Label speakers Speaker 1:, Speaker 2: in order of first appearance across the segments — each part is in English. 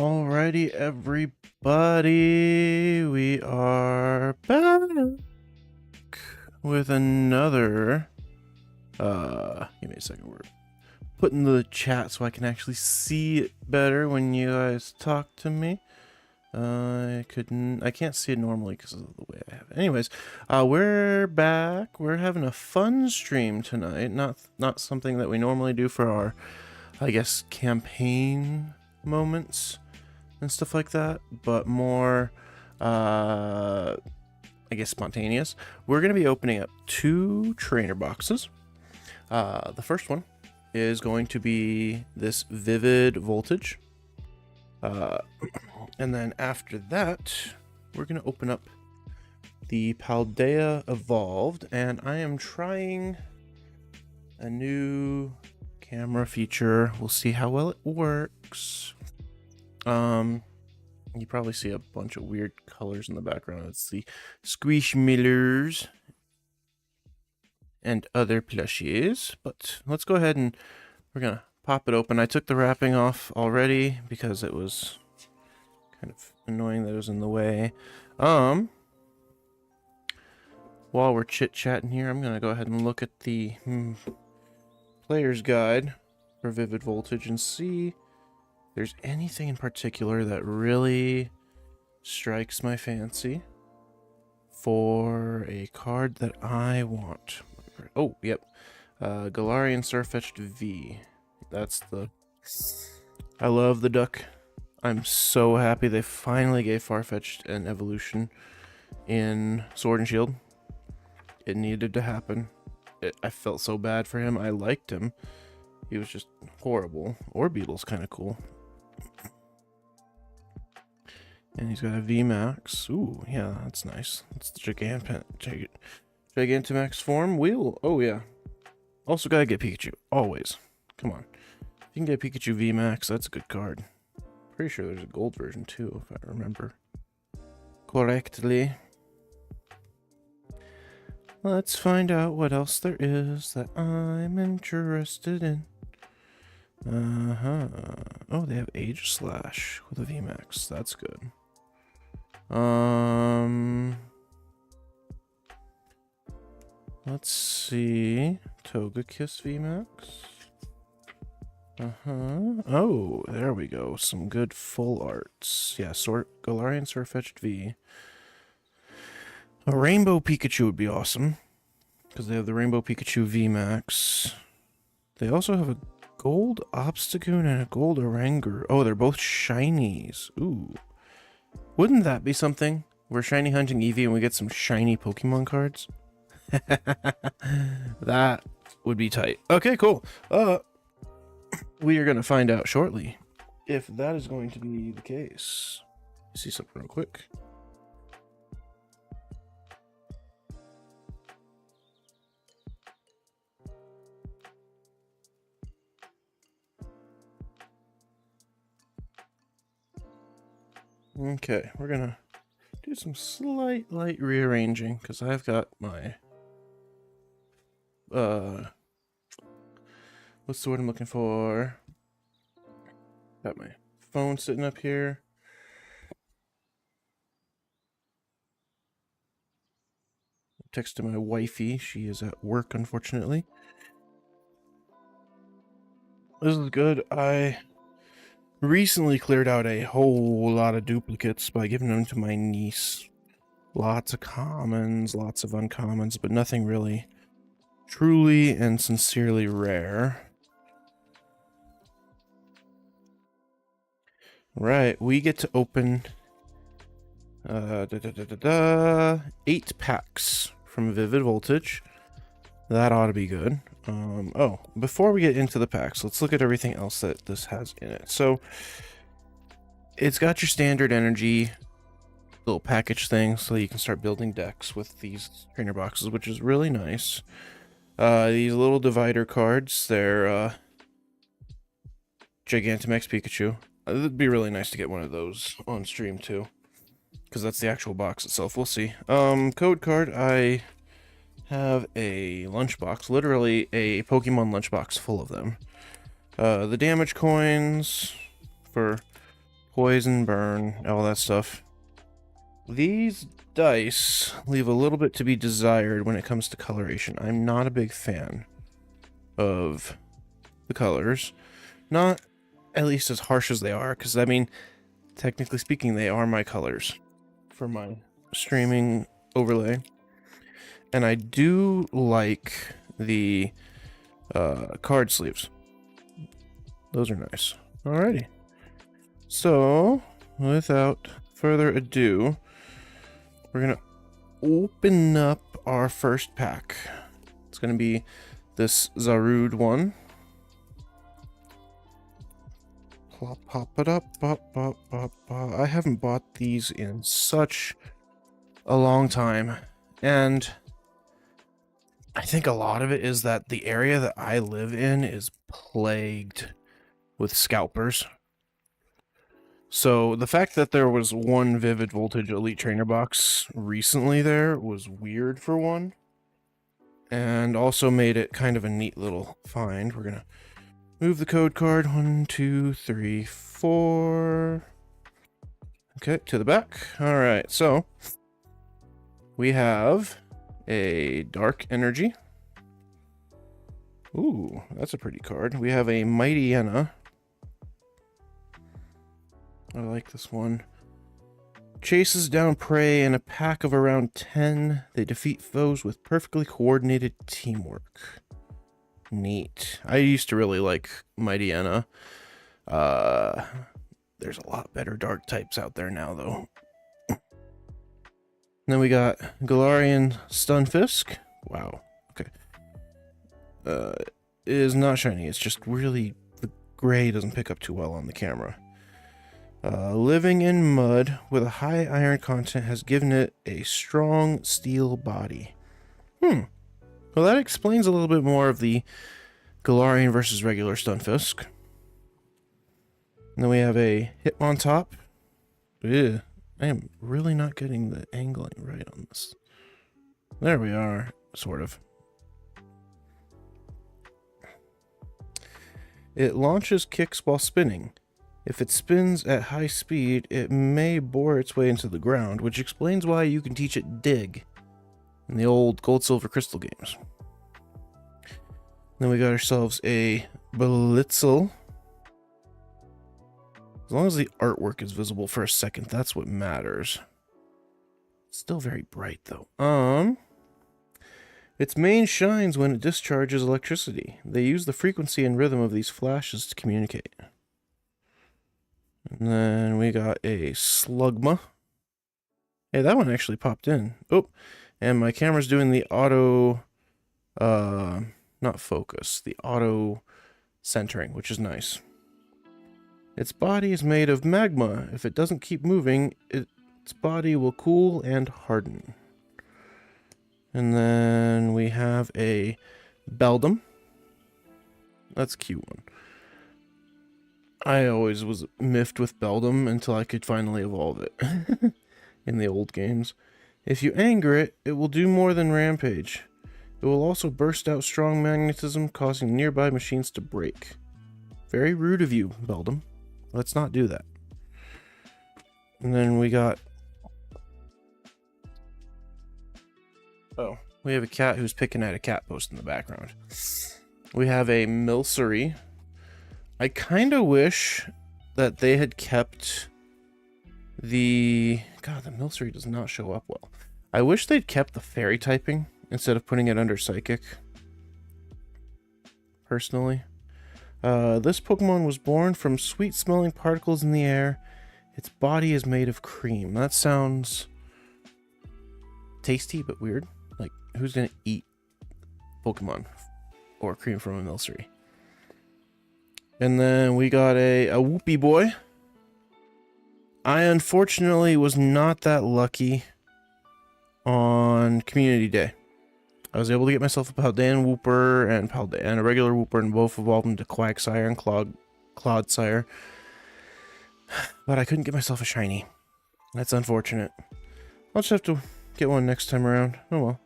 Speaker 1: Alrighty, everybody, we are back with another, give me a second, we're putting the chat so I can actually see it better when you guys talk to me. I can't see it normally because of the way I have it. Anyways, we're back, we're having a fun stream tonight, not something that we normally do for our, I guess, campaign moments and stuff like that, but more I guess spontaneous. We're gonna be opening up 2 trainer boxes. The first one is going to be this Vivid Voltage, and then after that we're gonna open up the Paldea Evolved, and I am trying a new camera feature. We'll see how well it works. You probably see a bunch of weird colors in the background. It's the Squishmillers and other plushies, but let's go ahead and we're gonna pop it open. I took the wrapping off already because it was kind of annoying that it was in the way. While we're chit-chatting here, I'm gonna go ahead and look at the player's guide for Vivid Voltage and see if there's anything in particular that really strikes my fancy for a card that I want. Oh, yep. Galarian Surfetched V. That's the... I love the duck. I'm so happy they finally gave Farfetch'd an evolution in Sword and Shield. It needed to happen. I felt so bad for him. I liked him. He was just horrible. Orbeetle's kind of cool. And he's got a VMAX. Ooh, yeah, that's nice. That's the Gigantamax form. Wheel. Oh, yeah. Also gotta get Pikachu. Always. Come on. If you can get Pikachu VMAX, that's a good card. Pretty sure there's a gold version, too, if I remember correctly. Let's find out what else there is that I'm interested in. Oh, they have Age Slash with a VMAX. That's good. Let's see. Togekiss VMAX. Oh, there we go. Some good full arts. Yeah, Galarian Surfetched V. A Rainbow Pikachu would be awesome, because they have the Rainbow Pikachu VMAX. They also have a Gold Obstagoon and a Gold Oranger. Oh, they're both shinies. Ooh. Wouldn't that be something? We're shiny hunting Eevee and we get some shiny Pokemon cards? That would be tight. Okay, cool. We are going to find out shortly if that is going to be the case. See something real quick. Okay, we're gonna do some light rearranging because I've got my what's the word I'm looking for? Got my phone sitting up here. Texted my wifey. She is at work, unfortunately. This is good. I recently cleared out a whole lot of duplicates by giving them to my niece. Lots of commons, lots of uncommons, but nothing really truly and sincerely rare. Right, we get to open 8 packs from Vivid Voltage. That ought to be good. Oh, before we get into the packs, let's look at everything else that this has in it. So, it's got your standard energy little package thing, so you can start building decks with these trainer boxes, which is really nice. These little divider cards, they're Gigantamax Pikachu. It'd be really nice to get one of those on stream too, because that's the actual box itself. We'll see. Code card, I have a lunchbox, literally a Pokemon lunchbox full of them. The damage coins for poison, burn, all that stuff. These dice leave a little bit to be desired when it comes to coloration. I'm not a big fan of the colors. Not at least as harsh as they are, because I mean, technically speaking, they are my colors for my streaming overlay. And I do like the card sleeves. Those are nice. Alrighty. So, without further ado, we're going to open up our first pack. It's going to be this Zarude one. Plop, pop it up, pop, pop, pop, pop. I haven't bought these in such a long time. And I think a lot of it is that the area that I live in is plagued with scalpers. So the fact that there was one Vivid Voltage Elite Trainer box recently there was weird for one. And also made it kind of a neat little find. We're going to move the code card. 1, 2, 3, 4. Okay, to the back. Alright, so we have a Dark Energy. Ooh, that's a pretty card. We have a Mightyena. I like this one. Chases down prey in a pack of around 10. They defeat foes with perfectly coordinated teamwork. Neat. I used to really like Mightyena. There's a lot better dark types out there now, though. And then we got Galarian Stunfisk. Wow. Okay. It is not shiny. It's just really... the gray doesn't pick up too well on the camera. Living in mud with a high iron content has given it a strong steel body. Well, that explains a little bit more of the Galarian versus regular Stunfisk. And then we have a Hitmontop. Ew, I am really not getting the angling right on this. There we are, sort of. It launches kicks while spinning. If it spins at high speed, it may bore its way into the ground, which explains why you can teach it dig in the old Gold, Silver, Crystal games. Then we got ourselves a Blitzel. As long as the artwork is visible for a second, that's what matters. Still very bright, though. Its mane shines when it discharges electricity. They use the frequency and rhythm of these flashes to communicate. And then we got a Slugma. Hey, that one actually popped in. Oh, and my camera's doing the auto, not focus, the auto centering, which is nice. Its body is made of magma. If it doesn't keep moving, its body will cool and harden. And then we have a Beldum. That's a cute one. I always was miffed with Beldum until I could finally evolve it in the old games. If you anger it, it will do more than rampage. It will also burst out strong magnetism, causing nearby machines to break. Very rude of you, Beldum. Let's not do that. And then we got... oh, we have a cat who's picking at a cat post in the background. We have a Milcery. I kind of wish that they had kept the... God, the Milcery does not show up well. I wish they'd kept the fairy typing instead of putting it under psychic. Personally. This Pokemon was born from sweet-smelling particles in the air. Its body is made of cream. That sounds tasty, but weird. Like, who's gonna eat Pokemon or cream from a Milcery? And then we got a Whoopie Boy. I unfortunately was not that lucky on Community Day. I was able to get myself a Paldean Wooper and a regular Wooper, and both evolved into Quagsire and Clodsire. But I couldn't get myself a shiny. That's unfortunate. I'll just have to get one next time around. Oh well.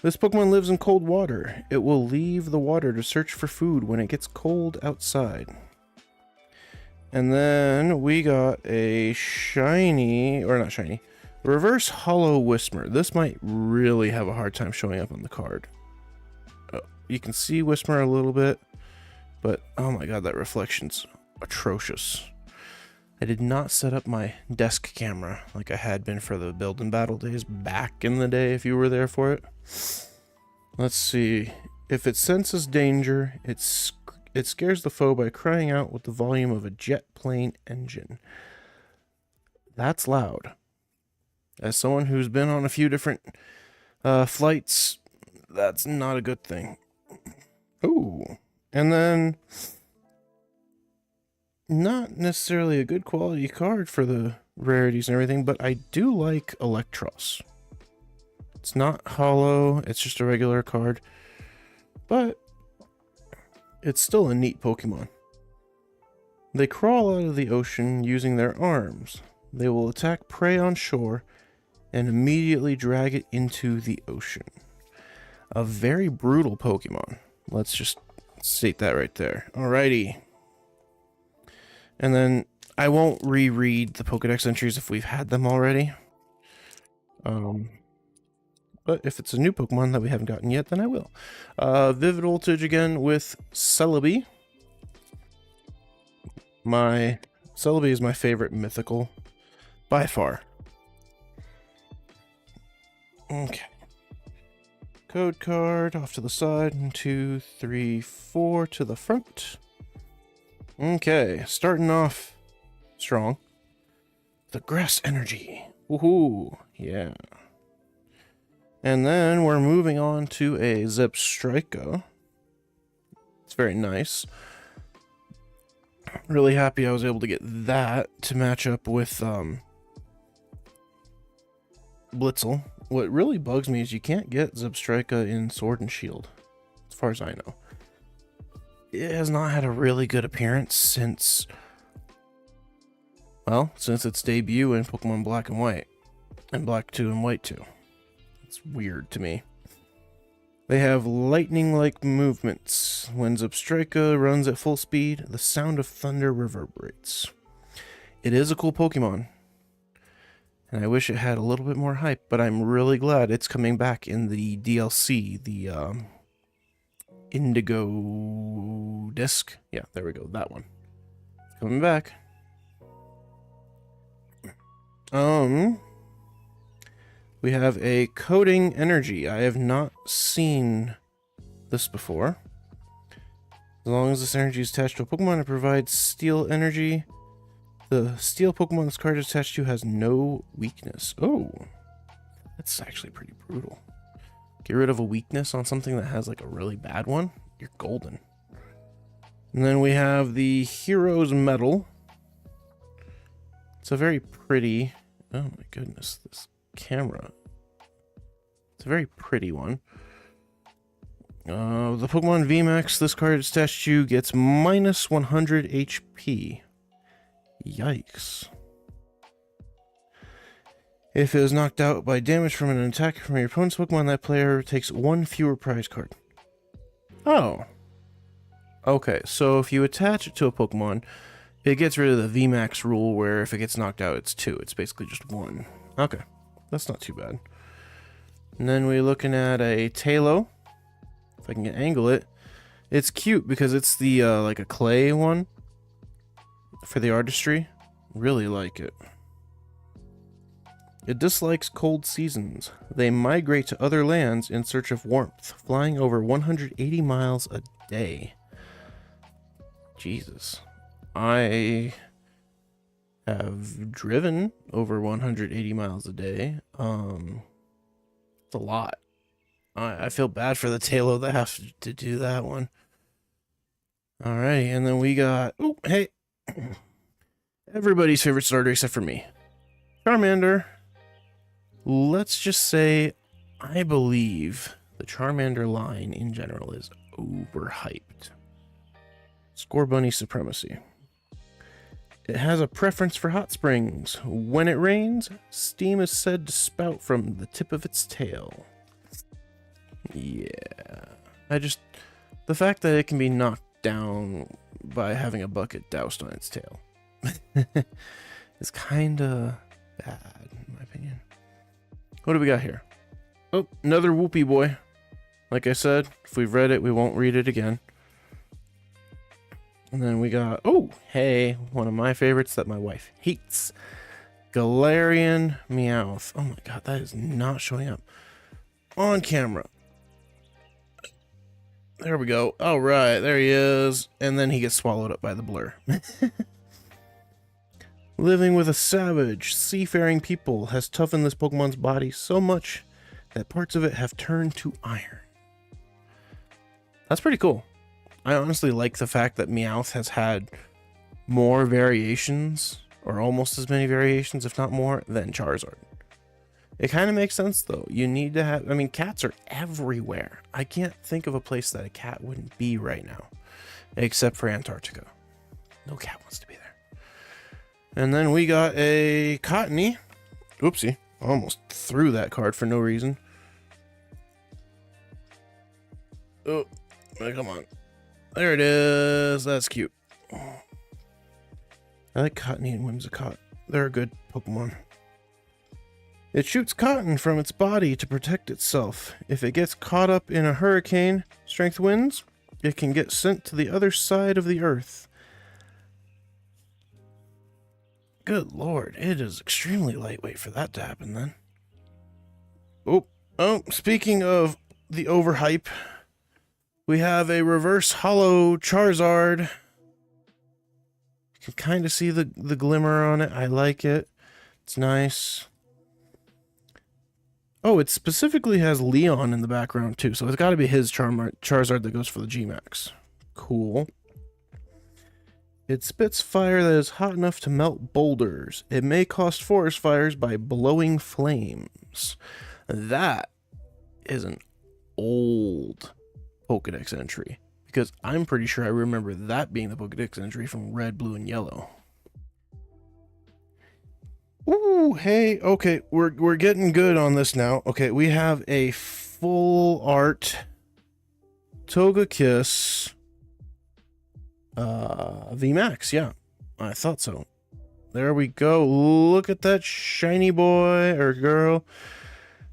Speaker 1: This Pokemon lives in cold water. It will leave the water to search for food when it gets cold outside. And then we got a shiny, or not shiny, reverse hollow Whisper. This might really have a hard time showing up on the card. Oh, you can see Whisper a little bit, but oh my god, that reflection's atrocious. I did not set up my desk camera like I had been for the build and battle days back in the day, if you were there for it. Let's see. If it senses danger, it scares the foe by crying out with the volume of a jet plane engine. That's loud. As someone who's been on a few different flights, that's not a good thing. Ooh. And then, not necessarily a good quality card for the rarities and everything, but I do like Electros. It's not hollow, it's just a regular card, but it's still a neat Pokemon. They crawl out of the ocean using their arms. They will attack prey on shore and immediately drag it into the ocean. A very brutal Pokemon. Let's just state that right there. Alrighty. And then I won't reread the Pokedex entries if we've had them already. But if it's a new Pokemon that we haven't gotten yet, then I will. Vivid Voltage again with Celebi. Celebi is my favorite mythical by far. Okay. Code card off to the side. 1, 2, 3, 4 to the front. Okay, starting off strong. The Grass Energy. Woohoo! Yeah. And then we're moving on to a Zebstrika. It's very nice. Really happy I was able to get that to match up with Blitzel. What really bugs me is you can't get Zebstrika in Sword and Shield, as far as I know. It has not had a really good appearance since its debut in Pokemon Black and White, and Black 2 and White 2. It's weird to me. They have lightning-like movements. When Zebstrika runs at full speed, the sound of thunder reverberates. It is a cool Pokemon, and I wish it had a little bit more hype, but I'm really glad it's coming back in the DLC, the Indigo disc. Yeah, there we go, that one. It's coming back. We have a Coding Energy. I have not seen this before. As long as this energy is attached to a Pokemon, it provides Steel Energy. The Steel Pokemon this card is attached to has no weakness. Oh, that's actually pretty brutal. Get rid of a weakness on something that has like a really bad one, you're golden. And then we have the Hero's Medal. It's a very pretty... Oh my goodness, this camera. It's a very pretty one. The Pokemon VMAX this card is attached to gets minus 100 HP. Yikes. If it is knocked out by damage from an attack from your opponent's Pokemon, that player takes 1 fewer prize card. Oh. Okay, so if you attach it to a Pokemon, it gets rid of the VMAX rule where if it gets knocked out, it's 2. It's basically just 1. Okay, that's not too bad. And then we're looking at a Tailo. If I can angle it. It's cute because it's the, like a clay one for the artistry. Really like it. It dislikes cold seasons. They migrate to other lands in search of warmth, flying over 180 miles a day. Jesus. I have driven over 180 miles a day. It's a lot. I feel bad for the Tailo that have to do that one. Alright, and then we got... Oh, hey! Everybody's favorite starter except for me. Charmander. Let's just say I believe the Charmander line in general is overhyped. Scorbunny supremacy. It has a preference for hot springs. When it rains, steam is said to spout from the tip of its tail. Yeah. The fact that it can be knocked down by having a bucket doused on its tail. is kind of bad, in my opinion. What do we got here? Oh, another Whoopie boy. Like I said, if we've read it, we won't read it again. And then we got, oh, hey, one of my favorites that my wife hates. Galarian Meowth. Oh my god, that is not showing up on camera. There we go. All right, there he is. And then he gets swallowed up by the blur. Living with a savage, seafaring people has toughened this Pokemon's body so much that parts of it have turned to iron. That's pretty cool. I honestly like the fact that Meowth has had more variations, or almost as many variations, if not more, than Charizard. It kind of makes sense, though. You need to have... I mean, cats are everywhere. I can't think of a place that a cat wouldn't be right now, except for Antarctica. No cat wants to be there. And then we got a Cottony. Oopsie. Almost threw that card for no reason. Oh, come on. There it is. That's cute. I like Cottony and Whimsicott. They're a good Pokemon. It shoots cotton from its body to protect itself. If it gets caught up in a hurricane, strength winds, it can get sent to the other side of the earth. Good lord, it is extremely lightweight for that to happen then. Oh, speaking of the overhype, we have a reverse hollow Charizard. You can kind of see the glimmer on it. I like it. It's nice. Oh, it specifically has Leon in the background too, so it's got to be his Charizard that goes for the G-Max. Cool. It spits fire that is hot enough to melt boulders. It may cause forest fires by blowing flames. That is an old Pokedex entry, because I'm pretty sure I remember that being the Pokedex entry from Red, Blue, and Yellow. Ooh, hey, okay, we're getting good on this now. Okay, we have a full art Togekiss VMAX. Yeah, I thought so. There we go. Look at that shiny boy or girl.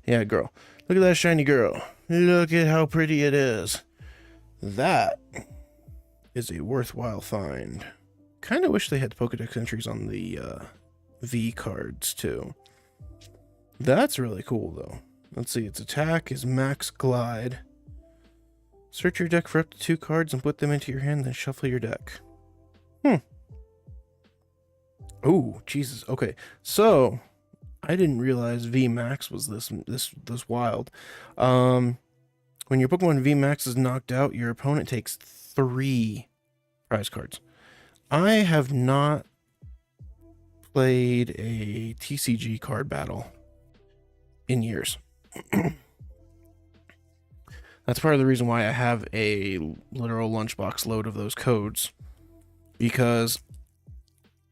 Speaker 1: Yeah, girl. Look at that shiny girl. Look at how pretty it is. That is a worthwhile find. Kind of wish they had Pokedex entries on the V cards too. That's really cool though. Let's see, its attack is Max Glide. Search your deck for up to 2 cards and put them into your hand, then shuffle your deck. Oh, Jesus. Okay, so I didn't realize VMAX was this wild. When your Pokemon VMAX is knocked out, your opponent takes 3 prize cards. I have not played a TCG card battle in years. That's part of the reason why I have a literal lunchbox load of those codes, because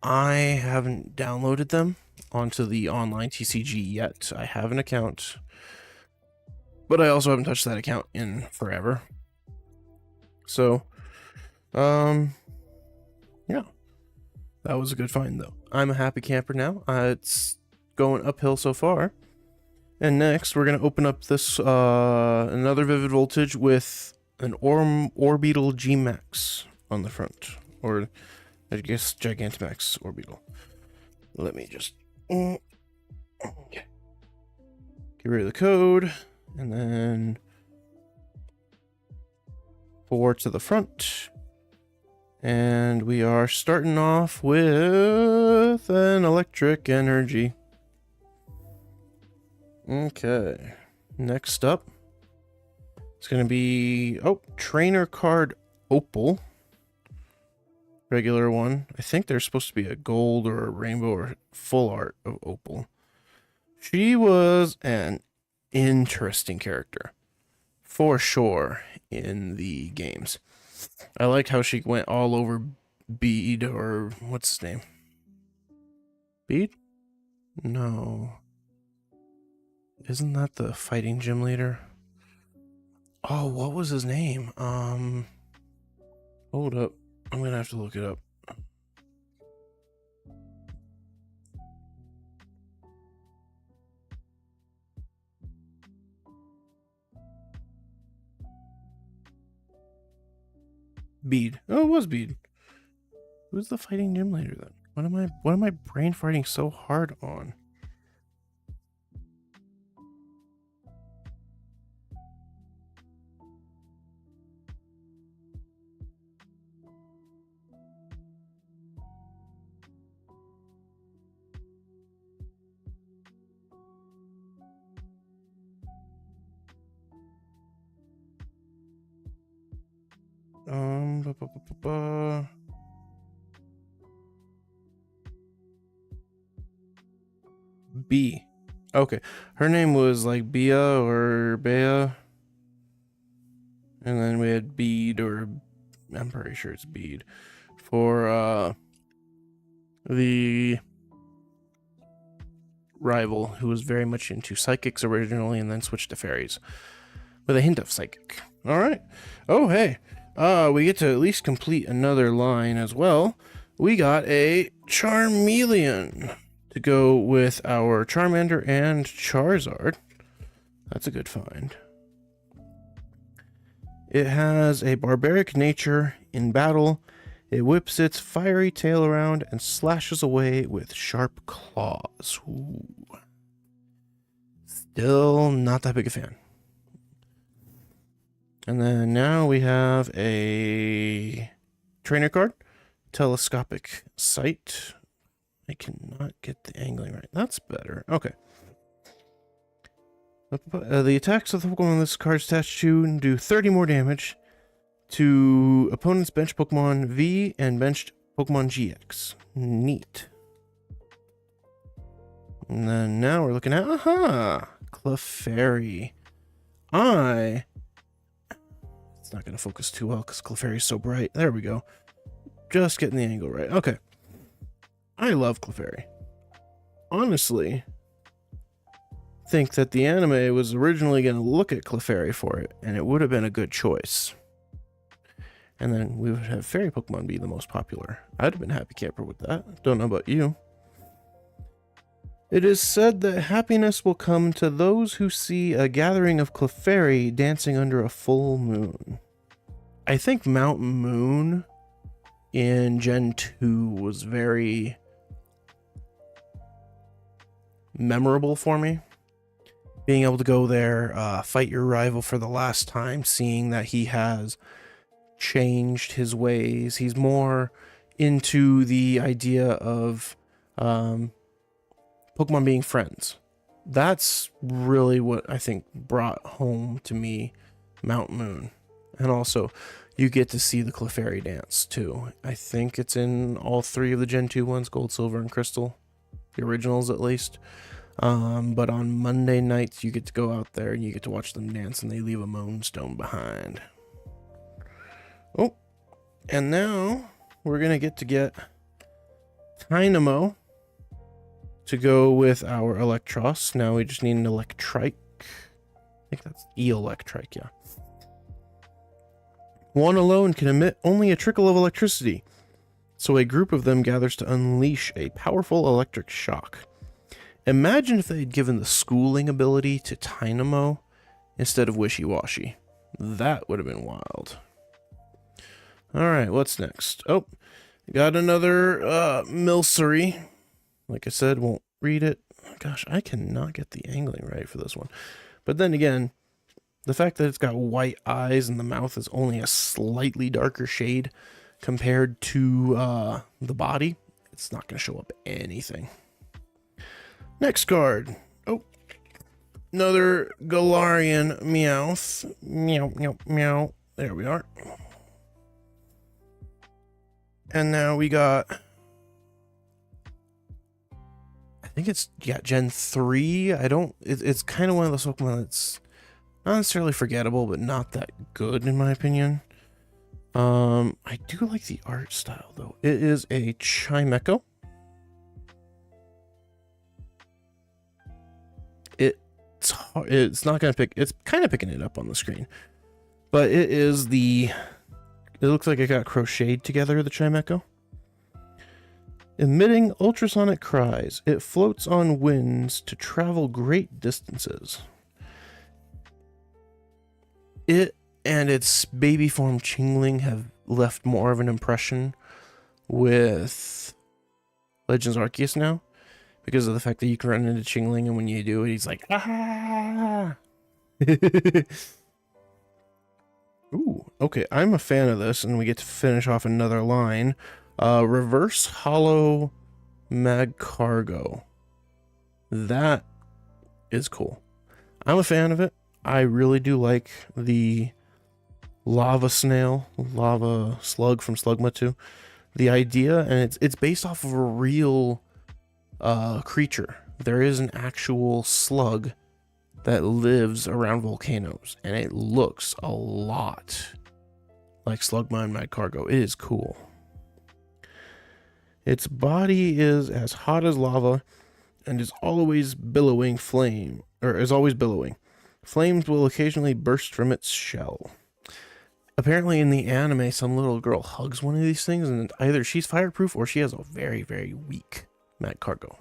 Speaker 1: I haven't downloaded them onto the online TCG yet. I have an account, but I also haven't touched that account in forever. So, yeah, that was a good find though. I'm a happy camper now. It's going uphill so far. And next, we're going to open up this, another Vivid Voltage with an Orbeetle G-Max on the front. Or, I guess, Gigantamax Orbeetle. Let me just... get rid of the code. And then... 4 to the front. And we are starting off with an Electric Energy. Okay, next up, it's going to be, Trainer Card Opal. Regular one. I think there's supposed to be a gold or a rainbow or full art of Opal. She was an interesting character, for sure, in the games. I liked how she went all over Bead, or what's his name? Bead? No. Isn't that the fighting gym leader? Oh, what was his name? Hold up. I'm gonna have to look it up. Bead. Oh, it was Bead. Who's the fighting gym leader then? What am I brain fighting so hard on? Ba, ba, ba, ba, ba. B. Okay. Her name was like Bea or Bea. And then we had Bead, or I'm pretty sure it's Bead, for the rival who was very much into psychics originally and then switched to fairies with a hint of psychic. All right. Oh, hey. We get to at least complete another line as well. We got a Charmeleon to go with our Charmander and Charizard. That's a good find. It has a barbaric nature in battle. It whips its fiery tail around and slashes away with sharp claws. Ooh. Still not that big a fan. And then now we have a trainer card. Telescopic sight. I cannot get the angling right. That's better. Okay. The attacks of the Pokemon this card is attached to do 30 more damage to opponent's bench Pokemon V and benched Pokemon GX. Neat. And then now we're looking at, Clefairy. It's not going to focus too well because Clefairy is so bright. There we go. Just getting the angle right. Okay. I love Clefairy. Honestly, think that the anime was originally going to look at Clefairy for it, and it would have been a good choice. And then we would have fairy Pokemon be the most popular. I'd have been happy camper with that. Don't know about you. It is said that happiness will come to those who see a gathering of Clefairy dancing under a full moon. I think Mount Moon in Gen 2 was very memorable for me. Being able to go there, fight your rival for the last time, seeing that he has changed his ways. He's more into the idea of Pokemon being friends. That's really what I think brought home to me Mount Moon. And also, you get to see the Clefairy dance too. I think it's in all three of the Gen 2 ones, Gold, Silver, and Crystal. The originals at least. But on Monday nights, you get to go out there and you get to watch them dance, and they leave a moonstone behind. Oh, and now we're going to get Dynamo to go with our Electros. Now we just need an Electrike. I think that's Electrike, yeah. One alone can emit only a trickle of electricity, so a group of them gathers to unleash a powerful electric shock. Imagine if they had given the schooling ability to Dynamo instead of Wishy-Washy. That would have been wild. Alright, what's next? Oh, got another Milcery. Like I said, won't read it. Gosh, I cannot get the angling right for this one. But then again, the fact that it's got white eyes and the mouth is only a slightly darker shade compared to the body, it's not going to show up anything. Next card. Oh, another Galarian Meowth. Meow, meow, meow. There we are. And now we got, I think it's, yeah, Gen 3. It's kind of one of those Pokemon that's not necessarily forgettable, but not that good in my opinion. I do like the art style though. It is a Chimecho. It's not gonna pick. It's kind of picking it up on the screen, but it is the. It looks like it got crocheted together. The Chimecho, emitting ultrasonic cries, it floats on winds to travel great distances. It and its baby form Chingling have left more of an impression with Legends Arceus now, because of the fact that you can run into Chingling, and when you do it, he's like, ah! Ooh, okay, I'm a fan of this, and we get to finish off another line. Reverse Hollow Magcargo. That is cool. I'm a fan of it. I really do like the lava snail, lava slug from Slugma 2. The idea, and it's based off of a real creature. There is an actual slug that lives around volcanoes, and it looks a lot like Slugma and Magcargo. It is cool. Its body is as hot as lava and is always billowing flame, or is always billowing. Flames will occasionally burst from its shell. Apparently in the anime, some little girl hugs one of these things, and either she's fireproof or she has a very, very weak Magcargo.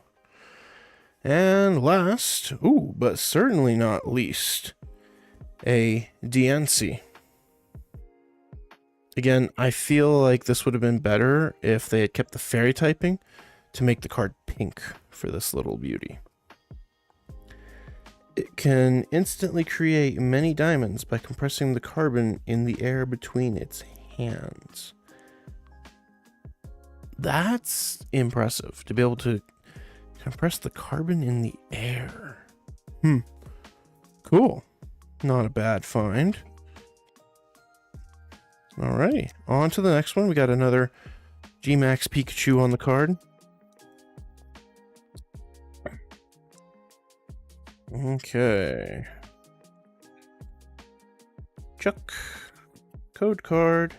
Speaker 1: And last, but certainly not least, a Diancie. Again, I feel like this would have been better if they had kept the fairy typing to make the card pink for this little beauty. It can instantly create many diamonds by compressing the carbon in the air between its hands. That's impressive, to be able to compress the carbon in the air. Cool. Not a bad find. Alrighty, on to the next one. We got another G-Max Pikachu on the card. Okay. Chuck. Code card.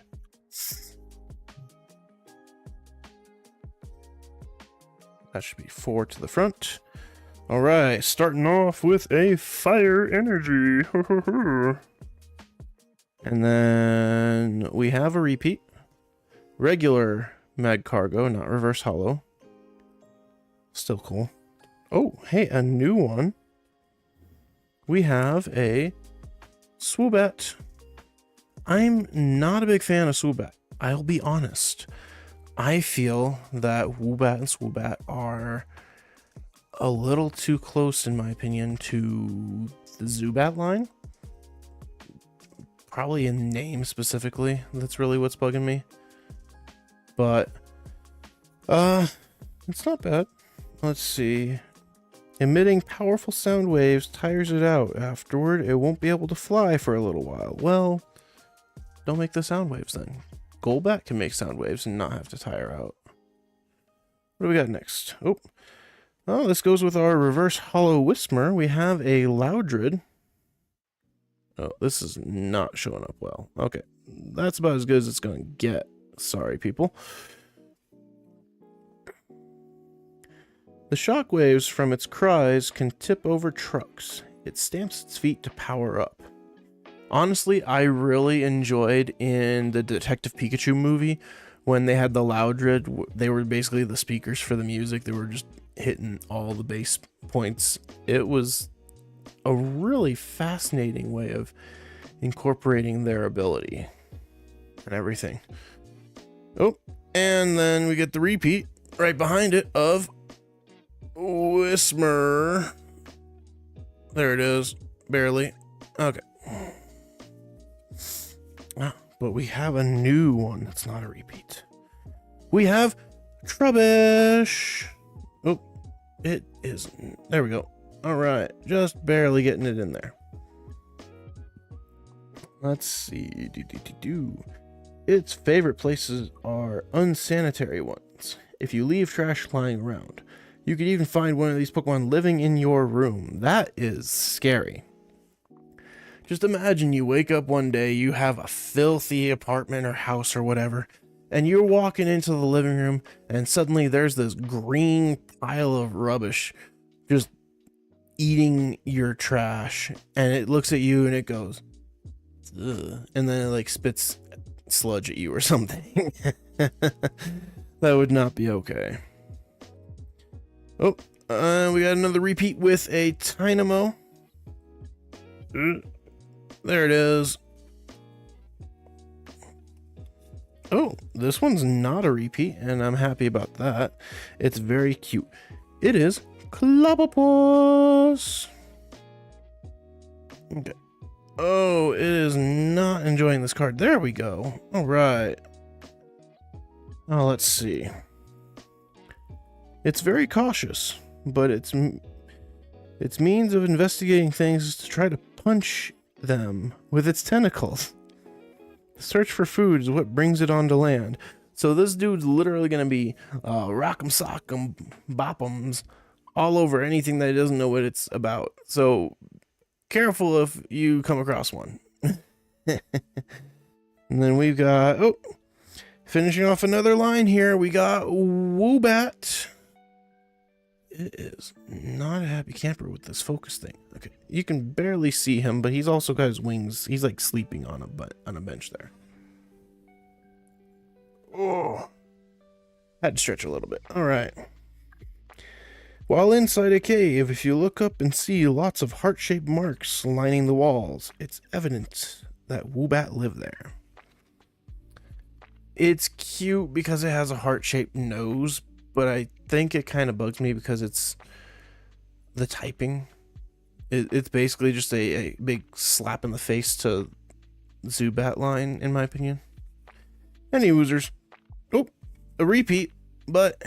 Speaker 1: That should be 4 to the front. Alright, starting off with a Fire Energy. And then we have a repeat. Regular Magcargo, not Reverse Hollow. Still cool. Oh, hey, a new one. We have a Swoobat. I'm not a big fan of Swoobat. I'll be honest. I feel that Woobat and Swoobat are a little too close, in my opinion, to the Zubat line. Probably in name specifically. That's really what's bugging me. But, it's not bad. Let's see. Emitting powerful sound waves tires it out. Afterward, it won't be able to fly for a little while. Well, don't make the sound waves then. Golbat can make sound waves and not have to tire out. What do we got next? Oh, this goes with our Reverse Hollow Whismur. We have a Loudred. Oh, this is not showing up well. Okay, that's about as good as it's going to get. Sorry, people. The shockwaves from its cries can tip over trucks. It stamps its feet to power up. Honestly, I really enjoyed in the Detective Pikachu movie when they had the Loudred. They were basically the speakers for the music. They were just hitting all the bass points. It was a really fascinating way of incorporating their ability and everything. Oh, and then we get the repeat right behind it of Whismur. There it is. Barely. Okay. But we have a new one that's not a repeat. We have Trubbish. Oh, it is. There we go. All right. Just barely getting it in there. Let's see. Its favorite places are unsanitary ones. If you leave trash lying around, you could even find one of these Pokemon living in your room. That is scary. Just imagine you wake up one day, you have a filthy apartment or house or whatever, and you're walking into the living room, and suddenly there's this green pile of rubbish just eating your trash, and it looks at you and it goes, ugh, and then it like spits sludge at you or something. That would not be okay. Oh, we got another repeat with a Tynamo. There it is. Oh, this one's not a repeat, and I'm happy about that. It's very cute. It is Clobbopus. Okay. Oh, it is not enjoying this card. There we go. All right. Oh, let's see. It's very cautious, but its means of investigating things is to try to punch them with its tentacles. The search for food is what brings it onto land. So this dude's literally going to be rock'em sock'em bop'ems all over anything that he doesn't know what it's about. So careful if you come across one. And then we've got, oh, finishing off another line here, we got Woobat. It is not a happy camper with this focus thing. Okay, you can barely see him, but he's also got his wings. He's like sleeping on a bench there. Oh, had to stretch a little bit. All right. While inside a cave, if you look up and see lots of heart-shaped marks lining the walls, it's evident that Woobat lived there. It's cute because it has a heart-shaped nose, but I think it kind of bugs me because it's the typing. It's basically just a big slap in the face to Zubat line, in my opinion. Any losers? Oh, a repeat, but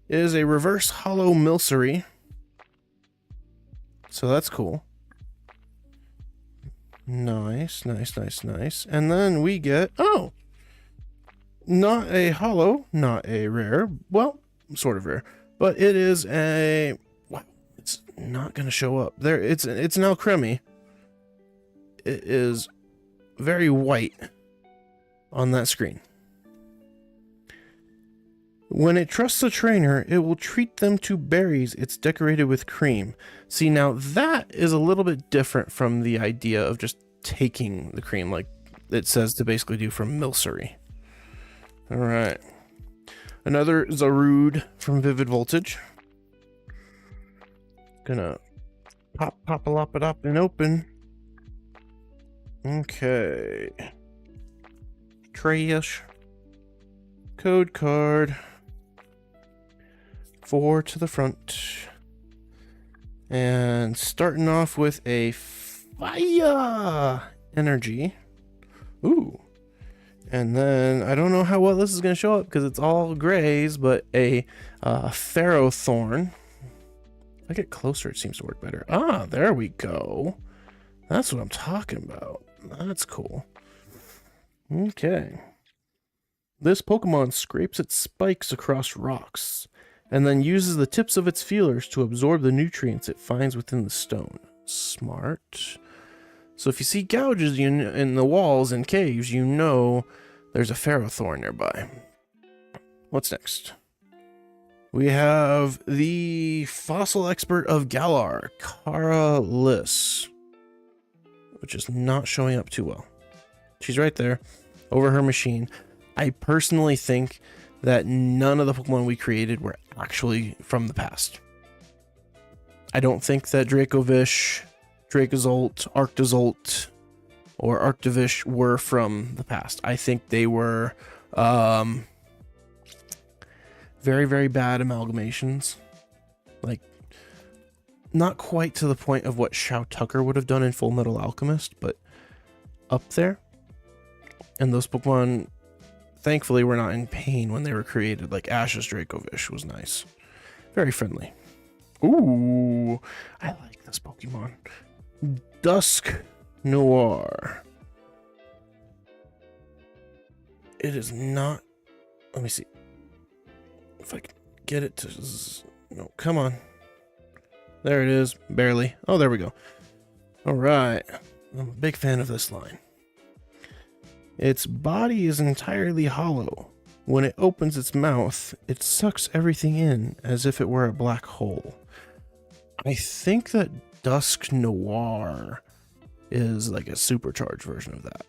Speaker 1: it is a reverse hollow Milcery. So that's cool. Nice, nice, nice, nice. And then we get, oh, not a hollow, not a rare, well, sort of rare, but it is a, wow, it's not going to show up there. It's an Alcremie. It is very white on that screen. When it trusts a trainer, it will treat them to berries it's decorated with cream. See, now that is a little bit different from the idea of just taking the cream like it says to basically do from Milcery. All right. Another Zarude from Vivid Voltage. Gonna pop it up and open. Okay. Trash. Code card. 4 to the front. And starting off with a fire energy. Ooh. And then, I don't know how well this is going to show up because it's all grays, but a Ferrothorn. If I get closer, it seems to work better. Ah, there we go. That's what I'm talking about. That's cool. Okay. This Pokemon scrapes its spikes across rocks, and then uses the tips of its feelers to absorb the nutrients it finds within the stone. Smart. So if you see gouges in the walls and caves, you know there's a Ferrothorn nearby. What's next? We have the fossil expert of Galar, Cara Liss, which is not showing up too well. She's right there over her machine. I personally think that none of the Pokemon we created were actually from the past. I don't think that Dracovish, Dracozolt, Arctozolt, or Arctovish were from the past. I think they were very, very bad amalgamations. Like, not quite to the point of what Shao Tucker would have done in Full Metal Alchemist, but up there. And those Pokemon, thankfully, were not in pain when they were created. Like Ash's Dracovish was nice. Very friendly. Ooh, I like this Pokemon. Dusk Noir. It is not, let me see if I can get it to, no, come on. There it is, barely. Oh, there we go. All right, I'm a big fan of this line. Its body is entirely hollow. When it opens its mouth, it sucks everything in as if it were a black hole. I think that Dusk Noir is like a supercharged version of that.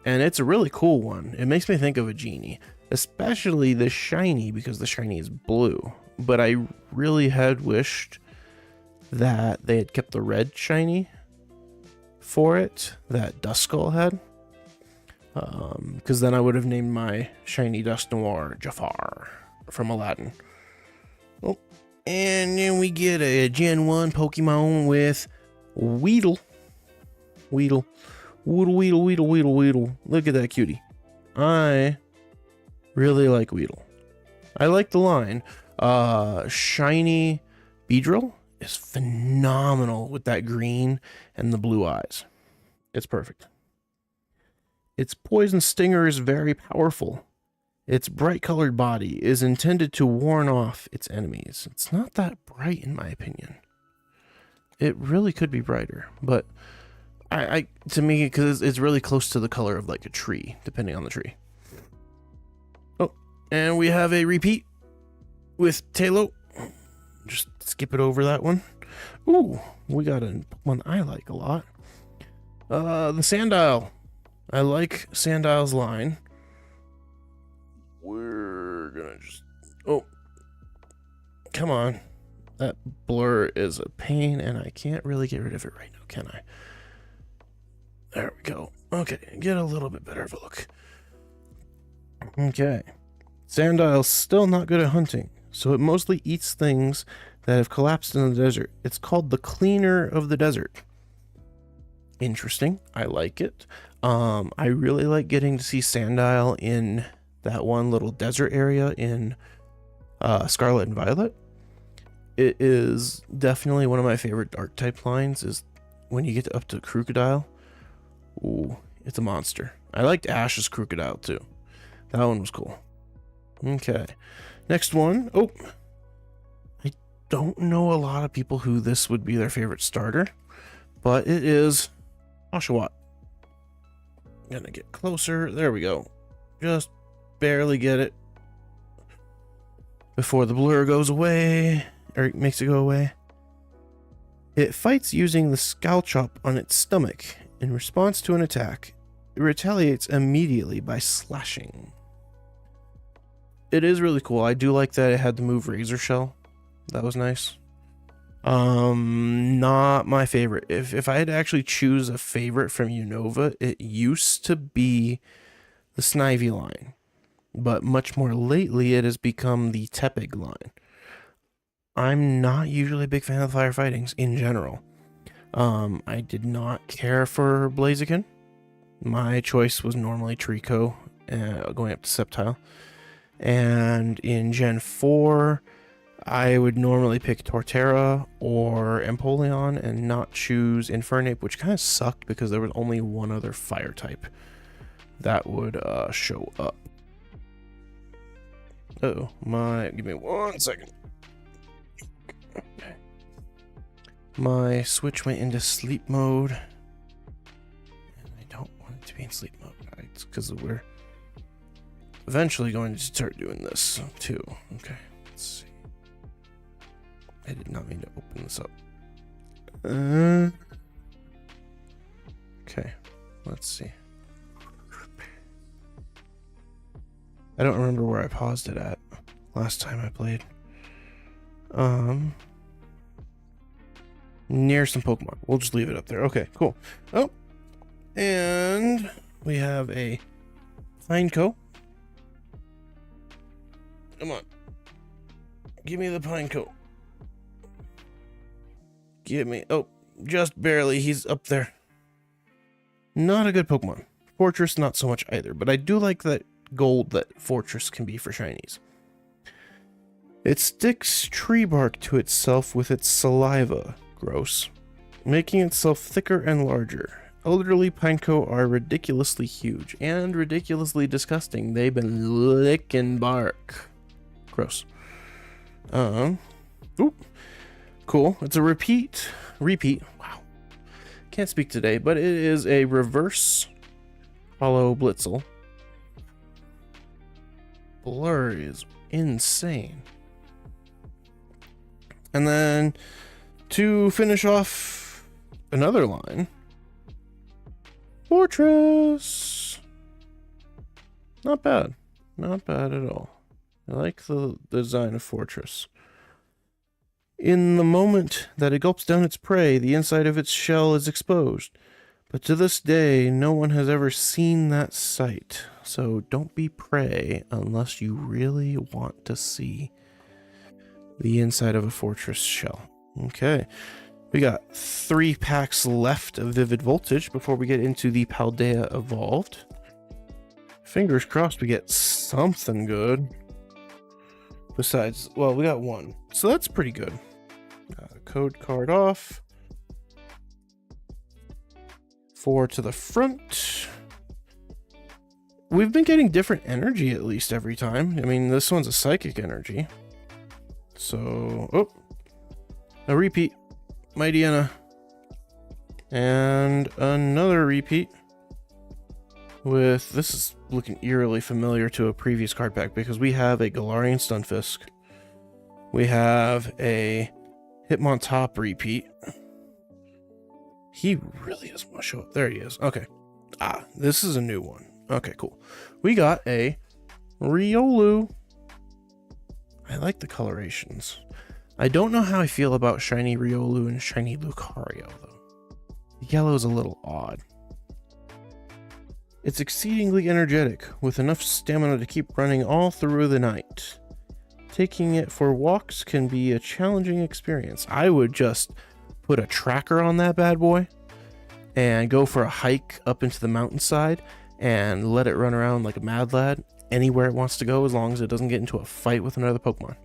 Speaker 1: And it's a really cool one. It makes me think of a genie, especially the shiny, because the shiny is blue. But I really had wished that they had kept the red shiny for it that Duskull had. Because then I would have named my shiny Dust Noir Jafar from Aladdin. Oh, and then we get a Gen 1 Pokemon with Weedle. Weedle. Weedle, Weedle, Weedle, Weedle, Weedle. Look at that cutie. I really like Weedle. I like the line. Shiny Beedrill is phenomenal with that green and the blue eyes. It's perfect. Its poison stinger is very powerful. Its bright colored body is intended to warn off its enemies. It's not that bright in my opinion. It really could be brighter, but I to me, because it's really close to the color of like a tree, depending on the tree. Oh, and we have a repeat with Talo. Just skip it over that one. Ooh, we got a one I like a lot. The Sandile. I like Sandile's line. We're gonna just... Oh. Come on. That blur is a pain, and I can't really get rid of it right now, can I? There we go. Okay, get a little bit better of a look. Okay. Sandile's still not good at hunting, so it mostly eats things that have collapsed in the desert. It's called the cleaner of the desert. Interesting. I like it. I really like getting to see Sandile in that one little desert area in Scarlet and Violet. It is definitely one of my favorite dark type lines is when you get up to Crocodile. Ooh, it's a monster. I liked Ash's Crocodile too. That one was cool. Okay. Next one. Oh, I don't know a lot of people who this would be their favorite starter, but it is Oshawott. Gonna get closer. There we go. Just barely get it before the blur goes away, or makes it go away. It fights using the Scowl Chop on its stomach. In response to an attack, it retaliates immediately by slashing. It is really cool. I do like that it had the move Razor Shell. That was nice. Not my favorite. If I had to actually choose a favorite from Unova, it used to be the Snivy line, but much more lately it has become the Tepig line. I'm not usually a big fan of the firefightings in general. I did not care for Blaziken. My choice was normally Trico, going up to Sceptile. And in Gen 4, I would normally pick Torterra or Empoleon and not choose Infernape, which kind of sucked because there was only one other fire type that would show up. Uh-oh, give me 1 second. Okay. My Switch went into sleep mode. And I don't want it to be in sleep mode. It's because we're eventually going to start doing this too. Okay, let's see. I did not mean to open this up. Okay, let's see. I don't remember where I paused it at last time I played. Near some Pokemon. We'll just leave it up there. Okay, cool. Oh, and we have a Pineco. Come on. Give me the Pineco. Give me... Oh, just barely. He's up there. Not a good Pokemon. Fortress, not so much either. But I do like that gold that Fortress can be for shinies. It sticks tree bark to itself with its saliva. Gross. Making itself thicker and larger. Elderly Pineco are ridiculously huge and ridiculously disgusting. They've been licking bark. Gross. Oop. Cool. It's a repeat. Wow. Can't speak today, but it is a reverse hollow Blitzel. Blur is insane. And then to finish off another line, Fortress. Not bad. Not bad at all. I like the design of Fortress. In the moment that it gulps down its prey, the inside of its shell is exposed. But to this day, no one has ever seen that sight. So don't be prey unless you really want to see the inside of a fortress shell. Okay. We got 3 packs left of Vivid Voltage before we get into the Paldea Evolved. Fingers crossed we get something good. Besides, well, we got 1. So that's pretty good. Code card off. 4 to the front. We've been getting different energy at least every time. I mean, this one's a psychic energy. So, oh, a repeat. Mightyena. And another repeat. With, this is looking eerily familiar to a previous card pack because we have a Galarian Stunfisk. We have a Hitmontop repeat. He really doesn't want to show up. There he is. Okay. Ah, this is a new one. Okay, cool. We got a Riolu. I like the colorations. I don't know how I feel about shiny Riolu and shiny Lucario, though. The yellow is a little odd. It's exceedingly energetic, with enough stamina to keep running all through the night. Taking it for walks can be a challenging experience. I would just put a tracker on that bad boy and go for a hike up into the mountainside and let it run around like a mad lad anywhere it wants to go, as long as it doesn't get into a fight with another Pokemon.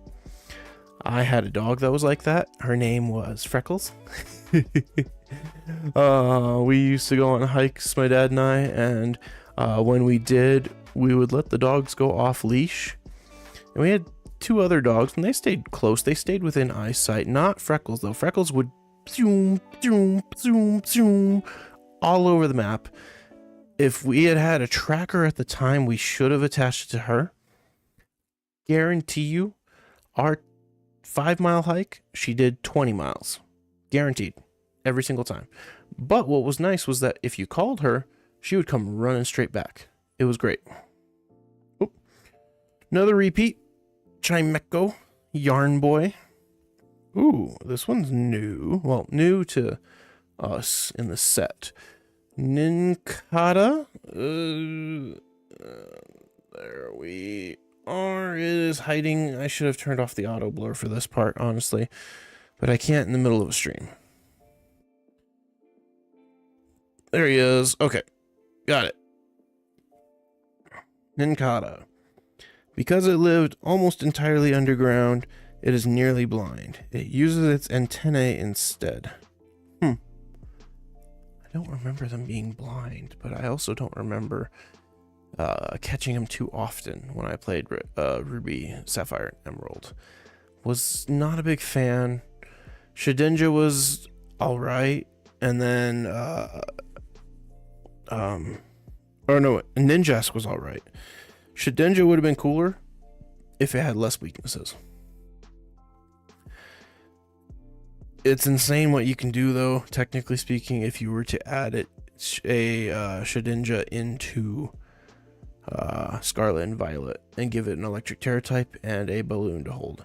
Speaker 1: I had a dog that was like that. Her name was Freckles. We used to go on hikes, my dad and I, and when we did, we would let the dogs go off leash. And we had 2 other dogs, and they stayed close. They stayed within eyesight. Not Freckles, though. Freckles would zoom, zoom, zoom, zoom all over the map. If we had had a tracker at the time, we should have attached it to her. Guarantee you, our 5-mile hike, she did 20 miles. Guaranteed. Every single time. But what was nice was that if you called her, she would come running straight back. It was great. Oop. Another repeat. Chimecho. Yarn Boy. Ooh, this one's new. Well, new to us in the set. Nincada. There we are. It is hiding. I should have turned off the auto blur for this part, honestly. But I can't in the middle of a stream. There he is. Okay. Got it. Nincada. Because it lived almost entirely underground, it is nearly blind. It uses its antennae instead. I don't remember them being blind, but I also don't remember catching them too often when I played Ruby, Sapphire, and Emerald. Was not a big fan. Shedinja was alright, and then Ninjask was alright. Shedinja would have been cooler if it had less weaknesses. It's insane what you can do, though, technically speaking, if you were to add a Shedinja into Scarlet and Violet and give it an electric terror type and a balloon to hold.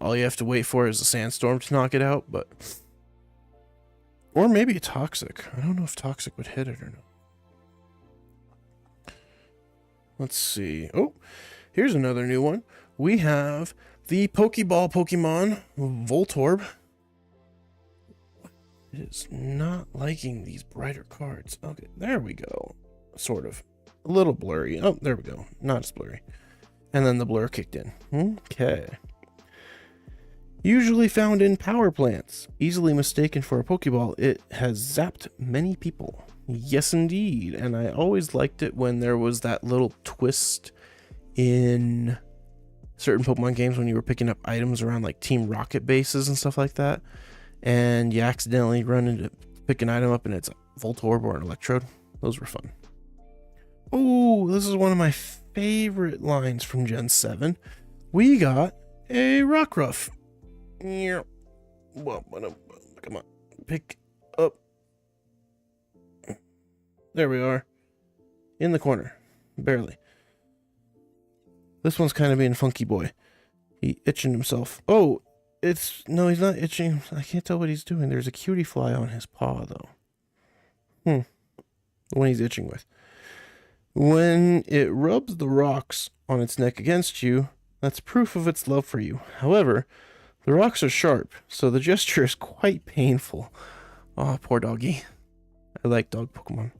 Speaker 1: All you have to wait for is a sandstorm to knock it out, but... Or maybe a toxic. I don't know if toxic would hit it or not. Let's see. Oh, here's another new one. We have the Pokeball Pokemon Voltorb. It is not liking these brighter cards. Okay, there we go. Sort of. A little blurry. Oh, there we go. Not as blurry. And then the blur kicked in. Okay. Usually found in power plants. Easily mistaken for a Pokeball, it has zapped many people. Yes, indeed. And I always liked it when there was that little twist in certain Pokemon games when you were picking up items around like Team Rocket bases and stuff like that. And you accidentally run into pick an item up and it's a Voltorb or an Electrode. Those were fun. Oh, this is one of my favorite lines from Gen 7. We got a Rockruff. Well, come on. Pick up. There we are. In the corner. Barely. This one's kind of being funky boy. He itching himself. Oh, no, he's not itching. I can't tell what he's doing. There's a cutie fly on his paw, though. The one he's itching with. When it rubs the rocks on its neck against you, that's proof of its love for you. However, the rocks are sharp, so the gesture is quite painful. Oh, poor doggy. I like dog Pokemon.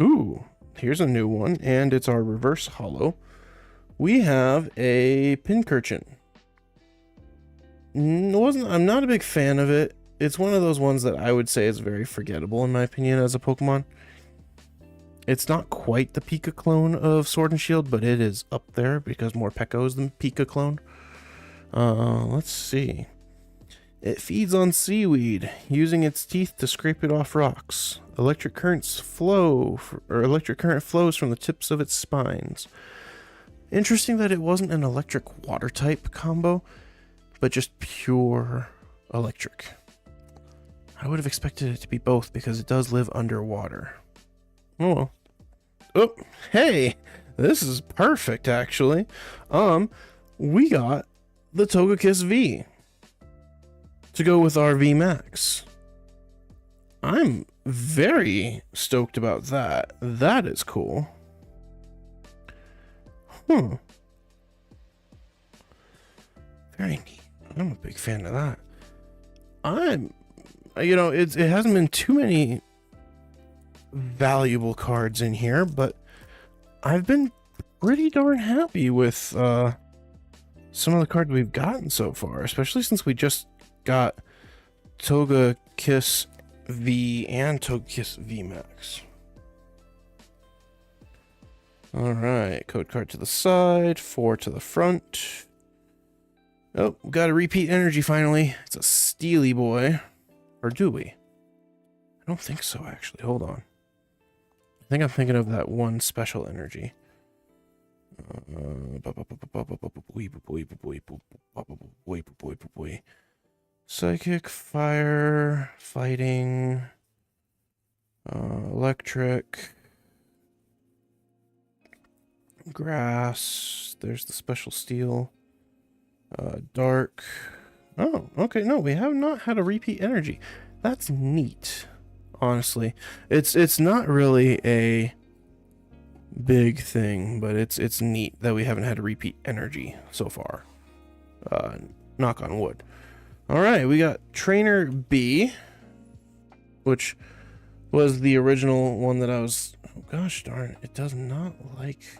Speaker 1: Ooh, here's a new one, and it's our reverse holo. We have a Pincurchin. I'm not a big fan of it. It's one of those ones that I would say is very forgettable, in my opinion, as a Pokemon. It's not quite the Pika clone of Sword and Shield, but it is up there because more Pekos than Pika clone. Let's see. It feeds on seaweed, using its teeth to scrape it off rocks. Electric current flows from the tips of its spines. Interesting that it wasn't an electric water type combo, but just pure electric. I would have expected it to be both because it does live underwater. Oh well. Oh, hey, this is perfect actually. We got the Togekiss V to go with our V Max. I'm very stoked about that. That is cool. Very neat. I'm a big fan of that. It hasn't been too many valuable cards in here, but I've been pretty darn happy with some of the cards we've gotten so far, especially since we just got Togekiss V and Togekiss V Max. Alright, code card to the side, 4 to the front. Oh, got a repeat energy finally. It's a Steely Boy. Or do we? I don't think so, actually. Hold on. I think I'm thinking of that one special energy. Psychic, fire, fighting, electric, grass. There's the special steel, dark. Oh, okay. No, we have not had a repeat energy. That's neat. Honestly, it's not really a big thing, but it's neat that we haven't had a repeat energy so far. Knock on wood. All right, we got Trainer B, which was the original one that I was. Oh, gosh darn it does not like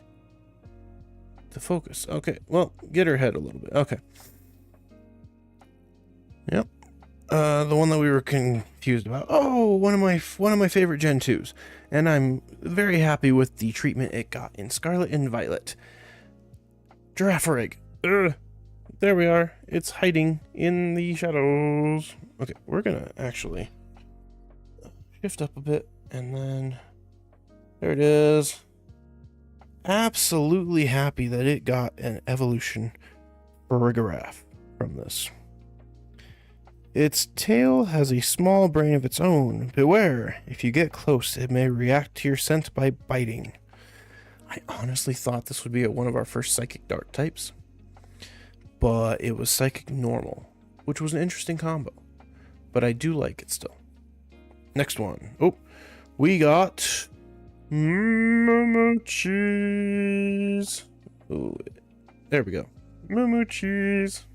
Speaker 1: to focus. Okay, well, get her head a little bit. Okay. Yep. The one that we were confused about. Oh, one of my favorite Gen 2s. And I'm very happy with the treatment it got in Scarlet and Violet. Girafarig. There we are. It's hiding in the shadows. Okay, we're gonna actually shift up a bit, and then there it is. Absolutely happy that it got an evolution Farigiraf from this. Its tail has a small brain of its own. Beware, if you get close, it may react to your scent by biting. I honestly thought this would be one of our first Psychic Dart types, but it was Psychic Normal, which was an interesting combo, but I do like it still. Next one. Oh, we got Moo Cheese. Oh, there we go. Moo Cheese.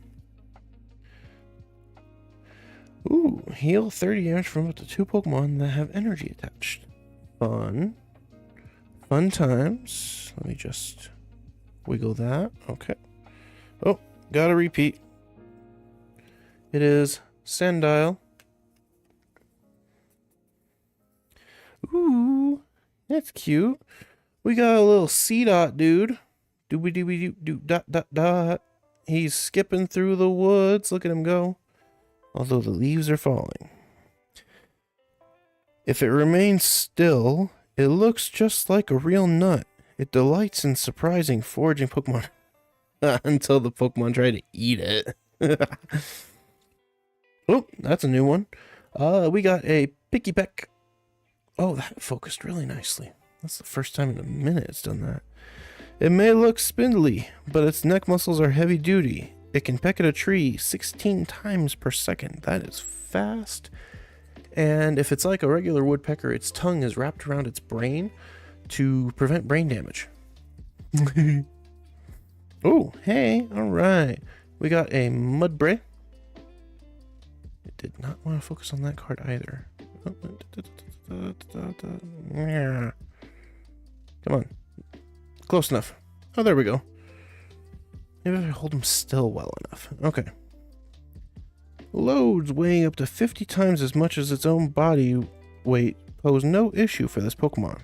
Speaker 1: Ooh, heal 30 damage from up to 2 Pokemon that have energy attached. Fun. Fun times. Let me just wiggle that. Okay. Oh, got a repeat. It is Sandile. Ooh, that's cute. We got a little C-Dot dude. Dooby dot dot dot. He's skipping through the woods. Look at him go. Although the leaves are falling. If it remains still, it looks just like a real nut. It delights in surprising foraging Pokemon until the Pokemon try to eat it. Oh, that's a new one. We got a Picky Peck. Oh, that focused really nicely. That's the first time in a minute it's done that. It may look spindly, but its neck muscles are heavy duty. It can peck at a tree 16 times per second. That is fast And if it's like a regular woodpecker, its tongue is wrapped around its brain to prevent brain damage. Oh, hey, alright. We got a Mudbray. It did not want to focus on that card either. Come on. Close enough. Oh, there we go. Maybe if I hold him still well enough. Okay. Loads weighing up to 50 times as much as its own body weight pose no issue for this Pokemon.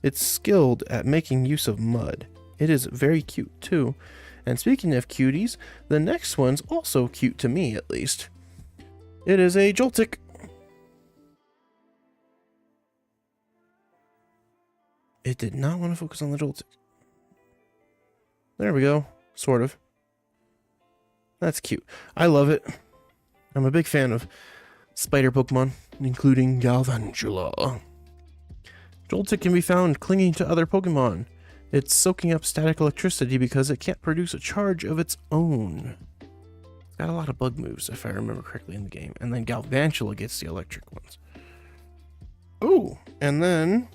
Speaker 1: It's skilled at making use of mud. It is very cute too. And speaking of cuties, the next one's also cute to me at least. It is a Joltik. It did not want to focus on the Joltik. There we go. Sort of. That's cute. I love it. I'm a big fan of spider Pokemon, including Galvantula. Joltik can be found clinging to other Pokemon. It's soaking up static electricity because it can't produce a charge of its own. It's got a lot of bug moves, if I remember correctly in the game. And then Galvantula gets the electric ones. Oh, and then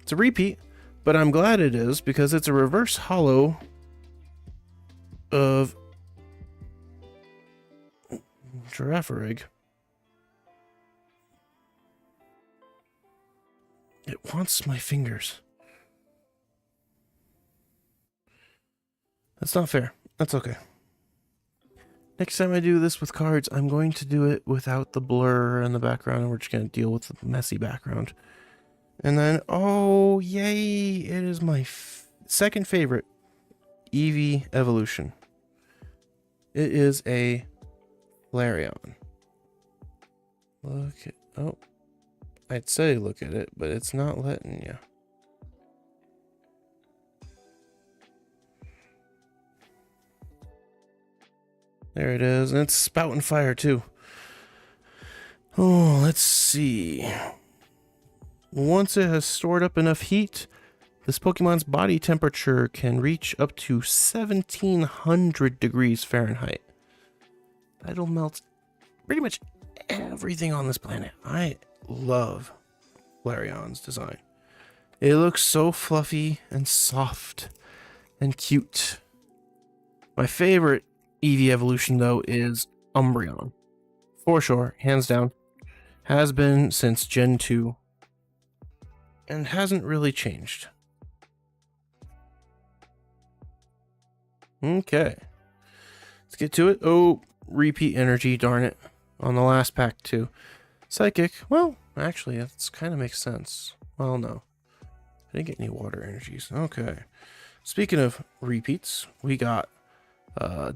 Speaker 1: it's a repeat, but I'm glad it is because it's a reverse holo of Girafarig. It wants my fingers. That's not fair. That's okay. Next time I do this with cards, I'm going to do it without the blur in the background, and we're just going to deal with the messy background. And then, oh, yay! It is my second favorite Eevee evolution. It is a Flareon. Look at... Oh. I'd say look at it, but it's not letting you. There it is, and it's spouting fire too. Oh, let's see. Once it has stored up enough heat, this Pokemon's body temperature can reach up to 1700 degrees Fahrenheit. That'll melt pretty much everything on this planet. I love Flareon's design. It looks so fluffy and soft and cute. My favorite Eevee evolution, though, is Umbreon. For sure, hands down. Has been since Gen 2. And hasn't really changed. Okay. Let's get to it. Oh, repeat energy, darn it. On the last pack, too. Psychic. Well, actually, that kind of makes sense. Well, no. I didn't get any water energies. Okay. Speaking of repeats, we got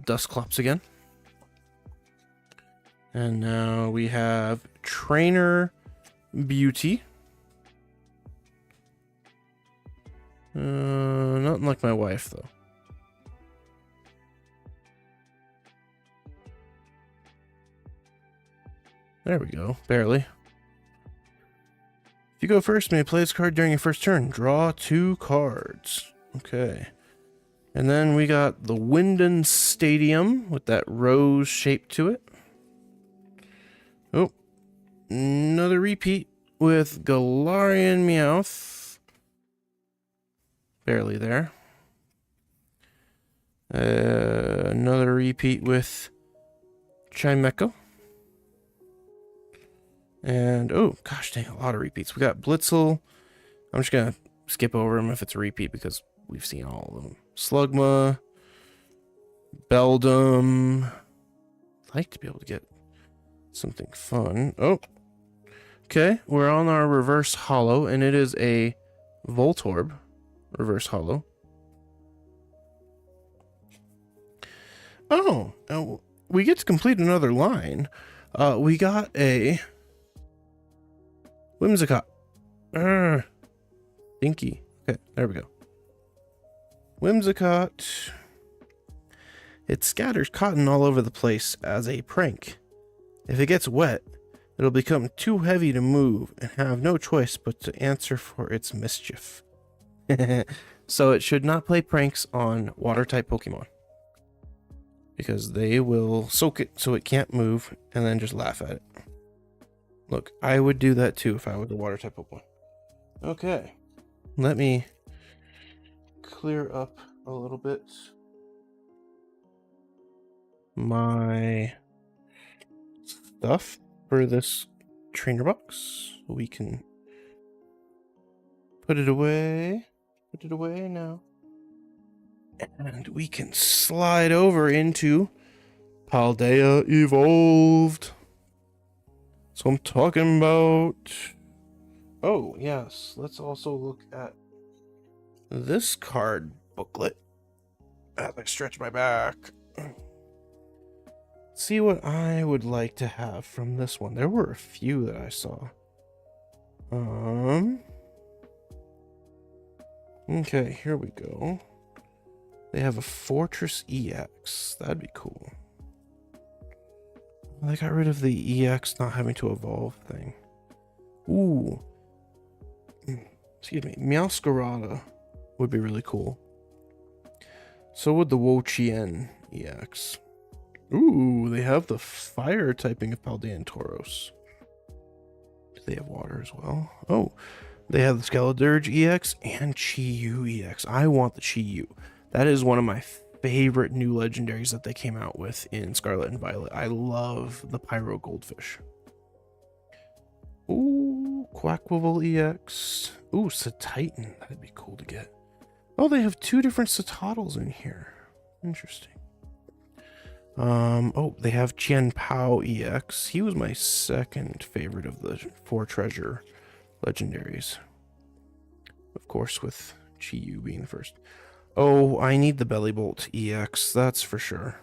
Speaker 1: Dusclops again. And now we have Trainer Beauty. Nothing like my wife, though. There we go. Barely. If you go first, may play this card during your first turn. Draw 2 cards. Okay. And then we got the Winden Stadium with that rose shape to it. Oh. Another repeat with Galarian Meowth. Barely there. Another repeat with Chimecho. And, oh, gosh dang, a lot of repeats. We got Blitzel. I'm just going to skip over them if it's a repeat because we've seen all of them. Slugma. Beldum. I'd like to be able to get something fun. Oh. Okay, we're on our reverse holo, and it is a Voltorb reverse holo. Oh, we get to complete another line. We got a Whimsicott. Dinky. Okay, there we go. Whimsicott. It scatters cotton all over the place as a prank. If it gets wet, it'll become too heavy to move and have no choice but to answer for its mischief. So it should not play pranks on water-type Pokemon, because they will soak it so it can't move and then just laugh at it. Look, I would do that too if I was a water type Pokemon. Okay. Let me clear up a little bit my stuff for this trainer box. We can put it away. Put it away now. And we can slide over into Paldea Evolved. So I'm talking about. Oh, yes. Let's also look at this card booklet as I stretch my back. See what I would like to have from this one. There were a few that I saw. Okay, here we go. They have a Fortress EX. That'd be cool. They got rid of the EX not having to evolve thing. Ooh. Excuse me. Meowscarada would be really cool. So would the Wo-Chien EX. Ooh, they have the fire typing of Paldean Tauros. Do they have water as well? Oh, they have the Skeledirge EX and Chi-Yu EX. I want the Chi-Yu. That is one of my favorite new legendaries that they came out with in Scarlet and Violet. I love the Pyro Goldfish. Ooh, Quackwivel EX. Ooh, Satitan. That'd be cool to get. Oh, they have two different Citadels in here. Interesting. Oh, they have Qianpao EX. He was my second favorite of the 4 treasure legendaries. Of course, with Chi-Yu being the first. Oh, I need the Bellybolt EX, that's for sure.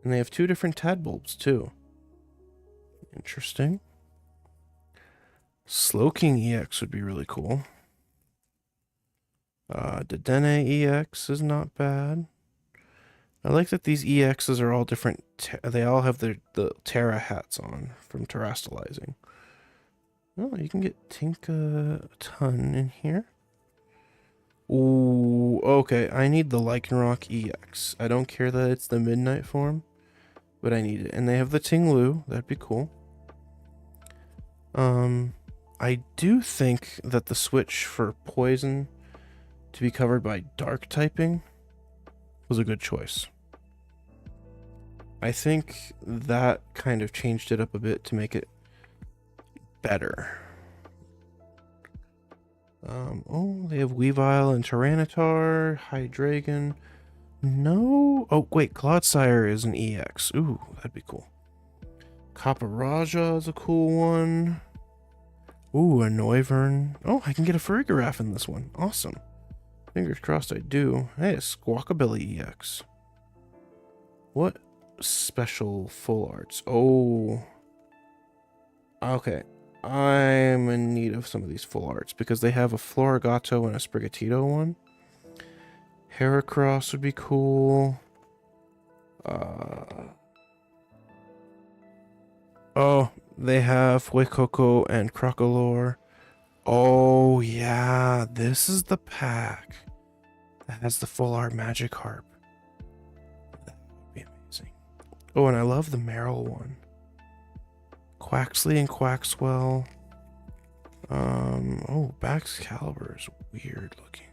Speaker 1: And they have 2 different Tadbulbs, too. Interesting. Slowking EX would be really cool. Dedenne EX is not bad. I like that these EXs are all different. They all have the Terra hats on from terastallizing. Oh, you can get Tinka Ton in here. Ooh, okay. I need the Lycanroc EX. I don't care that it's the Midnight form, but I need it. And they have the Tinglu. That'd be cool. I do think that the switch for Poison to be covered by Dark typing was a good choice. I think that kind of changed it up a bit to make it better. Oh, they have Weavile and Tyranitar, Hydreigon. No. Oh, wait, Clodsire is an EX. Ooh, that'd be cool. Kaparaja is a cool one. Ooh, a Noivern. Oh, I can get a Farigiraf in this one. Awesome. Fingers crossed I do. Hey, a Squawkabilly EX. What special full arts? Oh. Okay. I'm in need of some of these full arts because they have a Florigato and a Sprigatito one. Heracross would be cool. Oh, they have Huecoco and Crocolore. Oh, yeah. This is the pack that has the full art Magikarp. That would be amazing. Oh, and I love the Meryl one. Quaxley and Quaxwell. Oh, Baxcalibur is weird looking.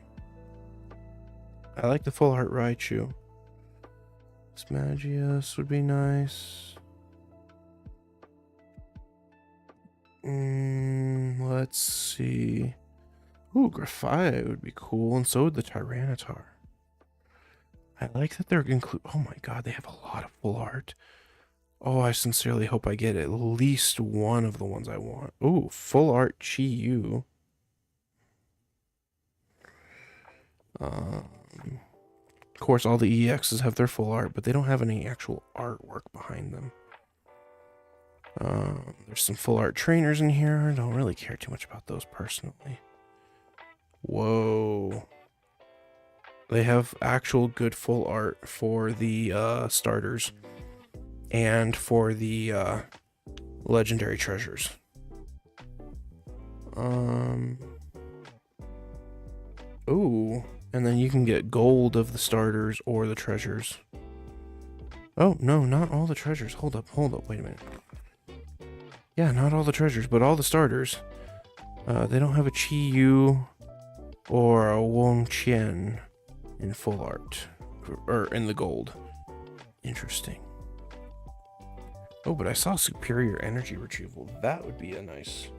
Speaker 1: I like the full art Raichu. Smagius would be nice. Let's see. Ooh, Grafaiai would be cool, and so would the Tyranitar. I like that they're oh my god, they have a lot of full art. Oh, I sincerely hope I get at least one of the ones I want. Ooh, full art Chi-Yu. Of course, all the EXs have their full art, but they don't have any actual artwork behind them. There's some full art trainers in here. I don't really care too much about those personally. Whoa. They have actual good full art for the starters and for the legendary treasures. Ooh, and then you can get gold of the starters or the treasures. Oh, no, not all the treasures. Hold up, wait a minute. Yeah, not all the treasures, but all the starters. They don't have a Chi-Yu or a Won Chien in full art. Or in the gold. Interesting. Oh, but I saw superior energy retrieval. That would be a nice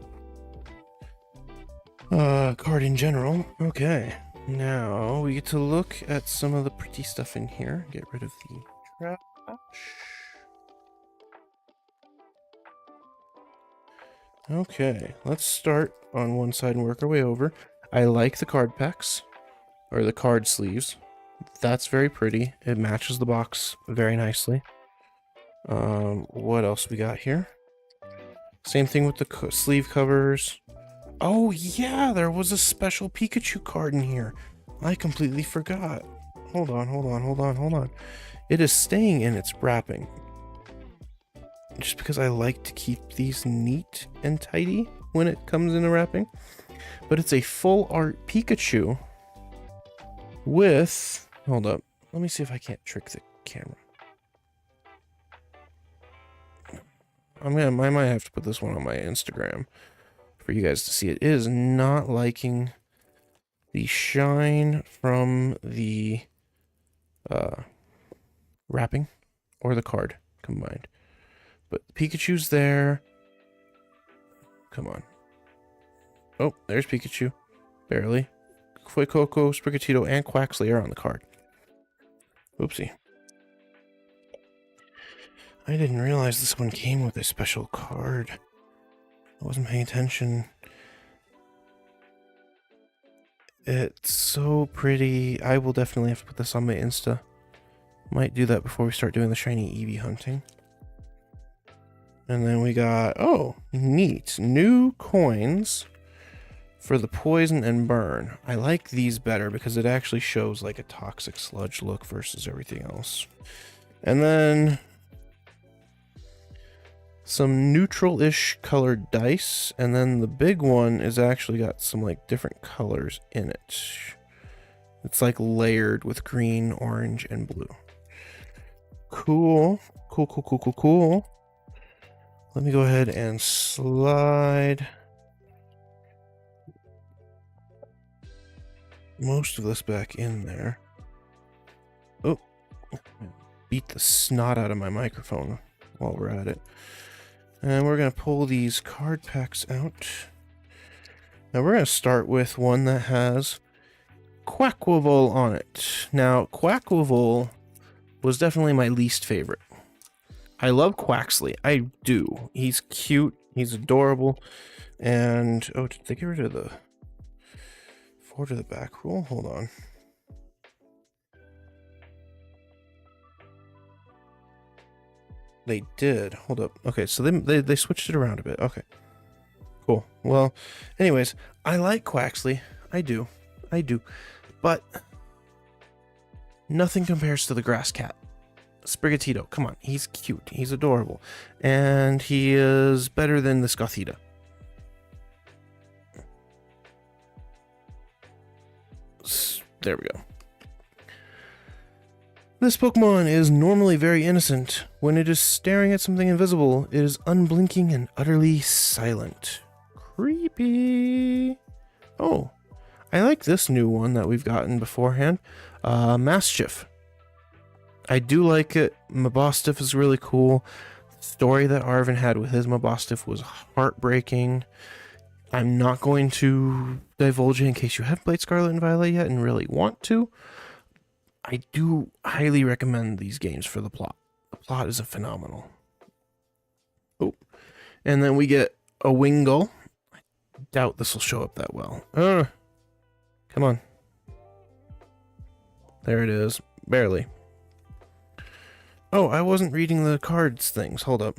Speaker 1: card in general. Okay. Now we get to look at some of the pretty stuff in here. Get rid of the trash. Okay, let's start on one side and work our way over. I like the card packs, or the card sleeves. That's very pretty. It matches the box very nicely. What else we got here? Same thing with the sleeve covers. Oh yeah, there was a special Pikachu card in here. I completely forgot. Hold on. It is staying in its wrapping. Just because I like to keep these neat and tidy when it comes in a wrapping. But it's a full art Pikachu with... Hold up. Let me see if I can't trick the camera. I might have to put this one on my Instagram for you guys to see. It is not liking the shine from the wrapping or the card combined. But Pikachu's there. Come on. Oh, there's Pikachu. Barely. Fuecoco, Sprigatito, and Quaxley are on the card. Oopsie. I didn't realize this one came with a special card. I wasn't paying attention. It's so pretty. I will definitely have to put this on my Insta. Might do that before we start doing the shiny Eevee hunting. And then we got, oh, neat. New coins for the poison and burn. I like these better because it actually shows like a toxic sludge look versus everything else. And then some neutral-ish colored dice. And then the big one is actually got some like different colors in it. It's like layered with green, orange, and blue. Cool. Cool. Let me go ahead and slide most of this back in there. Oh, beat the snot out of my microphone while we're at it. And we're going to pull these card packs out. Now we're going to start with one that has Quaquaval on it. Now, Quaquaval was definitely my least favorite. I love Quaxley. I do. He's cute. He's adorable. And, oh, did they get rid of the forward to the back rule? Hold on. They did. Hold up. Okay, so they switched it around a bit. Okay. Cool. Well, anyways, I like Quaxley. I do. But nothing compares to the grass cat. Sprigatito, come on, he's cute, he's adorable, and he is better than the Gothita. There we go. This Pokemon is normally very innocent. When it is staring at something invisible, it is unblinking and utterly silent. Creepy. Oh, I like this new one that we've gotten beforehand. Mastiff. I do like it. Mabostiff is really cool. The story that Arvin had with his Mabostiff was heartbreaking. I'm not going to divulge it in case you haven't played Scarlet and Violet yet and really want to. I do highly recommend these games for the plot. The plot is phenomenal. Oh, and then we get a Wingull. I doubt this will show up that well. Come on. There it is. Barely. Oh, I wasn't reading the cards things. Hold up.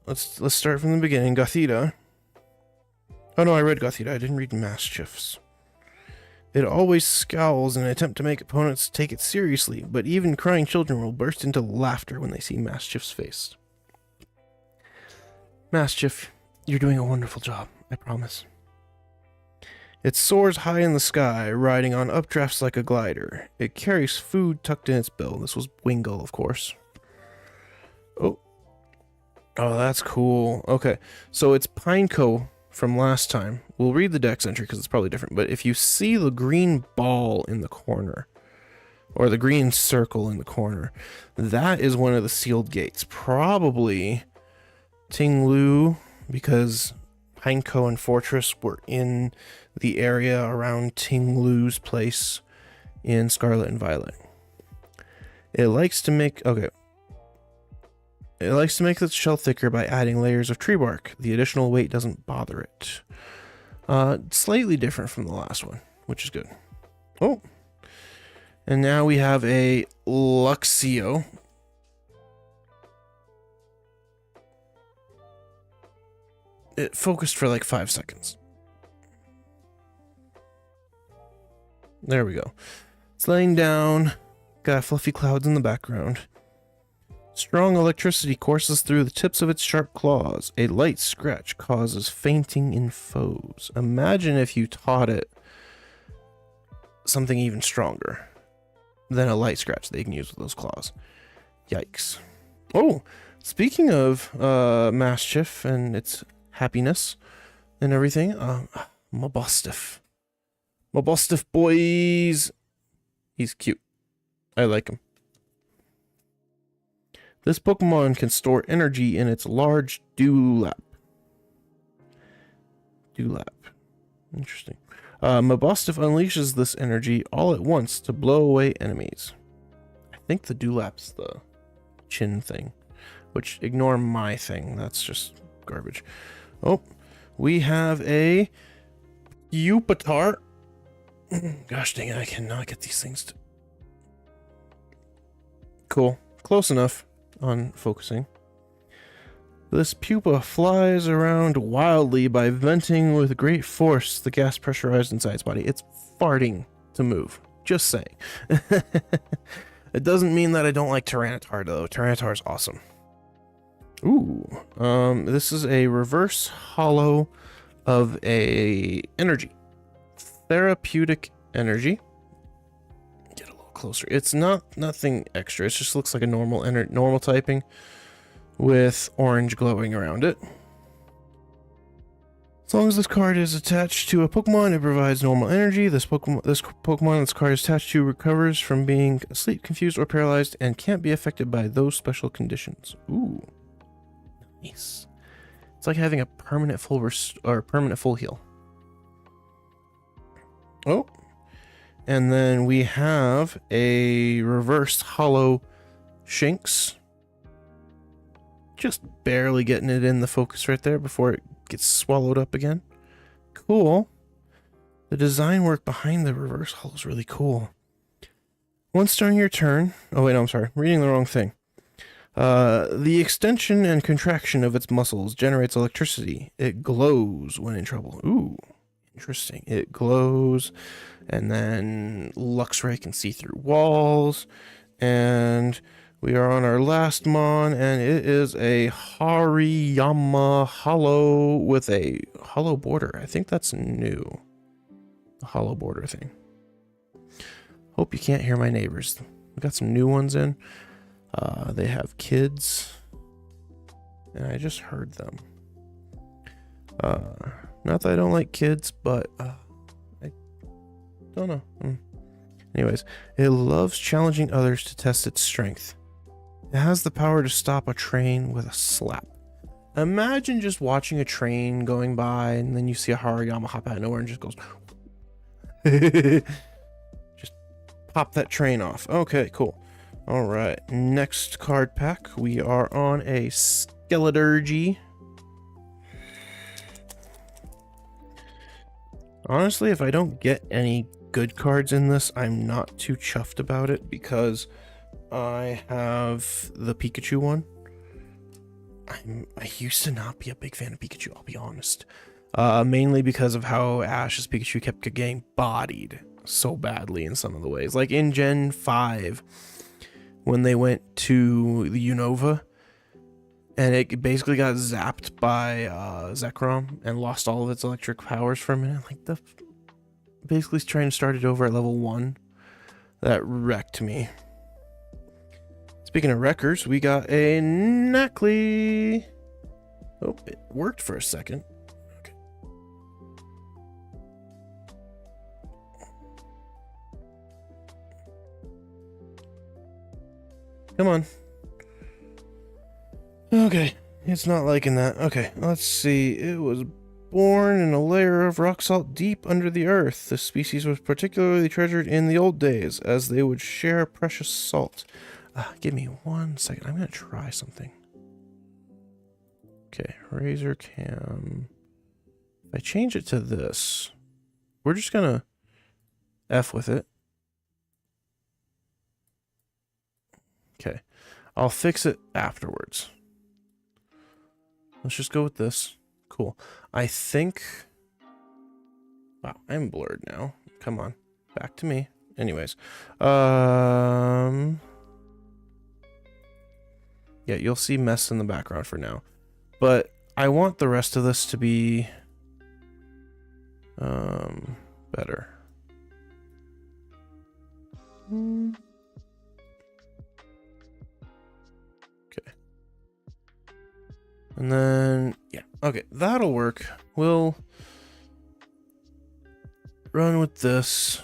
Speaker 1: Let's start from the beginning. Gothita. Oh no, I read Gothita. I didn't read Mastiffs. It always scowls in an attempt to make opponents take it seriously, but even crying children will burst into laughter when they see Mastiff's face. Mastiff, you're doing a wonderful job, I promise. It soars high in the sky, riding on updrafts like a glider. It carries food tucked in its bill. This was Wingull, of course. Oh. Oh, that's cool. Okay, so it's Pineco from last time. We'll read the dex entry because it's probably different. But if you see the green ball in the corner, or the green circle in the corner, that is one of the sealed gates. Probably Tinglu, because Pineco and Fortress were in the area around Tinglu's place in Scarlet and Violet. It likes to make... Okay. It likes to make its shell thicker by adding layers of tree bark. The additional weight doesn't bother it. Slightly different from the last one, which is good. Oh. And now we have a Luxio. It focused for like 5 seconds. There we go. It's laying down. Got fluffy clouds in the background. Strong electricity courses through the tips of its sharp claws. A light scratch causes fainting in foes. Imagine if you taught it something even stronger than a light scratch that you can use with those claws. Yikes. Oh, speaking of Mischief and its happiness and everything, Mabostiff. Mabostiff boys. He's cute. I like him. This Pokemon can store energy in its large dewlap. Interesting. Mabostiff unleashes this energy all at once to blow away enemies. I think the dewlap's the chin thing, which ignore my thing. That's just garbage. Oh, we have a Pupitar. Gosh dang it, I cannot get these things to... Cool. Close enough on focusing. This pupa flies around wildly by venting with great force the gas pressurized inside its body. It's farting to move. Just saying. It doesn't mean that I don't like Tyranitar, though. Tyranitar's awesome. Ooh. This is a reverse hollow of a energy. Therapeutic energy. Get a little closer. It's nothing extra. It just looks like a normal typing with orange glowing around it. As long as this card is attached to a Pokemon, it provides normal energy. This Pokemon this card is attached to recovers from being asleep, confused, or paralyzed, and can't be affected by those special conditions. Ooh, nice. It's like having a permanent full heal. Oh, and then we have a reversed hollow Shinx. Just barely getting it in the focus right there before it gets swallowed up again. Cool. The design work behind the reverse hull is really cool. Once during your turn... Oh, wait, no, I'm sorry. Reading the wrong thing. The extension and contraction of its muscles generates electricity. It glows when in trouble. Ooh, interesting. It glows, and then Luxray can see through walls, and... We are on our last mon, and it is a Hariyama hollow with a hollow border. I think that's new. The hollow border thing. Hope you can't hear my neighbors. We got some new ones in. They have kids. And I just heard them. Not that I don't like kids, but I don't know. Anyways, it loves challenging others to test its strength. It has the power to stop a train with a slap. Imagine just watching a train going by and then you see a Hariyama hop out of nowhere and just goes... Just pop that train off. Okay, cool. Alright, next card pack. We are on a Skeleturgy. Honestly, if I don't get any good cards in this, I'm not too chuffed about it because... I have the Pikachu one. I used to not be a big fan of Pikachu, I'll be honest. Mainly because of how Ash's Pikachu kept getting bodied so badly in some of the ways. Like in Gen 5, when they went to the Unova, and it basically got zapped by Zekrom and lost all of its electric powers for a minute. Like, basically trying to start it over at level 1. That wrecked me. Speaking of wreckers, we got a Knackley. Oh, it worked for a second. Okay. Come on. Okay, it's not liking that. Okay, let's see. It was born in a layer of rock salt deep under the earth. This species was particularly treasured in the old days, as they would share precious salt. Give me 1 second. I'm going to try something. Okay, razor cam. If I change it to this, we're just going to F with it. Okay, I'll fix it afterwards. Let's just go with this. Cool. I think... Wow, I'm blurred now. Come on. Back to me. Anyways. Yeah, you'll see mess in the background for now. But I want the rest of this to be... better. Okay. And then, yeah. Okay, that'll work. We'll run with this.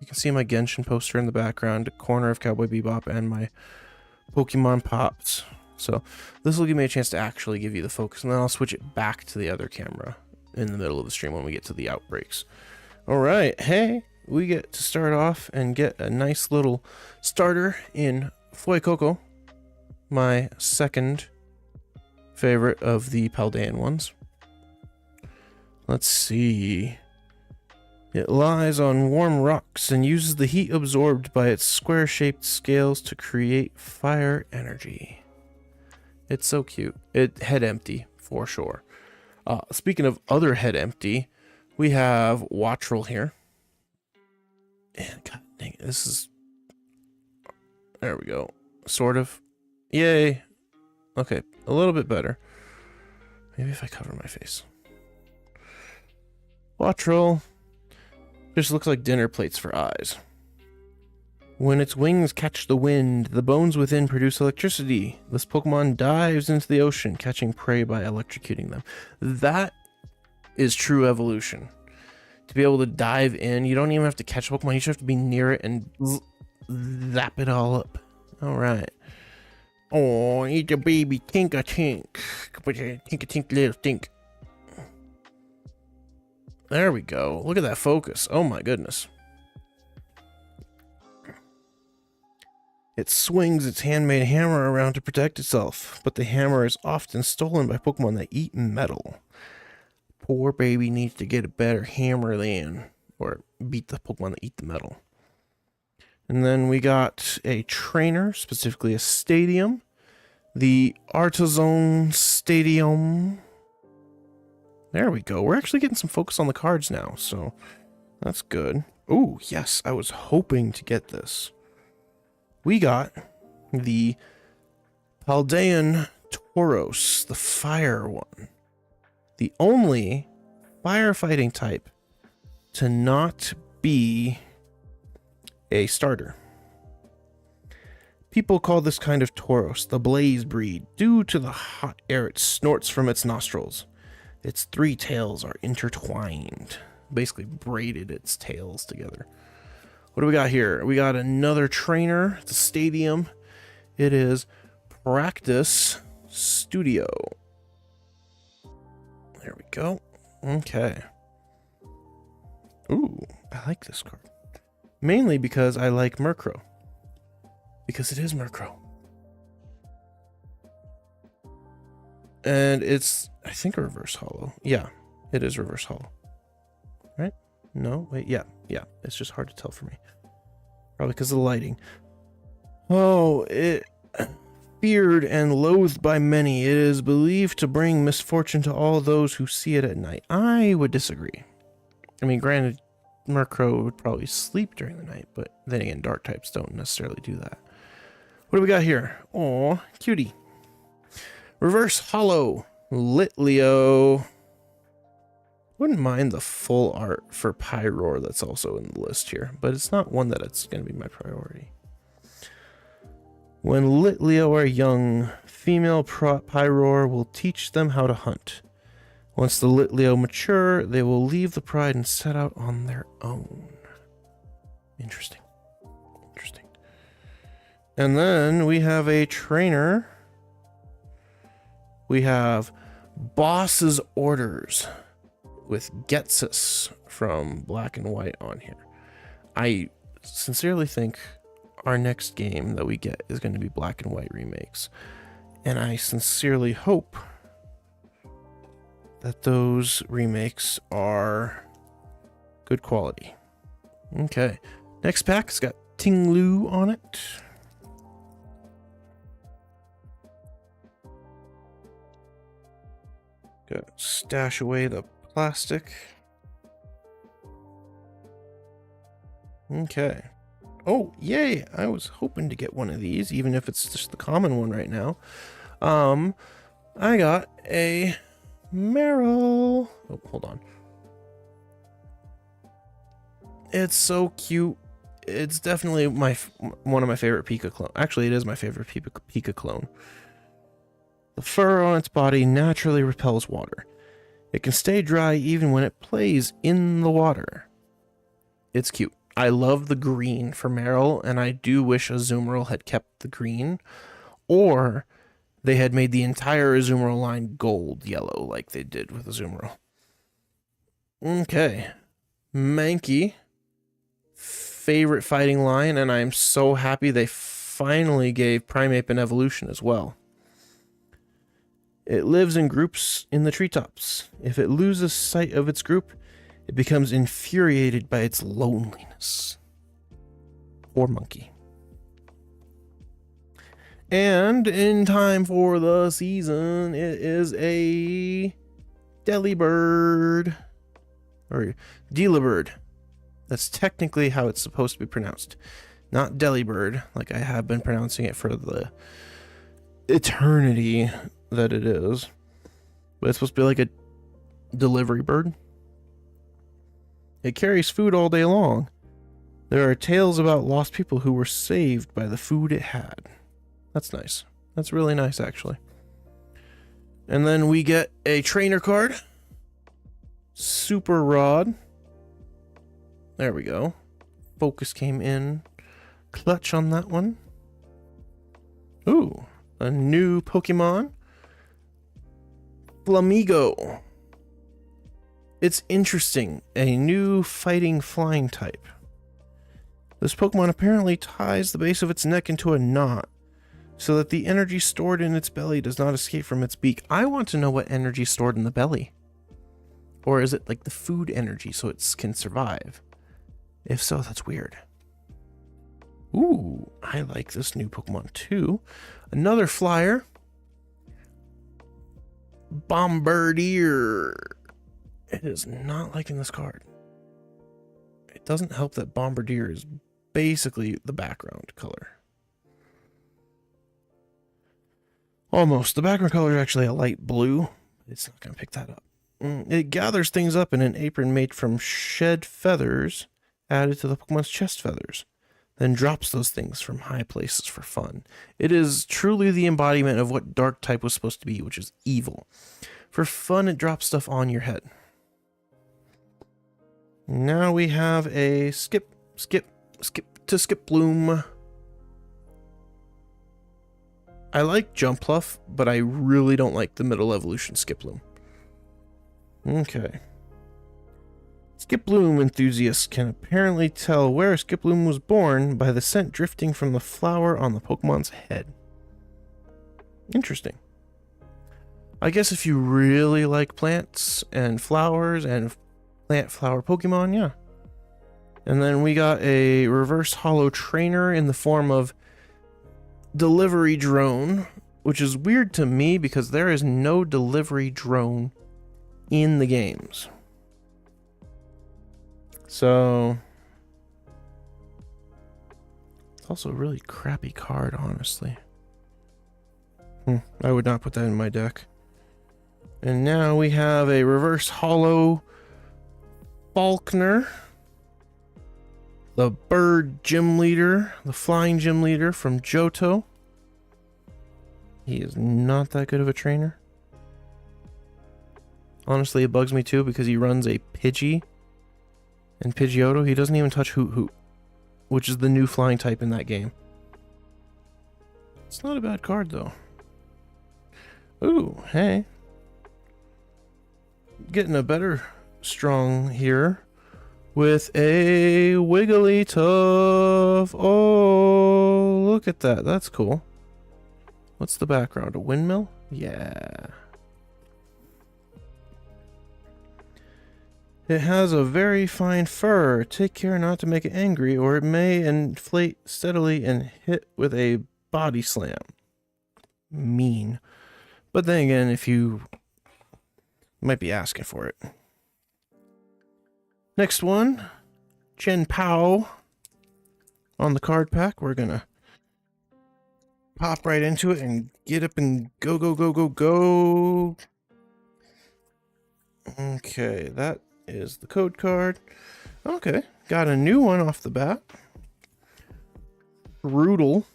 Speaker 1: You can see my Genshin poster in the background, a corner of Cowboy Bebop, and my Pokemon Pops. So this will give me a chance to actually give you the focus, and then I'll switch it back to the other camera in the middle of the stream when we get to the outbreaks. All right, hey, we get to start off and get a nice little starter in Fuecoco, my second favorite of the Paldean ones. Let's see. It lies on warm rocks and uses the heat absorbed by its square-shaped scales to create fire energy. It's so cute. It head empty, for sure. Speaking of other head empty, we have Wattrel here. And god dang it, this is... There we go. Sort of. Yay. Okay, a little bit better. Maybe if I cover my face. Wattrel just looks like dinner plates for eyes. When its wings catch the wind, the bones within produce electricity. This Pokemon dives into the ocean, catching prey by electrocuting them. That is true evolution. To be able to dive in, you don't even have to catch a Pokemon, you just have to be near it and zap it all up. Alright. Oh, eat a baby tink-a-tink. Tink-a-tink little tink. There we go. Look at that focus. Oh my goodness. It swings its handmade hammer around to protect itself, but the hammer is often stolen by Pokemon that eat metal. Poor baby needs to get a better hammer then, or beat the Pokemon that eat the metal. And then we got a trainer, specifically a stadium. The Artazon Stadium. There we go. We're actually getting some focus on the cards now, so that's good. Ooh, yes, I was hoping to get this. We got the Paldean Tauros, the fire one. The only firefighting type to not be a starter. People call this kind of Tauros the Blaze breed due to the hot air it snorts from its nostrils. Its three tails are intertwined, basically braided its tails together. What do we got here? We got another trainer, the stadium. It is Practice Studio. There we go. Okay. Ooh, I like this card. Mainly because I like Murkrow. Because it is Murkrow. And it's, I think, a reverse holo. Yeah, it is reverse holo. Right? No? Wait, yeah. It's just hard to tell for me. Probably because of the lighting. Oh, it... Feared and loathed by many, it is believed to bring misfortune to all those who see it at night. I would disagree. I mean, granted, Murkrow would probably sleep during the night, but then again, dark types don't necessarily do that. What do we got here? Aw, cutie. Reverse holo, Litleo. Wouldn't mind the full art for Pyroar that's also in the list here, but it's not one that it's going to be my priority. When Litleo are young, female Pyroar will teach them how to hunt. Once the Litleo mature, they will leave the pride and set out on their own. Interesting. Interesting. And then we have a trainer. We have Boss's Orders with Getsus from Black and White on here. I sincerely think our next game that we get is going to be Black and White remakes. And I sincerely hope that those remakes are good quality. Okay. Next pack's got Tinglu on it. Got stash away the plastic. Okay. Oh, yay! I was hoping to get one of these, even if it's just the common one right now. I got a Meryl. Oh, hold on. It's so cute. It's definitely one of my favorite Pika clone. Actually, it is my favorite Pika clone. The fur on its body naturally repels water. It can stay dry even when it plays in the water. It's cute. I love the green for Meryl, and I do wish Azumarill had kept the green, or they had made the entire Azumarill line gold yellow like they did with Azumarill. Okay. Mankey. Favorite fighting line, and I am so happy they finally gave Primeape an evolution as well. It lives in groups in the treetops. If it loses sight of its group, it becomes infuriated by its loneliness. Poor monkey. And in time for the season, it is a Delibird. Or Delibird. That's technically how it's supposed to be pronounced. Not Delibird, like I have been pronouncing it for the eternity that it is. But it's supposed to be like a delivery bird. It carries food all day long. There are tales about lost people who were saved by the food it had. That's nice. That's really nice, actually. And then we get a trainer card. Super Rod. There we go. Focus came in clutch on that one. Ooh, a new Pokemon. Flamigo. It's interesting. A new fighting flying type. This Pokemon apparently ties the base of its neck into a knot so that the energy stored in its belly does not escape from its beak. I want to know what energy is stored in the belly. Or is it like the food energy so it can survive? If so, that's weird. Ooh, I like this new Pokemon too. Another flyer. Bombardier. It is not liking this card. It doesn't help that Bombardier is basically the background color. Almost. The background color is actually a light blue. It's not going to pick that up. It gathers things up in an apron made from shed feathers added to the Pokemon's chest feathers, then drops those things from high places for fun. It is truly the embodiment of what Dark type was supposed to be, which is evil. For fun, it drops stuff on your head. Now we have a Skip Bloom. I like Jumpluff, but I really don't like the middle evolution Skip Bloom. Okay. Skip Bloom enthusiasts can apparently tell where Skip Bloom was born by the scent drifting from the flower on the Pokemon's head. Interesting. I guess if you really like plants and flowers and plant-flower Pokemon, yeah. And then we got a reverse holo trainer in the form of Delivery Drone, which is weird to me because there is no delivery drone in the games. So it's also a really crappy card, honestly. I would not put that in my deck. And now we have a reverse holo Faulkner, the bird gym leader, the flying gym leader from Johto. He is not that good of a trainer. Honestly, it bugs me too because he runs a Pidgey and Pidgeotto. He doesn't even touch Hoot Hoot, which is the new flying type in that game. It's not a bad card though. Ooh, hey. Getting a better strong here with a Wigglytuff. Oh, look at that. That's cool. What's the background? A windmill? Yeah. It has a very fine fur. Take care not to make it angry, or it may inflate steadily and hit with a body slam. Mean. But then again, if you might be asking for it. Next one, Chen Pao. On the card pack, we're gonna pop right into it and get up and go, go, go, go, go. Okay, that is the code card. Okay, got a new one off the bat. Brutal.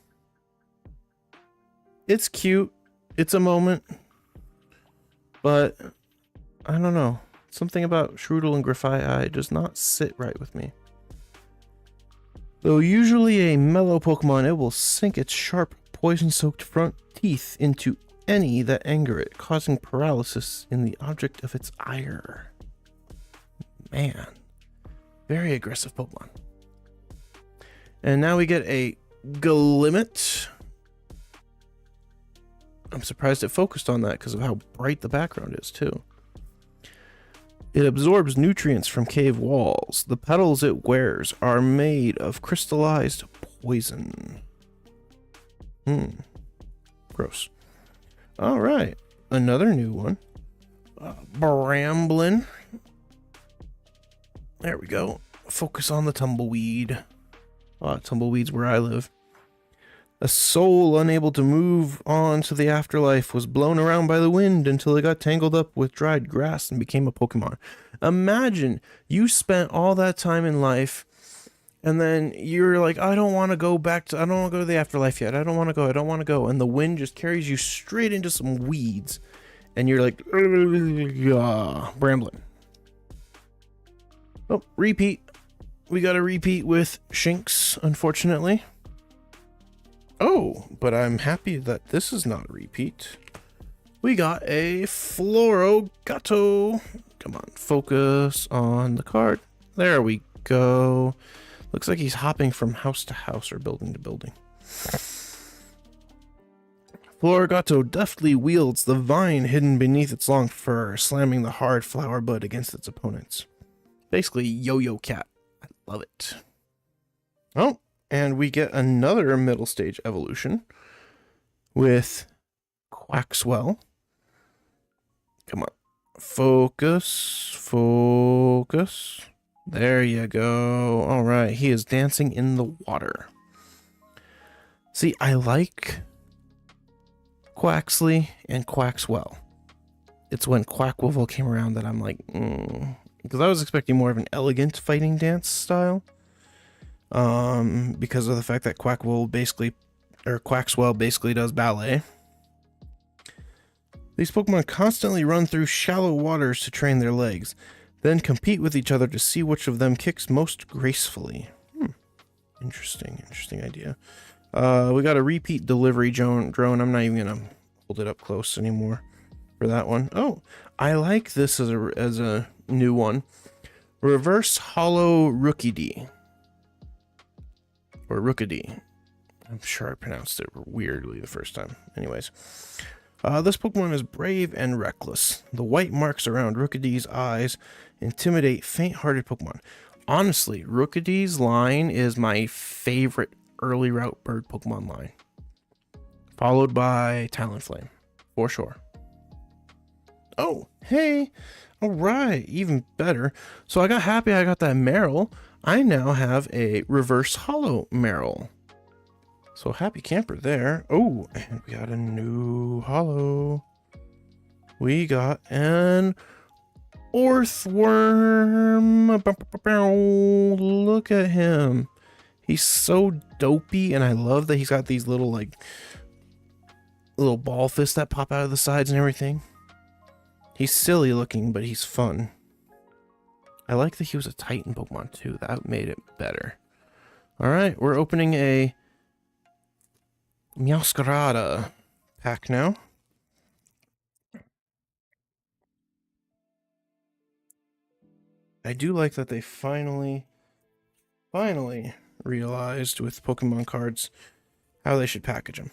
Speaker 1: It's cute. It's a moment. But I don't know. Something about Shroodle and Grafaiai does not sit right with me. Though usually a mellow Pokemon, it will sink its sharp, poison-soaked front teeth into any that anger it, causing paralysis in the object of its ire. Man. Very aggressive Pokemon. And now we get a Glimmet. I'm surprised it focused on that because of how bright the background is, too. It absorbs nutrients from cave walls. The petals it wears are made of crystallized poison. Gross. All right. Another new one. Bramblin. There we go. Focus on the tumbleweed. Tumbleweed's where I live. A soul unable to move on to the afterlife was blown around by the wind until it got tangled up with dried grass and became a Pokemon. Imagine you spent all that time in life and then you're like, I don't want to go back to, I don't want to go to the afterlife yet. I don't want to go. And the wind just carries you straight into some weeds. And you're like, Bramblin. Oh, repeat. We got a repeat with Shinx, unfortunately. Oh, but I'm happy that this is not a repeat. We got a Florogato. Come on, focus on the card. There we go. Looks like he's hopping from house to house or building to building. Florogato deftly wields the vine hidden beneath its long fur, slamming the hard flower bud against its opponents. Basically, yo-yo cat. I love it. Oh. And we get another middle stage evolution with Quaxwell. Come on. Focus. Focus. There you go. All right. He is dancing in the water. See, I like Quaxley and Quaxwell. It's when Quackwivel came around that I'm like, because I was expecting more of an elegant fighting dance style. Because of the fact that Quaxwell basically does ballet. These Pokemon constantly run through shallow waters to train their legs, then compete with each other to see which of them kicks most gracefully. Interesting idea. We got a repeat delivery drone. I'm not even gonna hold it up close anymore for that one. Oh, I like this as a new one. Reverse Hollow Rookidee. Or Rookidee. I'm sure I pronounced it weirdly the first time. Anyways. This Pokemon is brave and reckless. The white marks around Rookidee's eyes intimidate faint-hearted Pokemon. Honestly, Rookidee's line is my favorite early route bird Pokemon line. Followed by Talonflame. For sure. Oh, hey. Alright, even better. So I got happy I got that Meryl. I now have a reverse hollow Meryl. So happy camper there. Oh, and we got a new hollow. We got an Orthworm. Look at him. He's so dopey, and I love that he's got these little little ball fists that pop out of the sides and everything. He's silly looking, but he's fun. I like that he was a Titan Pokemon too. That made it better. Alright, we're opening a Meowscarada pack now. I do like that they finally realized with Pokemon cards how they should package them.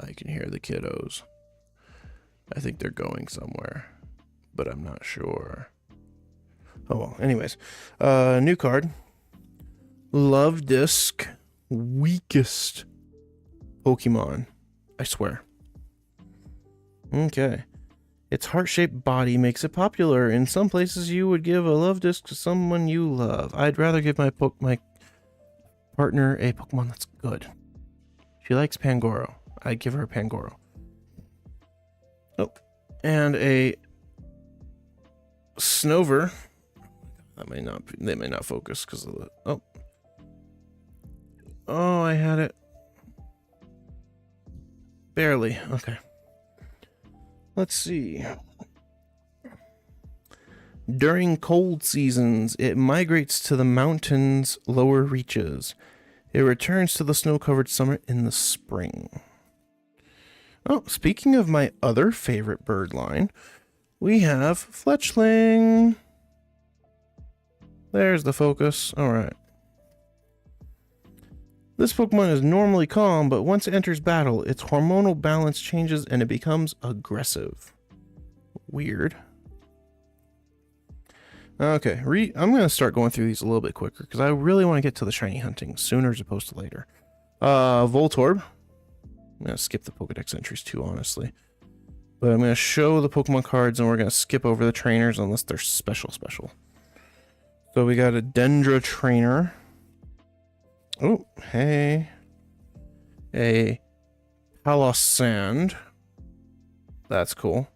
Speaker 1: I can hear the kiddos. I think they're going somewhere, but I'm not sure. Oh well, anyways. New card. Love Disc. Weakest Pokemon. I swear. Okay. Its heart-shaped body makes it popular. In some places, you would give a love disc to someone you love. I'd rather give my partner a Pokemon that's good. She likes Pangoro. I'd give her a Pangoro. Oh, and a Snover. They may not focus because of the. Oh, I had it. Barely. Okay. Let's see. During cold seasons, it migrates to the mountains' lower reaches. It returns to the snow-covered summit in the spring. Oh, speaking of my other favorite bird line, we have Fletchling. There's the focus. All right. This Pokemon is normally calm, but once it enters battle, its hormonal balance changes and it becomes aggressive. Weird. Okay, I'm going to start going through these a little bit quicker because I really want to get to the shiny hunting sooner as opposed to later. Voltorb. I'm going to skip the Pokedex entries too, honestly. But I'm going to show the Pokemon cards and we're going to skip over the trainers unless they're special. So we got a Dendra trainer. Oh, hey. A Palossand. That's cool.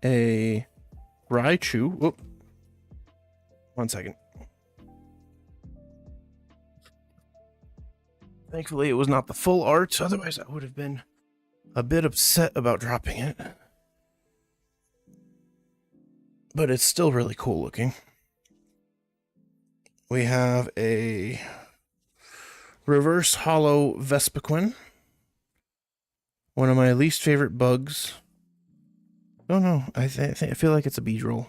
Speaker 1: A Raichu. Oh. 1 second. Thankfully, it was not the full art. Otherwise, I would have been a bit upset about dropping it. But it's still really cool looking. We have a reverse hollow Vespiquen. One of my least favorite bugs. Oh no, I feel like it's a Beedrill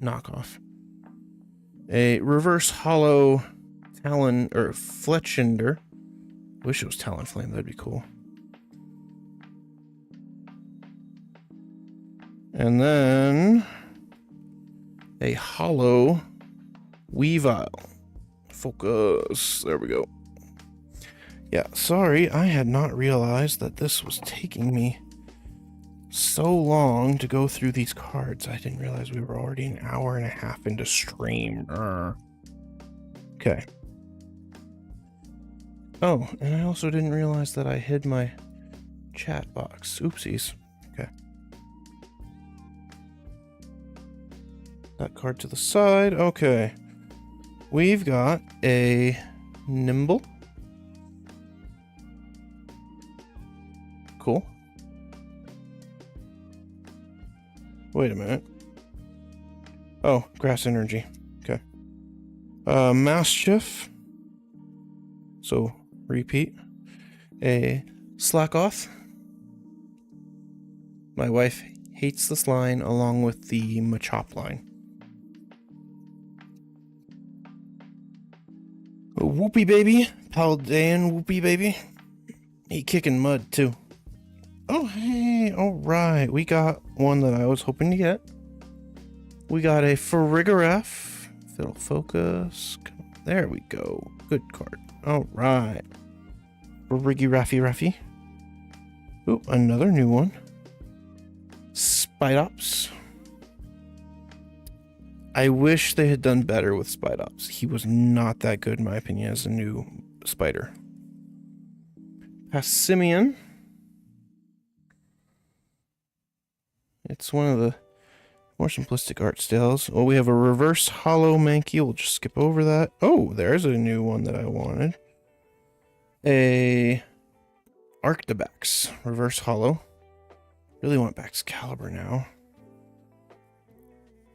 Speaker 1: knockoff. A reverse hollow Talon or Fletchinder. Wish it was Talonflame, that'd be cool. And then a hollow Weavile. Focus. There we go. Yeah, sorry, I had not realized that this was taking me so long to go through these cards. I didn't realize we were already an hour and a half into stream. Okay. Oh, and I also didn't realize that I hid my chat box. Oopsies. Okay. That card to the side. Okay. We've got a Nimble. Cool. Wait a minute. Oh, Grass Energy. Okay. Mastiff. So, repeat. A Slackoth. My wife hates this line along with the Machop line. A Whoopie Baby. Paldean Whoopie Baby. He kicking mud, too. Oh, hey, alright. We got one that I was hoping to get. We got a Farigiraf. If it'll focus. There we go. Good card. Alright. Farigirafy. Ooh, another new one. Spidops. I wish they had done better with Spidops. He was not that good, in my opinion, as a new spider. Passimian. It's one of the More simplistic art styles. Oh, we have a reverse hollow Mankey. We'll just skip over that. Oh, there's a new one that I wanted. A Arctibax. Reverse hollow. Really want Baxcalibur now.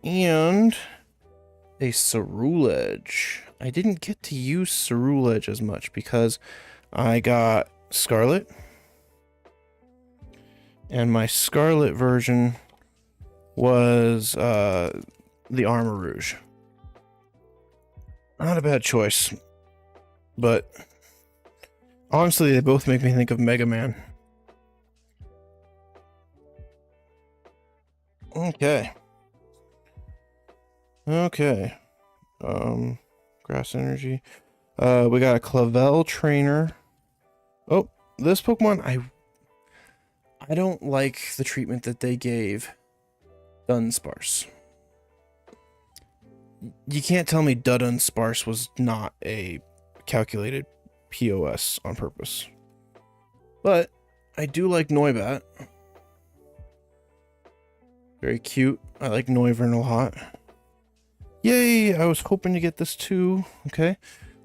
Speaker 1: And a Ceruledge. I didn't get to use Ceruledge as much because I got Scarlet. And my Scarlet version was the Armor Rouge. Not a bad choice. But honestly, they both make me think of Mega Man. Okay. Okay. Grass Energy. We got a Clavel Trainer. Oh, this Pokemon, I don't like the treatment that they gave Dunsparce. You can't tell me Dunsparce was not a calculated POS on purpose. But I do like Noibat. Very cute. I like Noivern a lot. Yay! I was hoping to get this too. Okay.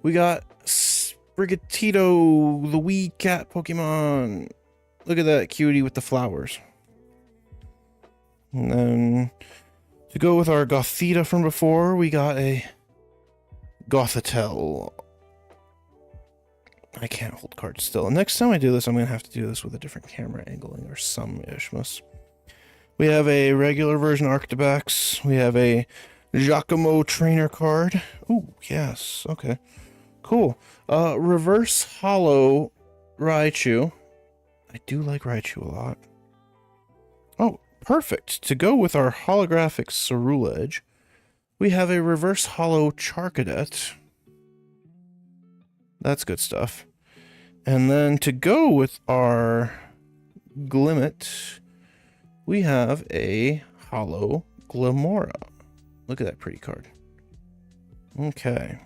Speaker 1: We got Sprigatito, the wee cat Pokemon. Look at that cutie with the flowers. And then to go with our Gothita from before, we got a Gothitelle. I can't hold cards still. Next time I do this, I'm going to have to do this with a different camera angling or some ishmas. We have a regular version Arctibax. We have a Giacomo trainer card. Ooh, yes. Okay. Cool. Reverse hollow Raichu. I do like Raichu a lot. Oh, perfect. To go with our holographic Ceruledge, we have a reverse hollow Charcadet. That's good stuff. And then to go with our Glimmet, we have a hollow Glamora. Look at that pretty card. Okay.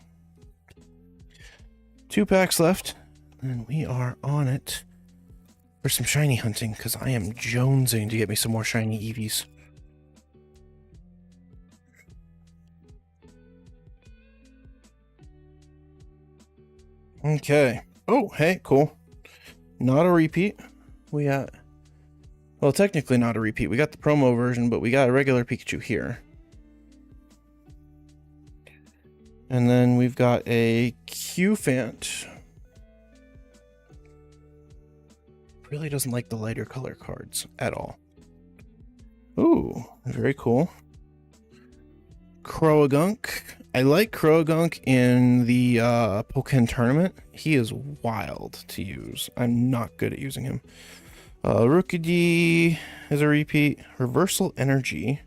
Speaker 1: 2 packs left, and we are on it for some shiny hunting, because I am jonesing to get me some more shiny Eevees. Okay. Oh, hey, cool. Not a repeat. We got... Well, technically not a repeat. We got the promo version, but we got a regular Pikachu here. And then we've got a Q-Fant. Really doesn't like the lighter color cards at all. Ooh, very cool. Croagunk. I like Croagunk in the Pokemon tournament. He is wild to use. I'm not good at using him. Rookidee is a repeat. Reversal Energy.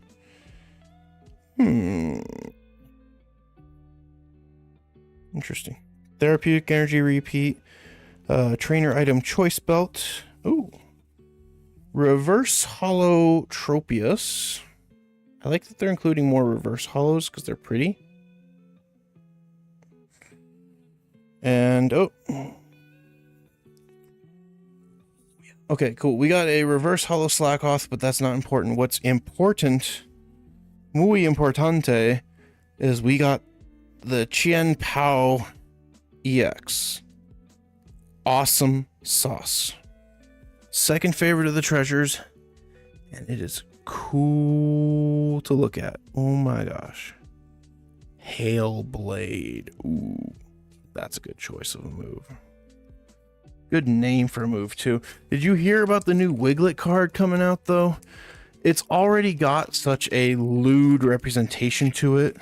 Speaker 1: Interesting. Therapeutic Energy repeat. Trainer item Choice Belt. Ooh. Reverse Hollow Tropius. I like that they're including more reverse hollows because they're pretty. And oh. Okay, cool. We got a reverse hollow Slackoth, but that's not important. What's important, muy importante, is we got the Chien Pao EX. Awesome sauce. Second favorite of the treasures, and it is cool to look at. Oh my gosh. Hail Blade. Ooh, that's a good choice of a move. Good name for a move too. Did you hear about the new Wiglet card coming out though? It's already got such a lewd representation to it.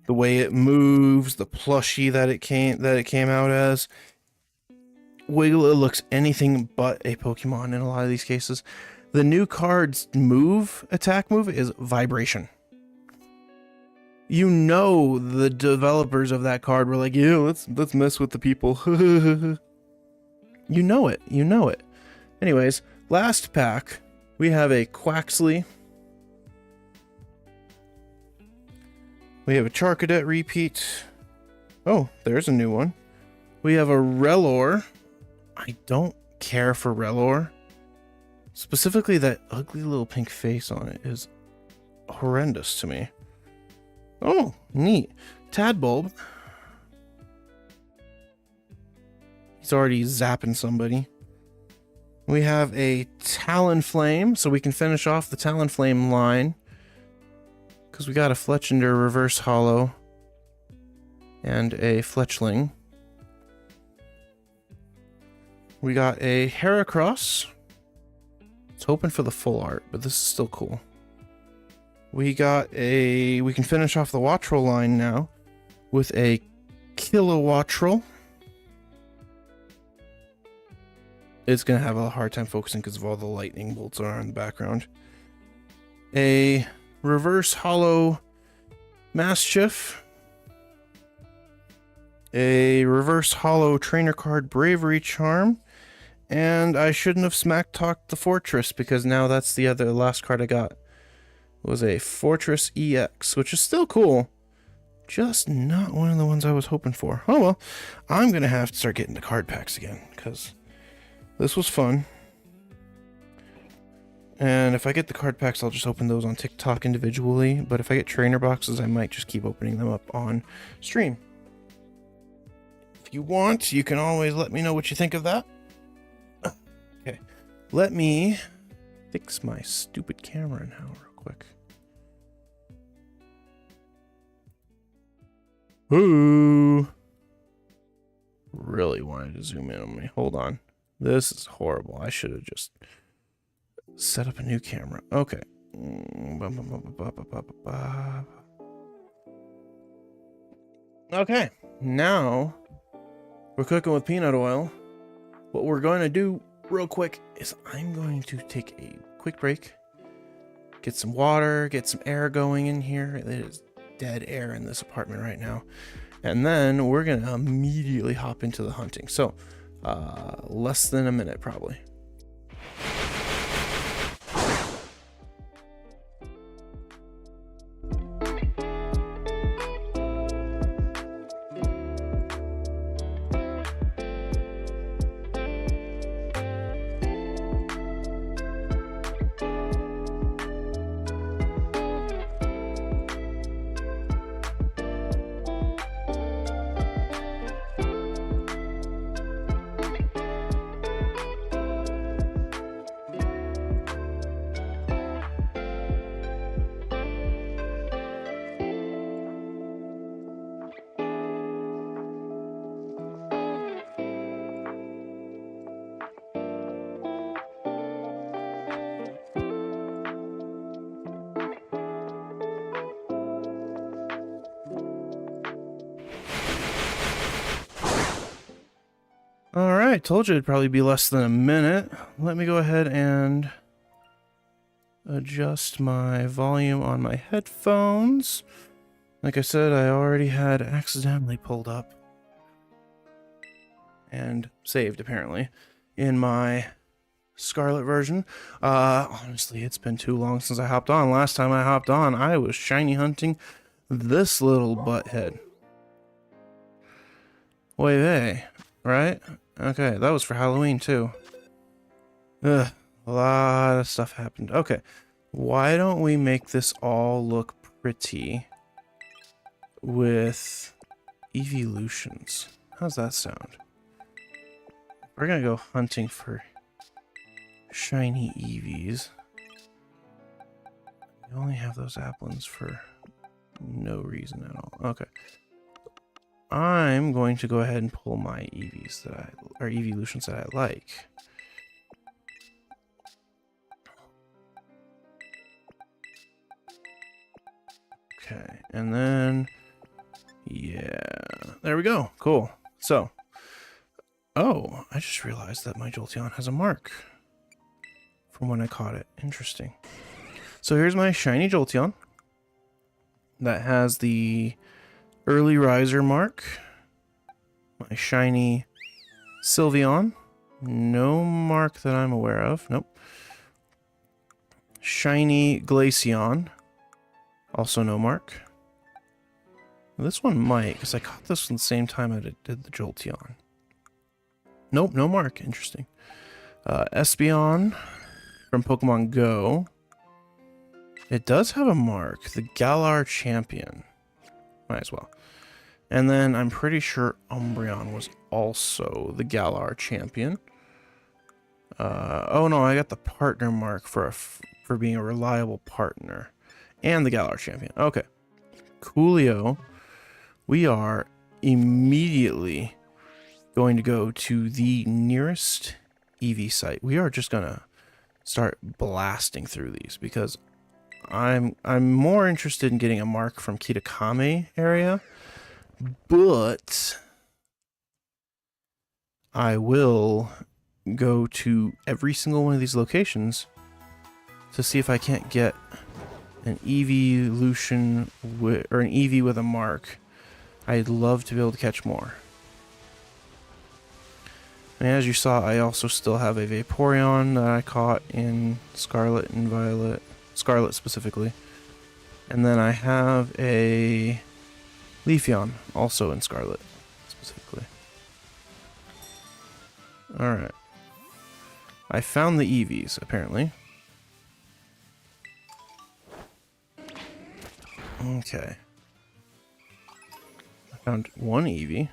Speaker 1: The way it moves, the plushie that it came out as. Wiglet looks anything but a Pokemon in a lot of these cases. The new card's attack move is Vibration. You know the developers of that card were like, yeah, let's mess with the people. You know it. You know it. Anyways, last pack, we have a Quaxley. We have a Charcadet repeat. Oh, there's a new one. We have a Relor. I don't care for Relor. Specifically, that ugly little pink face on it is horrendous to me. Oh, neat. Tadbulb. He's already zapping somebody. We have a Talonflame, so we can finish off the Talonflame line. Because we got a Fletchinder Reverse Hollow. And a Fletchling. We got a Heracross. I was hoping for the full art, but this is still cool. We can finish off the Wattrel line now with a Kilowattrel. It's going to have a hard time focusing because of all the lightning bolts are in the background. A Reverse Hollow Mastiff. A Reverse Hollow Trainer Card Bravery Charm. And I shouldn't have smack talked the Fortress because now that's the last card I got. It was a Fortress EX, which is still cool. Just not one of the ones I was hoping for. Oh well, I'm going to have to start getting the card packs again because this was fun. And if I get the card packs, I'll just open those on TikTok individually. But if I get trainer boxes, I might just keep opening them up on stream. If you want, you can always let me know what you think of that. Okay, let me fix my stupid camera now real quick. Ooh. Really wanted to zoom in on me. Hold on. This is horrible. I should have just set up a new camera. Okay. Okay. Now we're cooking with peanut oil. What we're going to do real quick is I'm going to take a quick break, get some water, get some air going in here. It is dead air in this apartment right now. And then we're going to immediately hop into the hunting. So, less than a minute probably. Alright, told you it'd probably be less than a minute. Let me go ahead and adjust my volume on my headphones. Like I said, I already had accidentally pulled up and saved, apparently, in my Scarlet version. Honestly, it's been too long since I hopped on. Last time I hopped on, I was shiny hunting this little butthead. Eevee, right? Okay, that was for Halloween too. Ugh, a lot of stuff happened. Okay, why don't we make this all look pretty with evolutions? How's that sound? We're gonna go hunting for shiny Eevees. We only have those applins for no reason at all. Okay. I'm going to go ahead and pull my Eevees or evolutions that I like. Okay, and then yeah, there we go. Cool. So, oh, I just realized that my Jolteon has a mark from when I caught it. Interesting. So here's my shiny Jolteon that has the early riser mark. My shiny Sylveon, no mark that I'm aware of. Nope. Shiny Glaceon, also no mark. This one might, because I caught this at the same time I did the Jolteon. Nope, no mark. Interesting. Espeon from Pokemon Go. It does have a mark. The Galar Champion. Might as well. And then I'm pretty sure Umbreon was also the Galar Champion. Oh no, I got the partner mark for being a reliable partner. And the Galar Champion. Okay. Coolio. We are immediately going to go to the nearest Eevee site. We are just gonna start blasting through these because I'm more interested in getting a mark from Kitakami area, but I will go to every single one of these locations to see if I can't get an evolution or an Eevee with a mark. I'd love to be able to catch more. And as you saw, I also still have a Vaporeon that I caught in Scarlet and Violet. Scarlet specifically. And then I have a Leafeon also in Scarlet specifically. Alright. I found the Eevees, apparently. Okay. I found one Eevee.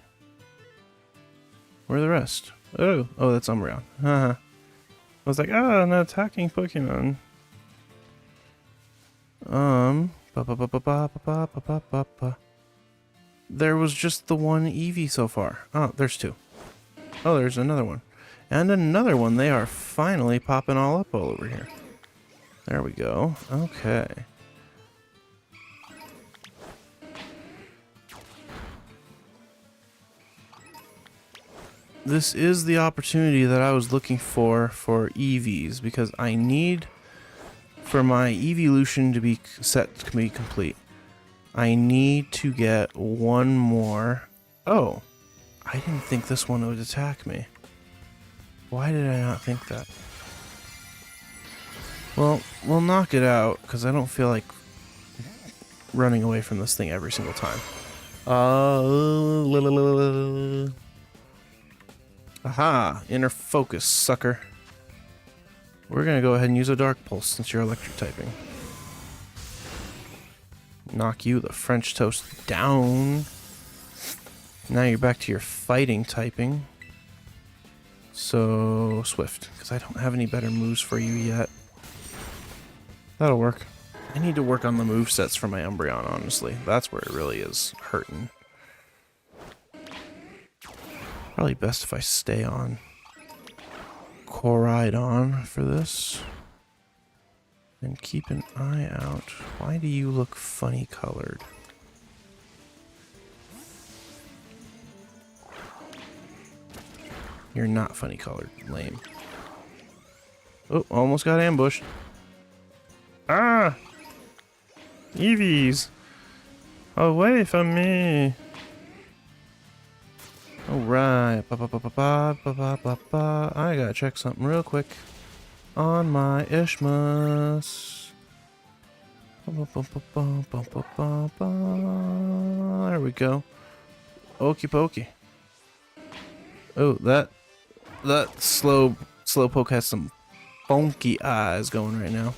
Speaker 1: Where are the rest? Oh, that's Umbreon. Haha. I was like, an attacking Pokemon. There was just the one Eevee so far. Oh, there's two. Oh, there's another one. And another one. They are finally popping all up all over here. There we go. Okay. This is the opportunity that I was looking for Eevees, because I need for my evolution to be set to be complete. I need to get one more. Oh, I didn't think this one would attack me. Why did I not think that? Well, we'll knock it out, because I don't feel like running away from this thing every single time. Aha! Inner focus, sucker. We're gonna go ahead and use a Dark Pulse since you're electric typing. Knock you, the French toast, down. Now you're back to your fighting typing. So, Swift, because I don't have any better moves for you yet. That'll work. I need to work on the movesets for my Umbreon, honestly. That's where it really is hurting. Probably best if I stay on Koraidon for this. And keep an eye out. Why do you look funny colored? You're not funny colored. Lame. Oh, almost got ambushed. Ah! Eevees! Away from me! Alright. I gotta check something real quick on my Ishmas. There we go. Okie pokey. Oh, that Slowpoke has some funky eyes going right now.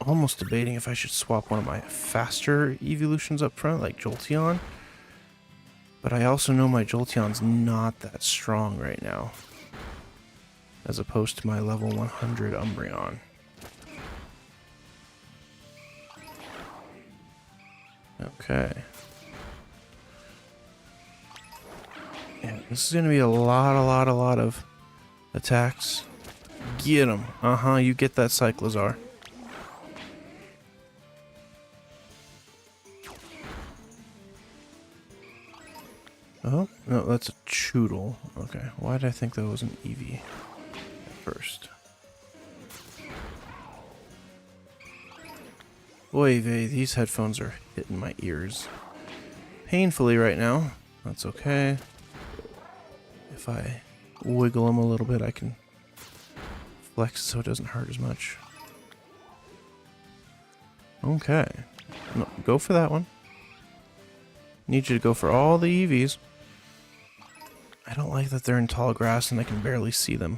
Speaker 1: Almost debating if I should swap one of my faster evolutions up front, like Jolteon. But I also know my Jolteon's not that strong right now, as opposed to my level 100 Umbreon. Okay. Yeah, this is going to be a lot of attacks. Get him. You get that Cyclizar. Oh, no, that's a Choodle. Okay, why did I think that was an Eevee at first? Boy, Eevee, these headphones are hitting my ears painfully right now. That's okay. If I wiggle them a little bit, I can flex so it doesn't hurt as much. Okay. No, go for that one. Need you to go for all the Eevees. I don't like that they're in tall grass and I can barely see them.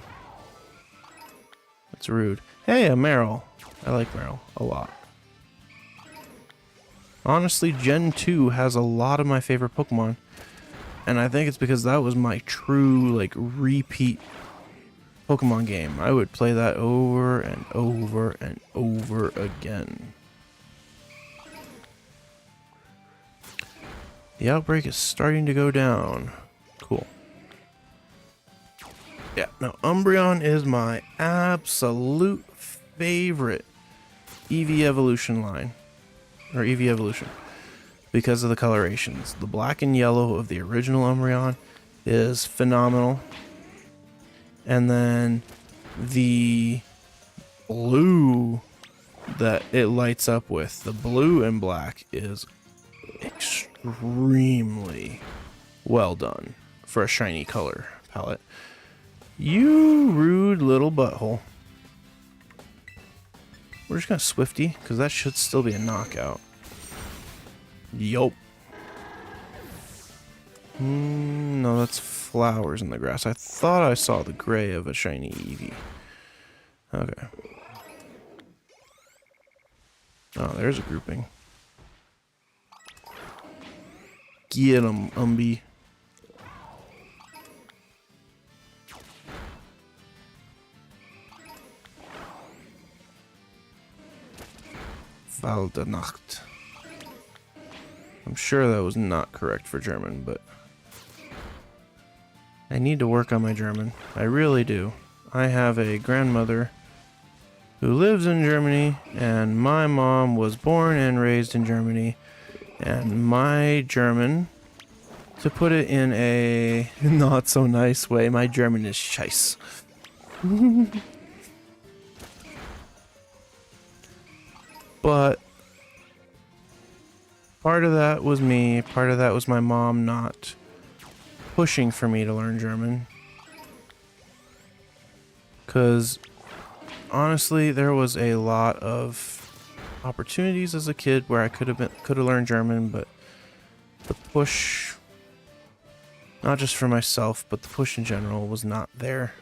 Speaker 1: That's rude. Hey, a Meryl. I like Meryl a lot. Honestly, Gen 2 has a lot of my favorite Pokemon. And I think it's because that was my true, like, repeat Pokemon game. I would play that over and over and over again. The outbreak is starting to go down. Cool. Yeah, now Umbreon is my absolute favorite Eevee evolution line. Or Eevee evolution. Because of the colorations. The black and yellow of the original Umbreon is phenomenal. And then the blue that it lights up with, the blue and black, is extremely well done for a shiny color palette. You rude little butthole. We're just gonna Swifty, because that should still be a knockout. Yup. No, that's flowers in the grass. I thought I saw the gray of a shiny Eevee. Okay. Oh, there's a grouping. Get 'em, Umby. Valdenacht. I'm sure that was not correct for German, but I need to work on my German. I really do. I have a grandmother who lives in Germany, and my mom was born and raised in Germany, and my German, to put it in a not so nice way, my German is scheiss. But part of that was me, part of that was my mom not pushing for me to learn German. Because honestly, there was a lot of opportunities as a kid where I could have learned German, but the push, not just for myself, but the push in general was not there.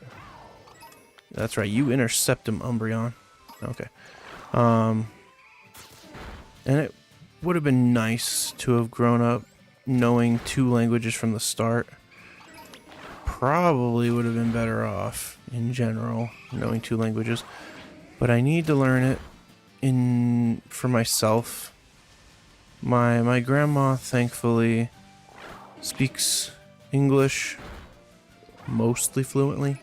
Speaker 1: That's right, you intercept him, Umbreon. Okay. And it would have been nice to have grown up knowing 2 languages from the start. Probably would have been better off in general knowing 2 languages, but I need to learn it for myself. My grandma thankfully speaks English mostly fluently.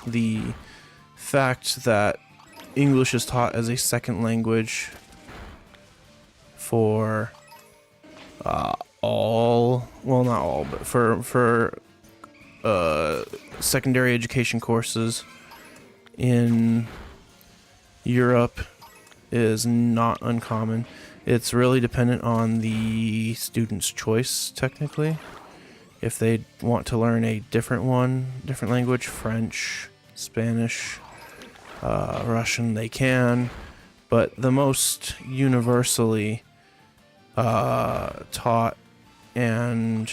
Speaker 1: The fact that English is taught as a second language for all, well, not all, but for secondary education courses in Europe is not uncommon. It's really dependent on the student's choice, technically. If they want to learn a different language, French, Spanish, Russian, they can. But the most universally taught and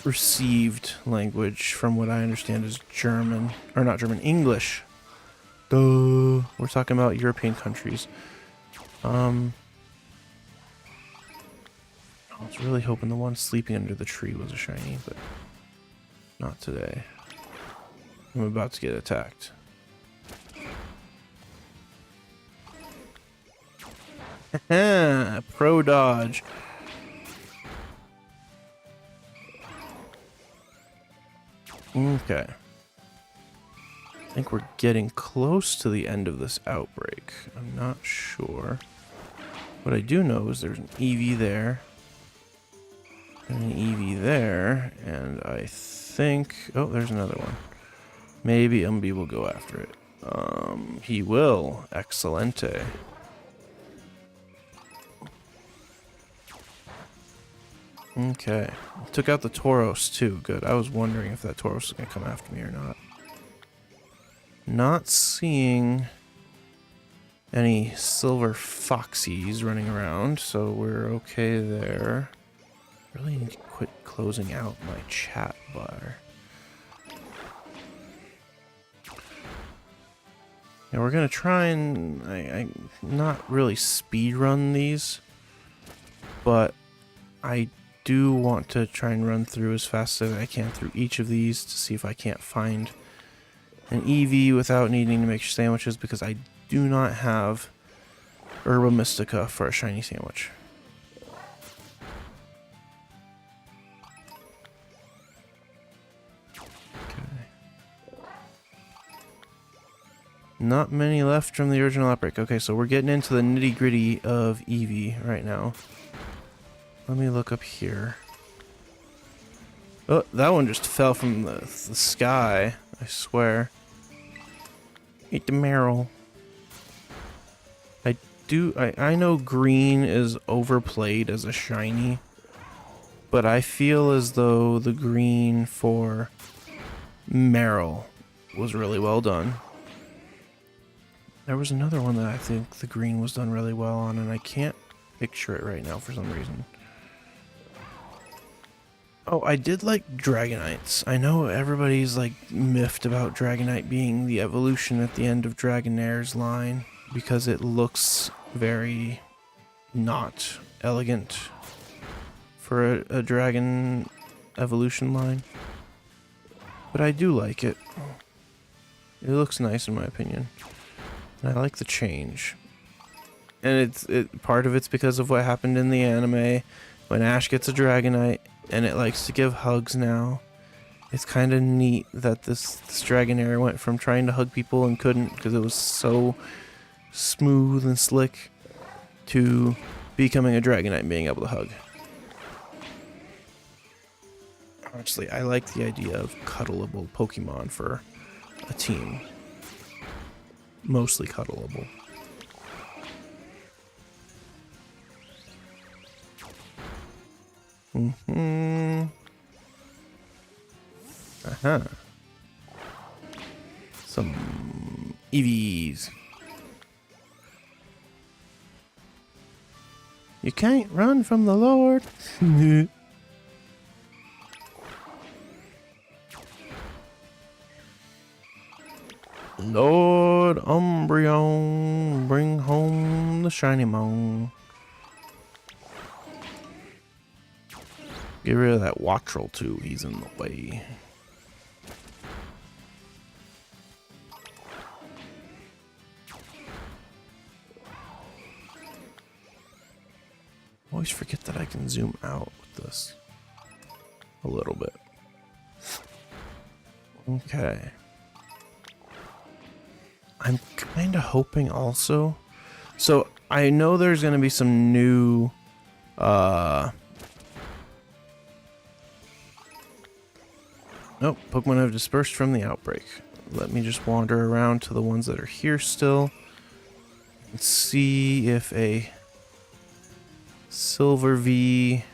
Speaker 1: received language, from what I understand, is German. Or not German, English. Duh. We're talking about European countries. I was really hoping the one sleeping under the tree was a shiny, but not today. I'm about to get attacked. Pro dodge. Okay. I think we're getting close to the end of this outbreak. I'm not sure. What I do know is there's an Eevee there. And an Eevee there. And I think... oh, there's another one. Maybe Umbi will go after it. He will. Excelente. Okay. Took out the Tauros too. Good. I was wondering if that Tauros was going to come after me or not. Not seeing any silver foxies running around, so we're okay there. Really need to quit closing out my chat bar. And we're gonna try and I not really speed run these, but I do want to try and run through as fast as I can through each of these to see if I can't find an Eevee without needing to make sandwiches, because I do not have Herba Mystica for a shiny sandwich. Not many left from the original outbreak. Okay, so we're getting into the nitty-gritty of Eevee right now. Let me look up here. Oh, that one just fell from the sky, I swear. Eat the marrow. I know green is overplayed as a shiny, but I feel as though the green for Meryl was really well done. There was another one that I think the green was done really well on, and I can't picture it right now for some reason. Oh, I did like Dragonites. I know everybody's like miffed about Dragonite being the evolution at the end of Dragonaire's line because it looks very not elegant for a dragon evolution line. But I do like it. It looks nice in my opinion. And I like the change. And part of it's because of what happened in the anime when Ash gets a Dragonite and it likes to give hugs now. It's kind of neat that this Dragonair went from trying to hug people and couldn't because it was so smooth and slick to becoming a Dragonite and being able to hug. Honestly, I like the idea of cuddleable Pokemon for a team. Mostly cuddleable. Some Eevees. You can't run from the Lord. Lord Umbreon, bring home the shiny moan. Get rid of that Wattrel too, he's in the way. I always forget that I can zoom out with this a little bit. Okay. I'm kind of hoping also. So I know there's going to be some new Nope, Pokemon have dispersed from the outbreak. Let me just wander around to the ones that are here still and see if a Silver V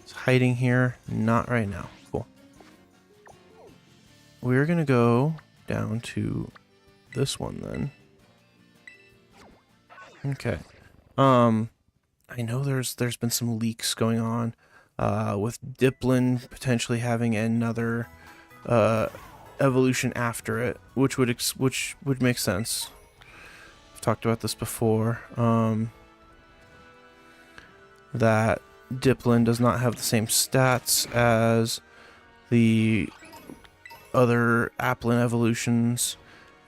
Speaker 1: is hiding here. Not right now. Cool. We're gonna go down to this one then. Okay. I know there's been some leaks going on with Diplin potentially having another evolution after it, which would make sense. I've talked about this before. That Diplin does not have the same stats as the other Applin evolutions,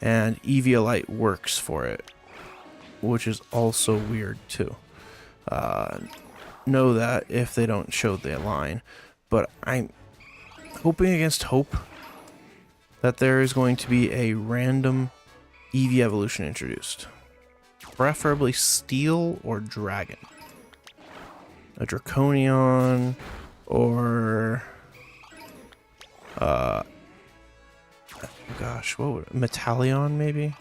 Speaker 1: and Eviolite works for it, which is also weird too. Know that if they don't show the line, but I'm hoping against hope that there is going to be a random Eevee evolution introduced, preferably Steel or Dragon, a Draconion, or oh gosh, what would Metallion maybe?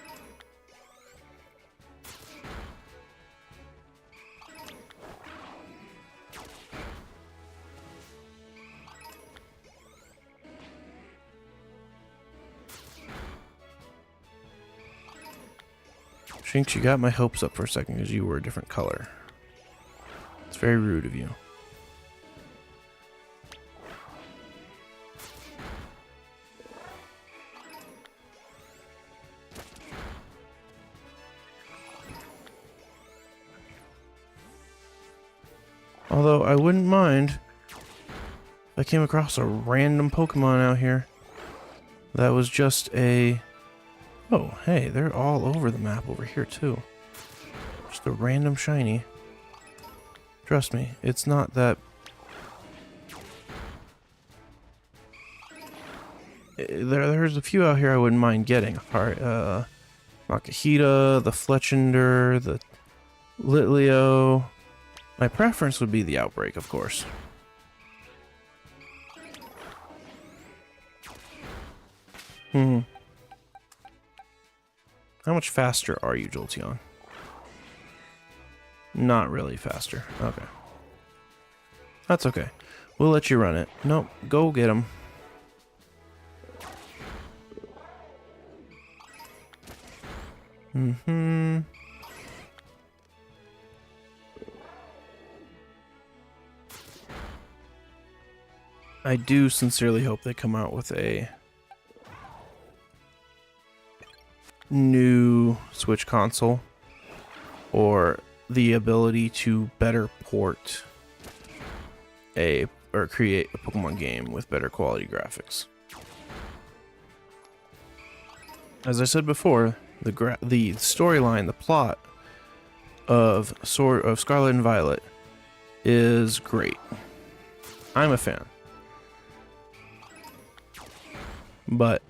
Speaker 1: Shinx, you got my hopes up for a second because you were a different color. It's very rude of you. Although I wouldn't mind if I came across a random Pokemon out here that was just a... Oh, hey, they're all over the map over here too. Just a random shiny. Trust me, it's not that... There's a few out here I wouldn't mind getting. Makahita, the Fletchinder, the Litleo. My preference would be the Outbreak, of course. How much faster are you, Jolteon? Not really faster. Okay. That's okay. We'll let you run it. Nope, go get him. I do sincerely hope they come out with a new Switch console or the ability to better port or create a Pokemon game with better quality graphics. As I said before, the storyline, the plot of Scarlet and Violet is great. I'm a fan. But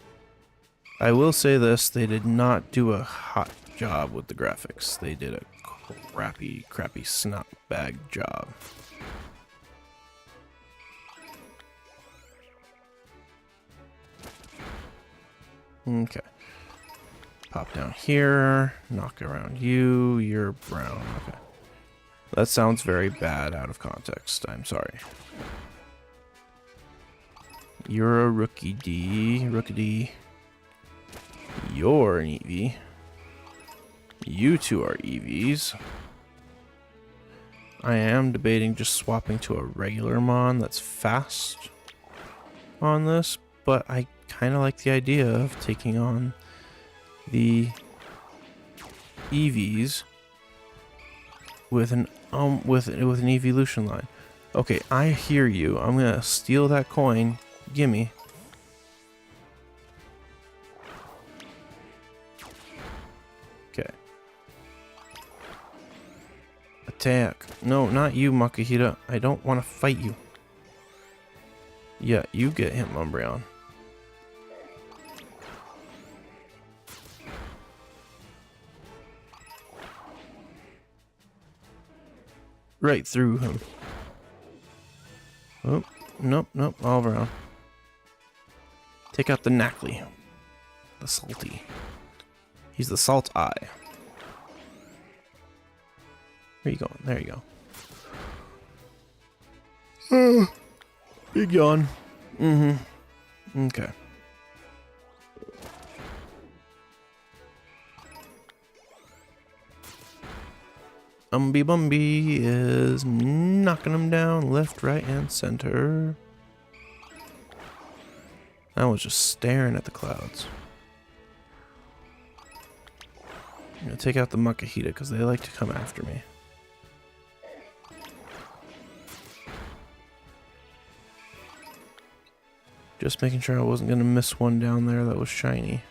Speaker 1: I will say this, they did not do a hot job with the graphics. They did a crappy snot bag job. Okay. Pop down here, knock around you, you're brown. Okay. That sounds very bad out of context. I'm sorry. You're a Rookie D. You're an Eevee. You two are Eevees. I am debating just swapping to a regular Mon that's fast on this, but I kind of like the idea of taking on the Eevees with an evolution line. Okay, I hear you. I'm gonna steal that coin. Gimme. Okay. Attack. No, not you, Makahita. I don't want to fight you. Yeah, you get him, Umbreon. Right through him. Oh, nope, all around. Take out the Knackly. The Salty. He's the Salt Eye. Where you going? There you go. Big yawn. Okay. Bumby is knocking him down left, right, and center. I was just staring at the clouds. I'm gonna take out the Makahita because they like to come after me. Just making sure I wasn't gonna miss one down there that was shiny.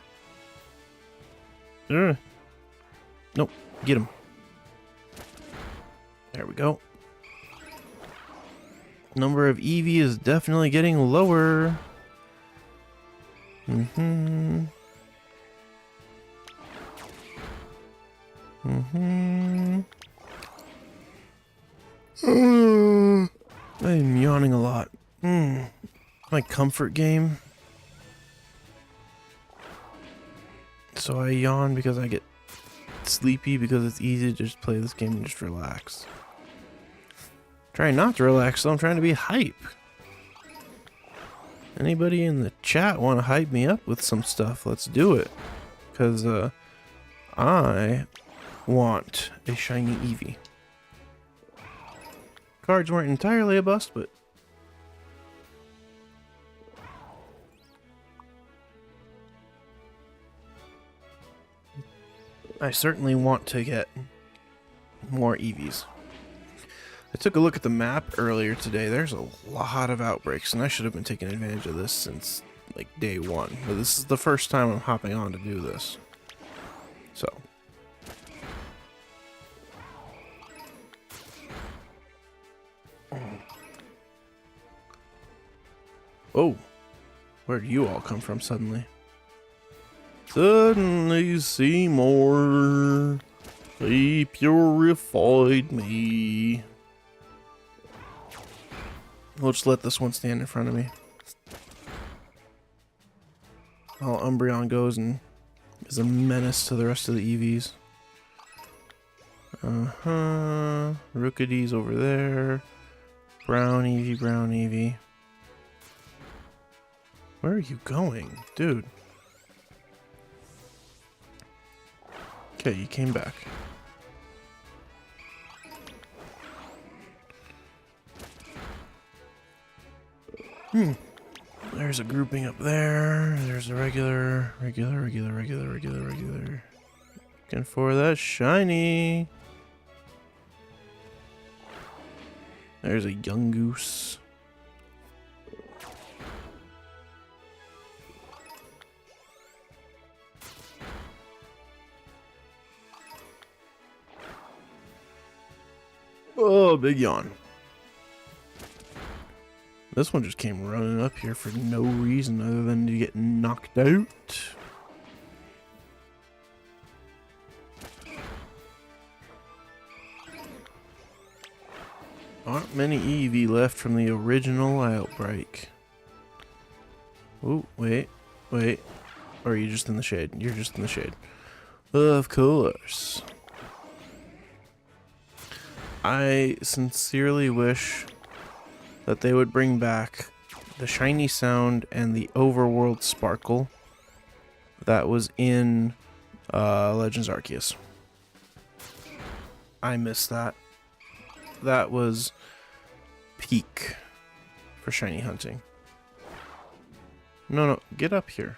Speaker 1: Nope, get him. There we go. Number of Eevee is definitely getting lower. I am yawning a lot. My comfort game. So I yawn because I get sleepy because it's easy to just play this game and just relax. Trying not to relax, so I'm trying to be hype. Anybody in the chat want to hype me up with some stuff? Let's do it. Because I want a shiny Eevee. Cards weren't entirely a bust, but I certainly want to get more Eevees. I took a look at the map earlier today. There's a lot of outbreaks, and I should have been taking advantage of this since like day one. But this is the first time I'm hopping on to do this. So. Oh. Where do you all come from suddenly? Suddenly Seymour, they purified me. We'll just let this one stand in front of me. While Umbreon goes and is a menace to the rest of the EVs. Rookidee's over there. Brown Eevee, brown Eevee. Where are you going, dude? Okay, you came back. There's a grouping up there. There's a regular. Looking for that shiny. There's a young goose. Oh, big yawn. This one just came running up here for no reason other than to get knocked out. Aren't many Eevee left from the original outbreak. Oh, wait. Or are you just in the shade? You're just in the shade. Of course. I sincerely wish that they would bring back the shiny sound and the overworld sparkle that was in Legends Arceus. I miss that. That was peak for shiny hunting. No, get up here.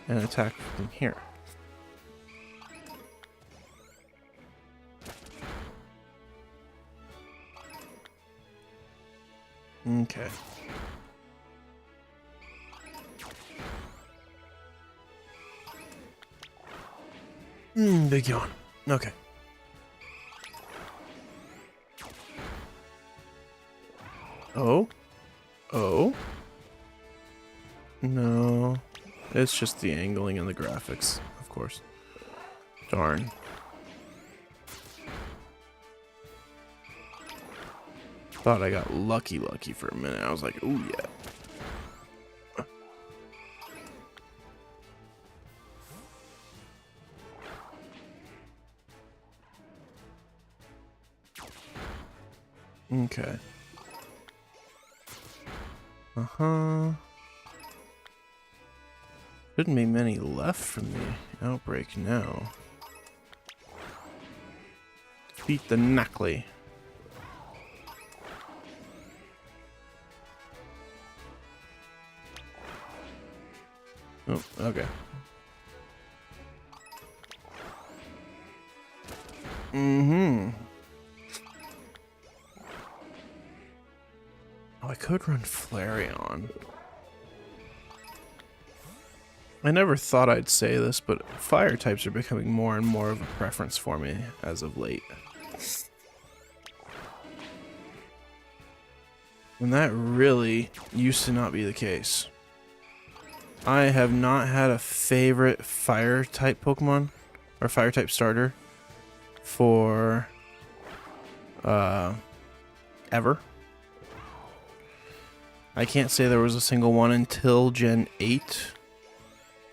Speaker 1: And attack from here. Okay. Big yawn. Okay. Oh? No. It's just the angling and the graphics, of course. Darn. Thought I got lucky for a minute. I was like, ooh, yeah. Okay. Shouldn't be many left from the outbreak now. Beat the Knackley. Oh, okay. Oh, I could run Flareon. I never thought I'd say this, but fire types are becoming more and more of a preference for me as of late. And that really used to not be the case. I have not had a favorite fire type Pokemon or fire type starter for ever. I can't say there was a single one until Gen 8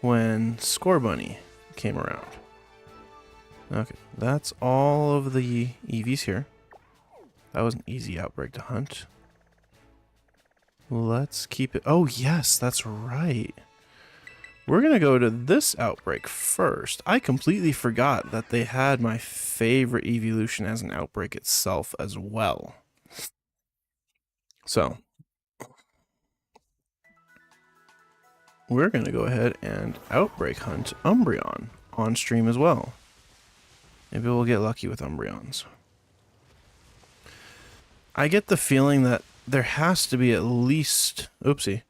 Speaker 1: when Scorbunny came around. Okay, that's all of the EVs here. That was an easy outbreak to hunt. Let's keep it. Oh, yes, that's right. We're going to go to this outbreak first. I completely forgot that they had my favorite evolution as an outbreak itself as well. So, we're going to go ahead and outbreak hunt Umbreon on stream as well. Maybe we'll get lucky with Umbreons. I get the feeling that there has to be at least... Oopsie.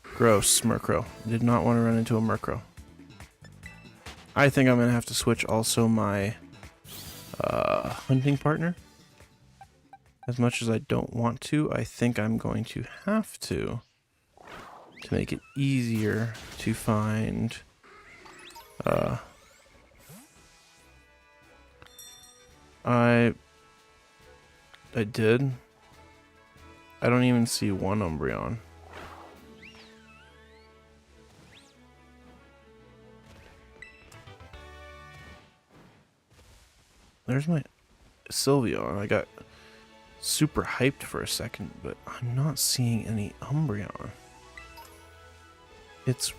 Speaker 1: Gross, Murkrow. Did not want to run into a Murkrow. I think I'm going to have to switch also my hunting partner. As much as I don't want to, I think I'm going to have to make it easier to find I did. I don't even see one Umbreon. There's my Sylveon. I got super hyped for a second, but I'm not seeing any Umbreon. It's...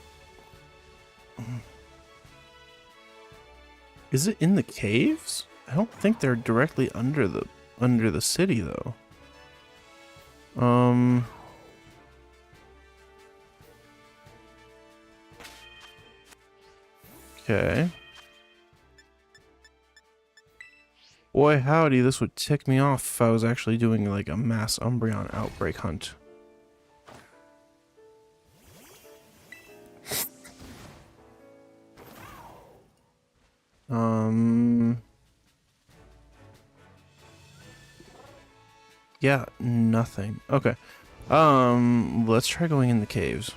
Speaker 1: Is it in the caves? I don't think they're directly under the city though. Okay. Boy howdy, this would tick me off if I was actually doing like a mass Umbreon outbreak hunt. Yeah, nothing. Okay. Let's try going in the caves.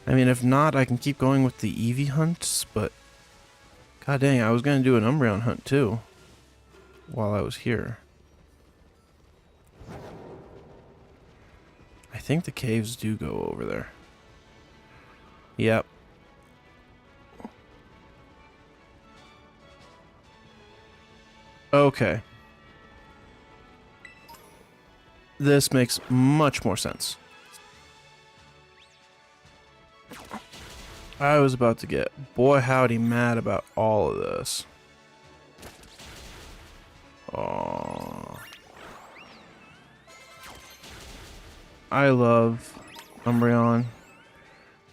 Speaker 1: I mean, if not, I can keep going with the Eevee hunts, but... God dang, I was gonna do an Umbreon hunt too. While I was here. I think the caves do go over there. Yep. Okay. This makes much more sense. I was about to get boy howdy mad about all of this. Aww. I love Umbreon.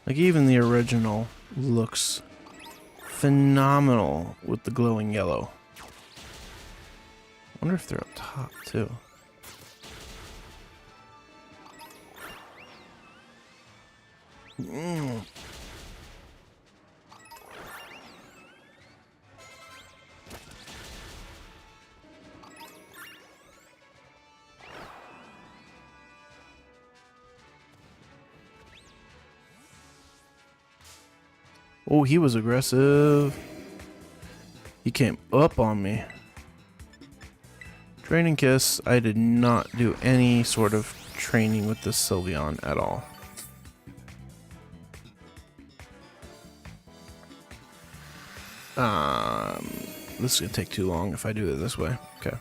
Speaker 1: Like, even the original looks phenomenal with the glowing yellow. I wonder if they're up top too. Oh, he was aggressive. He came up on me. Training Kiss. I did not do any sort of training with this Sylveon at all. This is gonna take too long if I do it this way. Okay.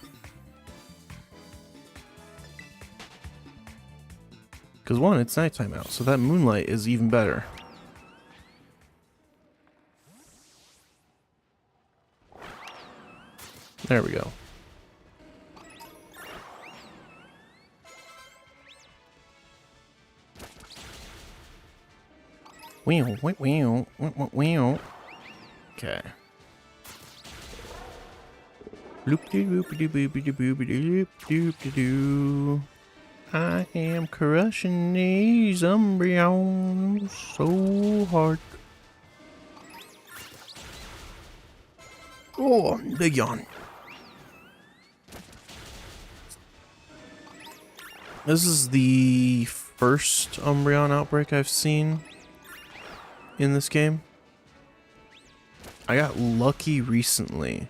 Speaker 1: Because one, it's nighttime out, so that moonlight is even better. There we go. Okay. I am crushing these Umbreons so hard. Oh, big yawn. This is the first Umbreon outbreak I've seen in this game. I got lucky recently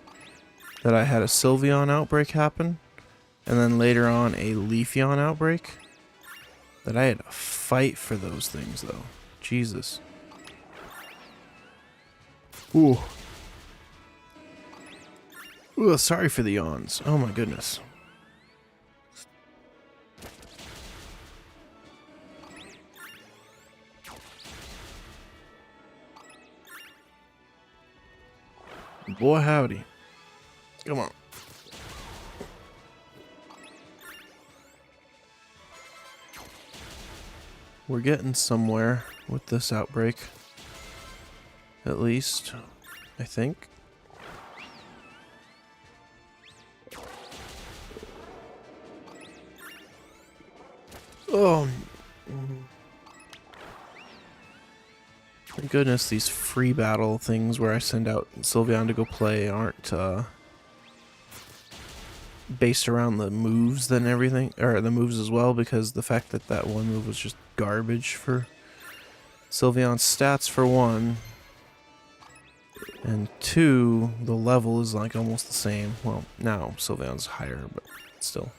Speaker 1: that I had a Sylveon outbreak happen, and then later on a Leafeon outbreak. That I had to fight for those things though. Jesus. Ooh. Ooh, sorry for the yawns. Oh my goodness. Boy howdy. Come on. We're getting somewhere with this outbreak. At least. I think. Oh, thank goodness these free battle things where I send out Sylveon to go play aren't based around the moves than everything, or the moves as well, because the fact that that one move was just garbage for Sylveon's stats for one, and two, the level is like almost the same. Well, now Sylveon's higher, but still.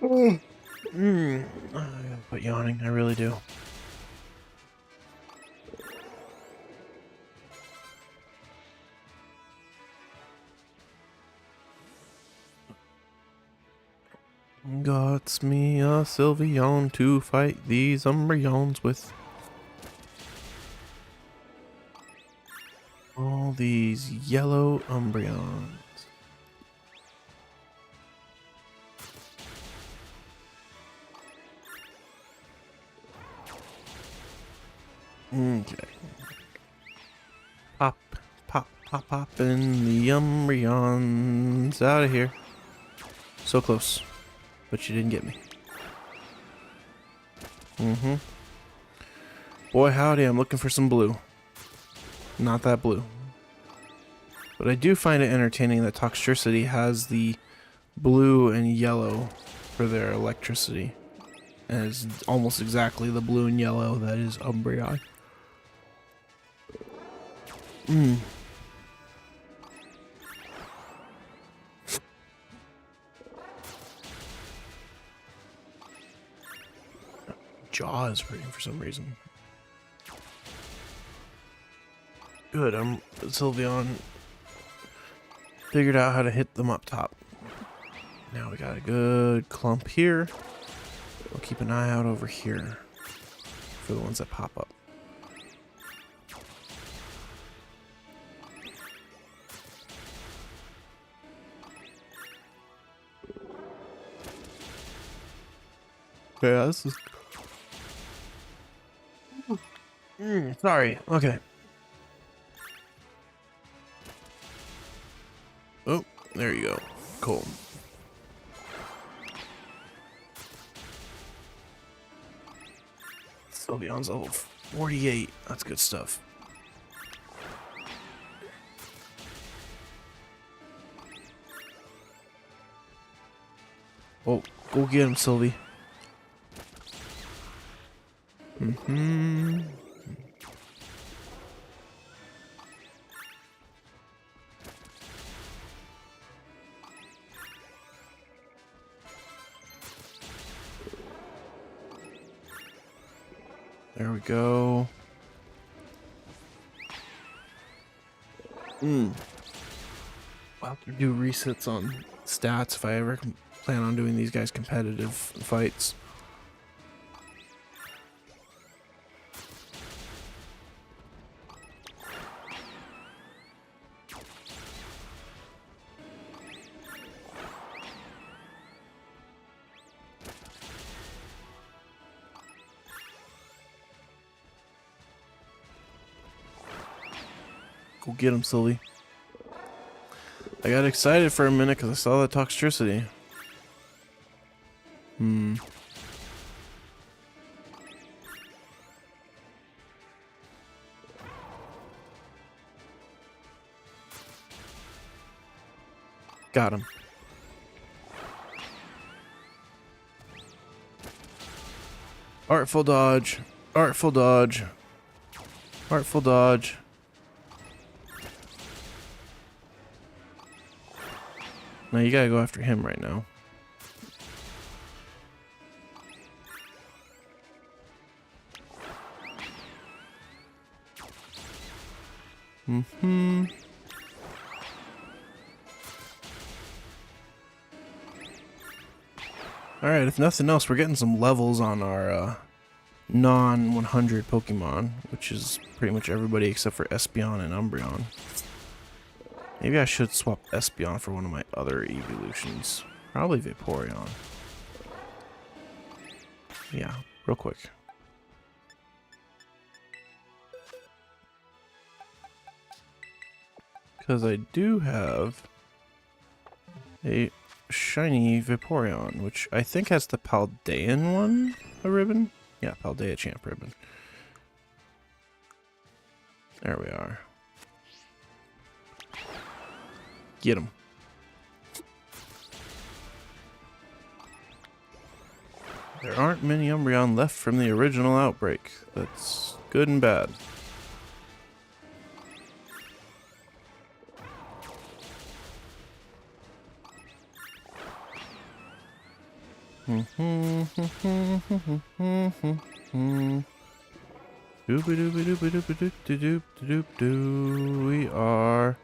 Speaker 1: I gotta quit yawning, I really do. Got me a Sylveon to fight these Umbreons with. All these yellow Umbreons. Okay. Pop, pop, pop, pop, and the Umbreons out of here. So close. But you didn't get me. Boy howdy, I'm looking for some blue. Not that blue. But I do find it entertaining that Toxtricity has the blue and yellow for their electricity. And it's almost exactly the blue and yellow that is Umbreon. Jaw is hurting for some reason. Good, Sylveon figured out how to hit them up top. Now we got a good clump here. I'll keep an eye out over here for the ones that pop up. Yeah, this is... sorry, okay. Oh, there you go. Cool. Sylveon's level 48. That's good stuff. Oh, go get him, Sylvie. There we go. I'll have to do resets on stats if I ever plan on doing these guys competitive fights. Go get him, Sylvie. I got excited for a minute because I saw the Toxtricity. Got him. Artful dodge. Artful dodge. Artful dodge. Now you gotta go after him right now. Alright, if nothing else, we're getting some levels on our non-100 Pokemon, which is pretty much everybody except for Espeon and Umbreon. Maybe I should swap Espeon for one of my other evolutions. Probably Vaporeon. Yeah, real quick. Because I do have a shiny Vaporeon, which I think has the Paldean one, a ribbon? Yeah, Paldea Champ ribbon. There we are. Get him. There aren't many Umbreon left from the original outbreak. That's good and bad. We are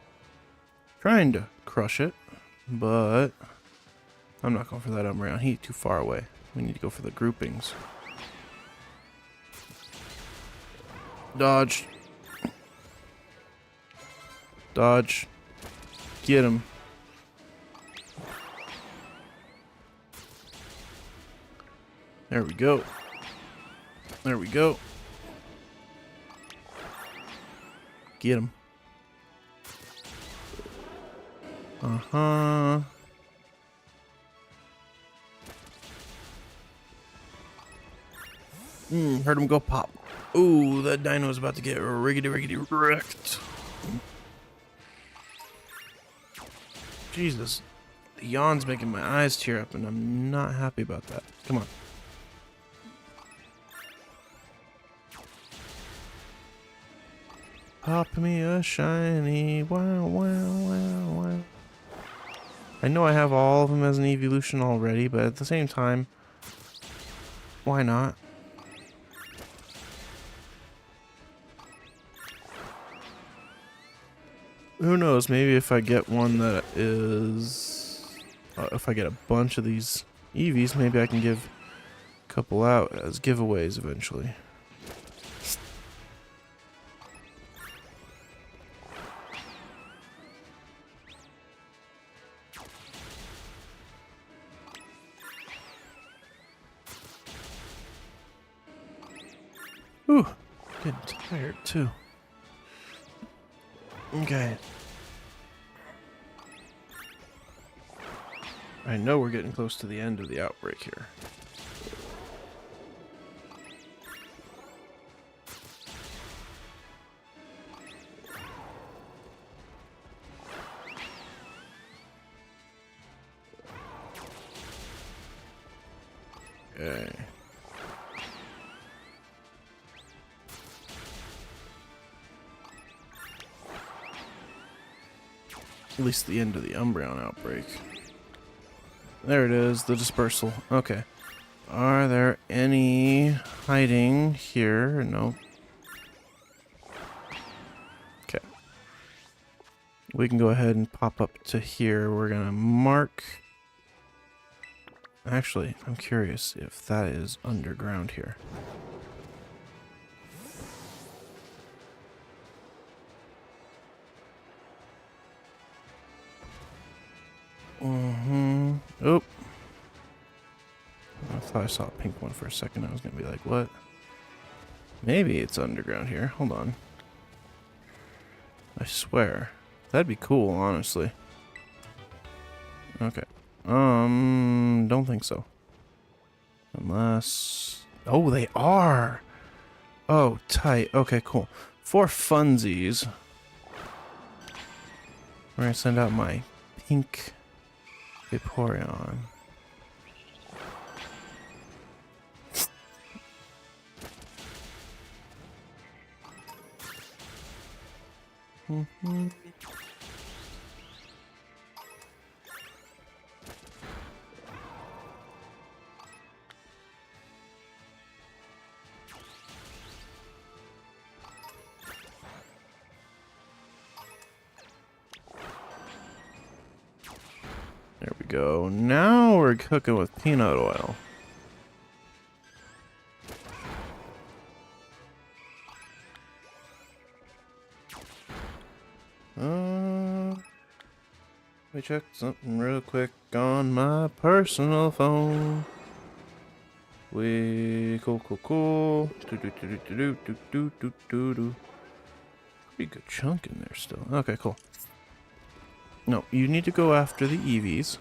Speaker 1: trying to crush it, but I'm not going for that Umbreon. He's too far away. We need to go for the groupings. Dodge. Dodge. Get him. There we go. There we go. Get him. Uh-huh. Heard him go pop. Ooh, that dino is about to get riggedy wrecked. Jesus. The yawn's making my eyes tear up, and I'm not happy about that. Come on. Pop me a shiny. Wow, wow, wow, wow. I know I have all of them as an evolution already, but at the same time, why not? Who knows, maybe if I get one that is... if I get a bunch of these Eevees, maybe I can give a couple out as giveaways eventually. Ooh, getting tired too. Okay. I know we're getting close to the end of the outbreak here. Okay. At least the end of the Umbreon outbreak. There it is, the dispersal. Okay. Are there any hiding here? No. Okay. We can go ahead and pop up to here. We're gonna mark... Actually, I'm curious if that is underground here. Oh. I thought I saw a pink one for a second. I was going to be like, what? Maybe it's underground here. Hold on. I swear. That'd be cool, honestly. Okay. Don't think so. Unless... Oh, they are! Oh, tight. Okay, cool. For funsies, we're going to send out my pink Vaporeon. There we go. Now we're cooking with peanut oil. Let me check something real quick on my personal phone. Cool. Pretty good chunk in there still. Okay, cool. No, you need to go after the Eevees.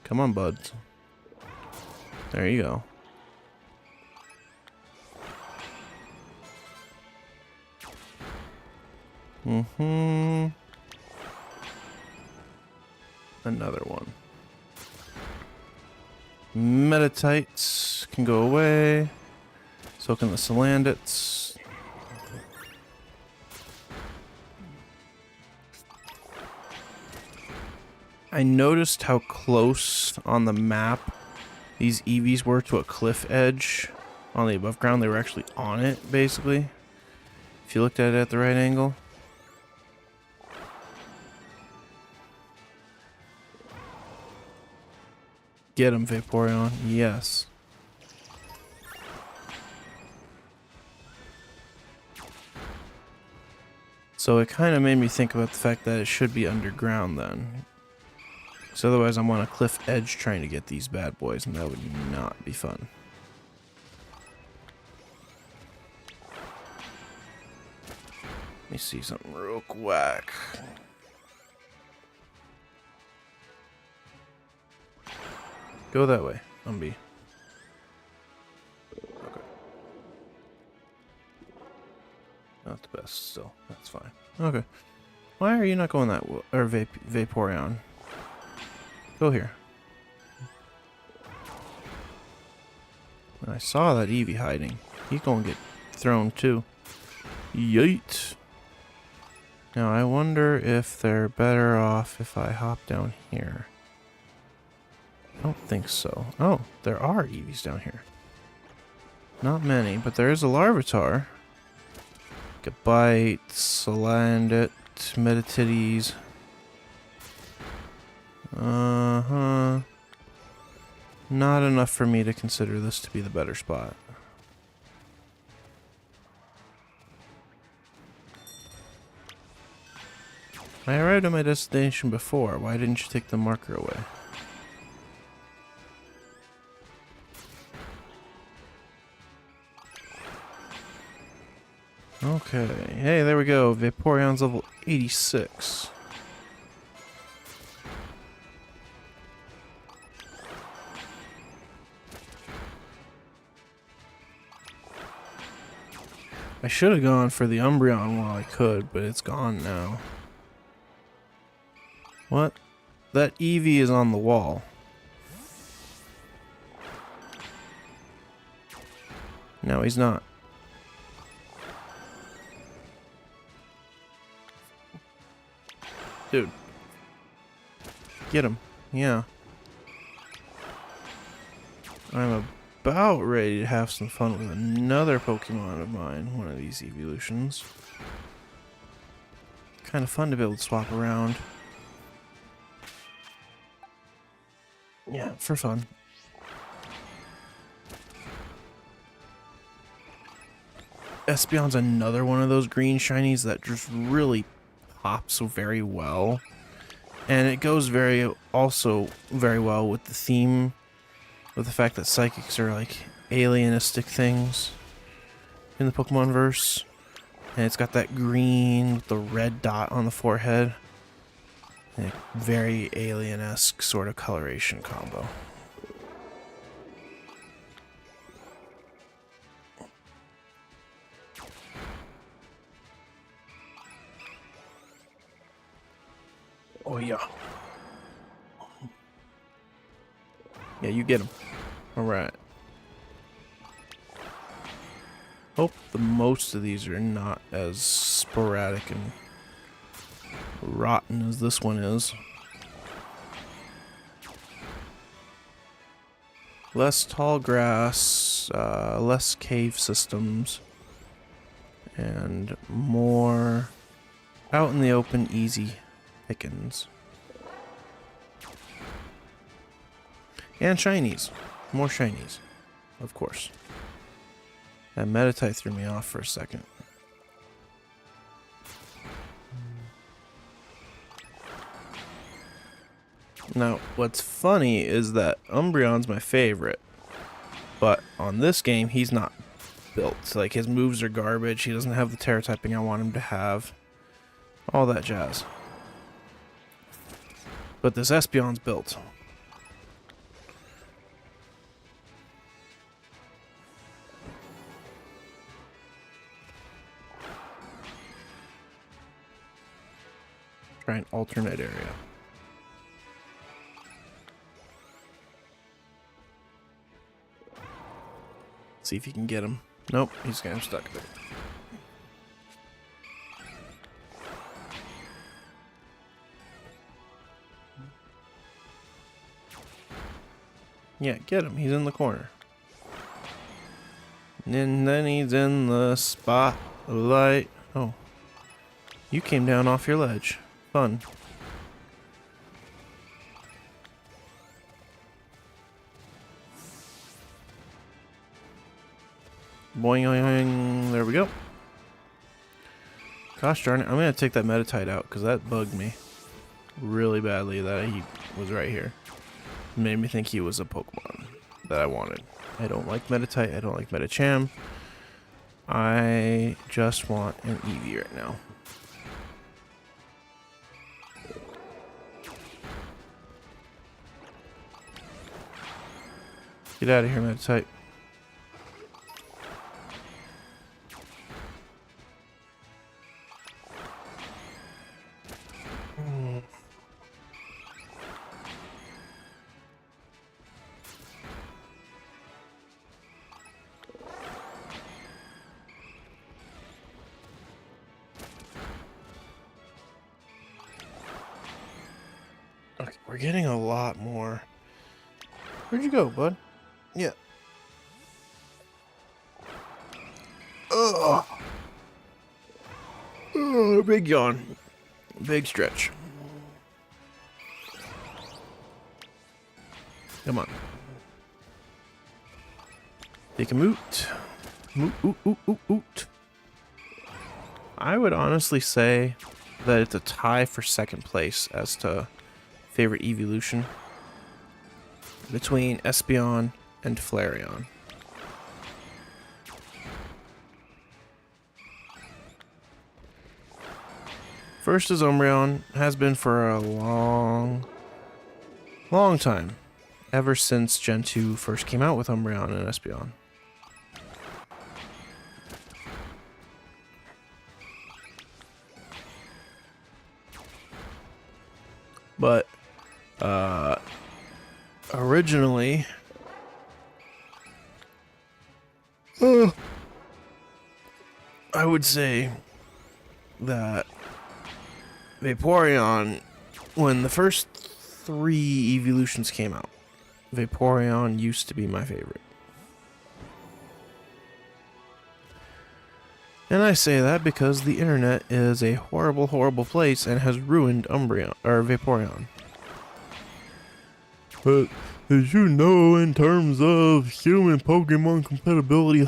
Speaker 1: Come on, buds. There you go. Mm-hmm. Another one. Metatites can go away. So can the Salandits. I noticed how close on the map these Eevees were to a cliff edge on the above ground. They were actually on it, basically. If you looked at it at the right angle. Get him, Vaporeon. Yes. So it kind of made me think about the fact that it should be underground then. Because otherwise I'm on a cliff edge trying to get these bad boys, and that would not be fun. Let me see something real quick. Go that way, Umby. Okay. Not the best still. That's fine. Okay. Why are you not going that way? Or Vaporeon? Go here. I saw that Eevee hiding. He's gonna get thrown too. Yeet. Now I wonder if they're better off if I hop down here. I don't think so. Oh, there are Eevees down here. Not many, but there is a Larvitar. Gabite, Salandit, Metatitties. Uh-huh. Not enough for me to consider this to be the better spot. I arrived at my destination before. Why didn't you take the marker away? Okay. Hey, there we go. Vaporeon's level 86. I should have gone for the Umbreon while I could, but it's gone now. What? That Eevee is on the wall. No, he's not. Dude. Get him. Yeah. I'm about ready to have some fun with another Pokemon of mine. One of these evolutions. Kind of fun to be able to swap around. Yeah, for fun. Espeon's another one of those green shinies that just really pops very well. And it goes also very well with the theme, with the fact that psychics are like alienistic things in the Pokemon verse. And it's got that green with the red dot on the forehead. And a very alien-esque sort of coloration combo. Oh yeah. Yeah, you get him. Alright. Hope the most of these are not as sporadic and rotten as this one is. Less tall grass, less cave systems, and more out in the open, easy pickings. And shinies. More shinies. Of course. That Meditite threw me off for a second. Now, what's funny is that Umbreon's my favorite. But on this game, he's not built. Like, his moves are garbage. He doesn't have the Terra typing I want him to have. All that jazz. But this Espeon's built. Try an alternate area. See if you can get him. Nope, he's kind of stuck there. Yeah, get him. He's in the corner. And then he's in the spotlight. Oh. You came down off your ledge. Fun. Boing, boing, boing. There we go. Gosh darn it. I'm going to take that Metatite out because that bugged me really badly that he was right here. Made me think he was a Pokemon that I wanted. I don't like Metatite. I don't like Metacham. I just want an Eevee right now. Get out of here, Metatite. Okay, we're getting a lot more. Where'd you go, bud? Yeah. Ugh. Oh, big yawn. Big stretch. Come on. Take a moot. Moot, oot, oot, oot, oot. I would honestly say that it's a tie for second place as to favorite evolution between Espeon and Flareon. First is Umbreon, has been for a long time. Ever since Gen 2 first came out with Umbreon and Espeon. But, originally, I would say that Vaporeon, when the first 3 evolutions came out, Vaporeon used to be my favorite. And I say that because the internet is a horrible, horrible place and has ruined Umbreon, or Vaporeon. But, as you know, in terms of human Pokemon compatibility,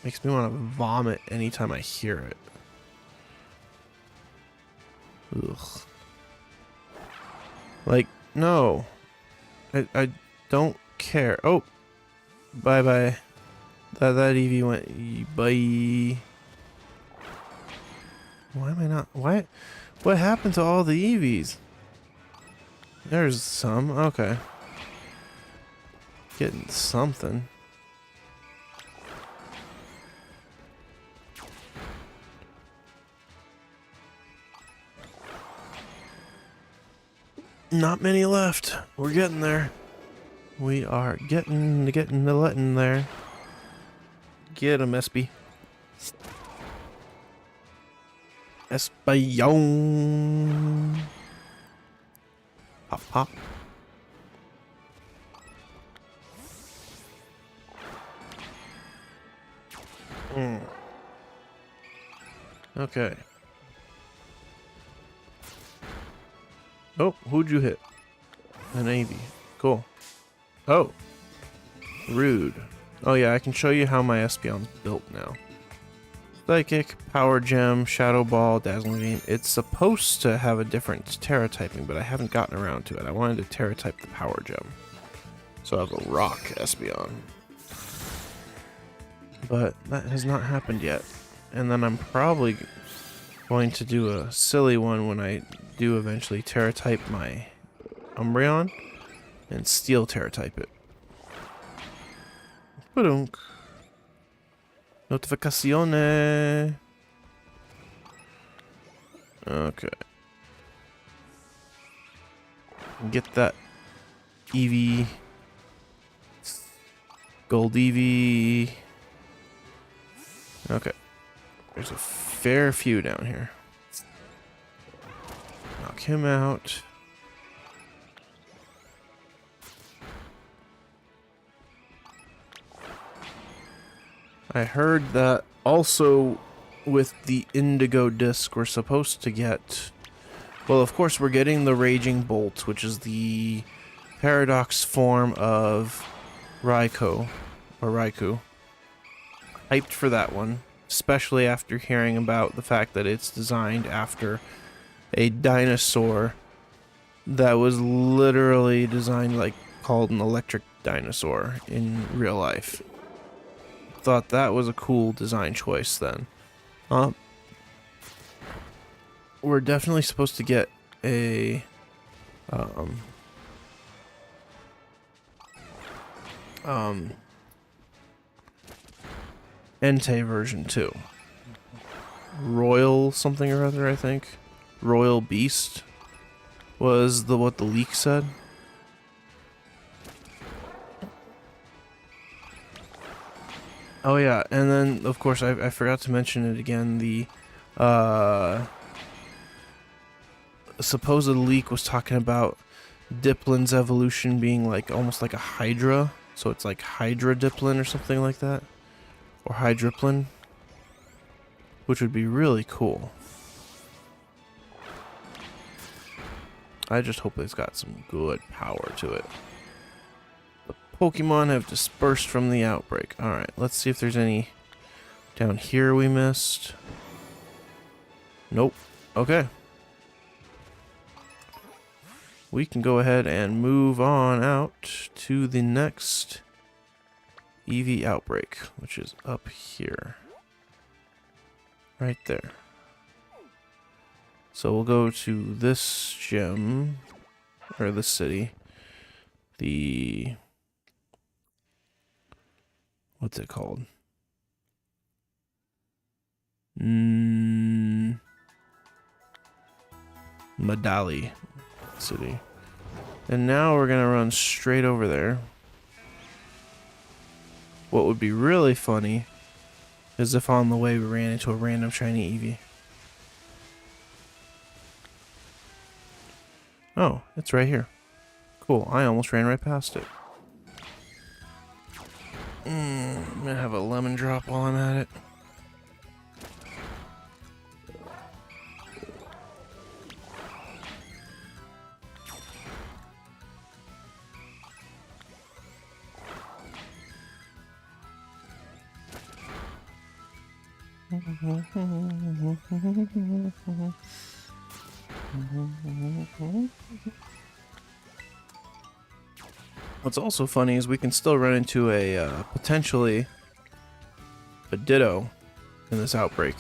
Speaker 1: makes me want to vomit anytime I hear it. Ugh. Like, no. I don't care. Oh. Bye-bye. That Eevee went bye. Why am I not? What happened to all the Eevees? There's some. Okay. Getting something. Not many left. We're getting there. We are getting the letting there. Get him, Espy. Espeon. Pop, pop. Okay. Oh, who'd you hit? An Eevee. Cool. Oh. Rude. Oh yeah, I can show you how my Espeon's built now. Psychic, Power Gem, Shadow Ball, Dazzling Beam. It's supposed to have a different Terra typing, but I haven't gotten around to it. I wanted to Terra type the Power Gem. So I have a Rock Espeon. But that has not happened yet. And then I'm probably Going to do a silly one when I do eventually Terra-type my Umbreon and Steel Terra-type it. Ba-dunk. Notificazione. Okay. Get that Eevee. Gold Eevee. Okay. There's a fair few down here. Knock him out. I heard that also with the Indigo Disc we're supposed to get... Well, of course we're getting the Raging Bolt, which is the Paradox form of Raikou. Hyped for that one, especially after hearing about the fact that it's designed after a dinosaur that was literally designed like called an electric dinosaur in real life. Thought that was a cool design choice then. We're definitely supposed to get a Entei version too. Royal something or other, I think. Royal Beast was what the leak said. Oh yeah, and then of course I forgot to mention it again. The supposed leak was talking about Diplin's evolution being like almost like a Hydra, so it's like Hydra Diplin or something like that, or Hydriplin, which would be really cool. I just hope it's got some good power to it. The Pokemon have dispersed from the outbreak. Alright, let's see if there's any down here we missed. Nope. Okay. We can go ahead and move on out to the next Eevee outbreak, which is up here. Right there. So we'll go to this gym, or this city. The... what's it called? Medali City. And now we're gonna run straight over there. What would be really funny is if on the way we ran into a random shiny Eevee. Oh, it's right here. Cool, I almost ran right past it. I'm gonna have a lemon drop while I'm at it. What's also funny is we can still run into a potentially a Ditto in this outbreak.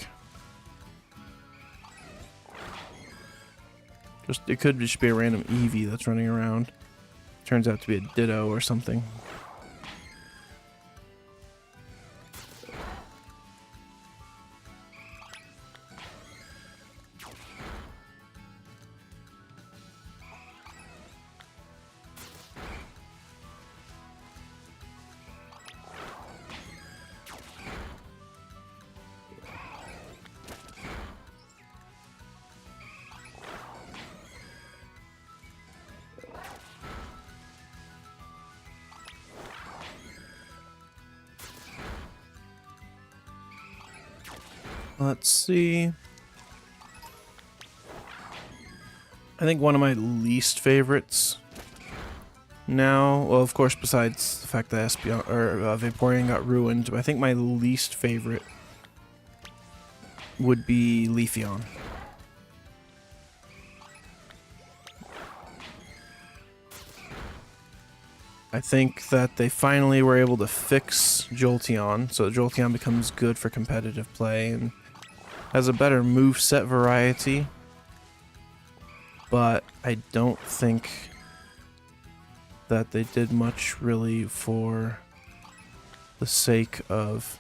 Speaker 1: It could just be a random Eevee that's running around. Turns out to be a Ditto or something. Let's see. I think one of my least favorites now, well, of course, besides the fact that Espeon or Vaporeon got ruined, but I think my least favorite would be Leafeon. I think that they finally were able to fix Jolteon, so Jolteon becomes good for competitive play, and has a better moveset variety, but I don't think that they did much really for the sake of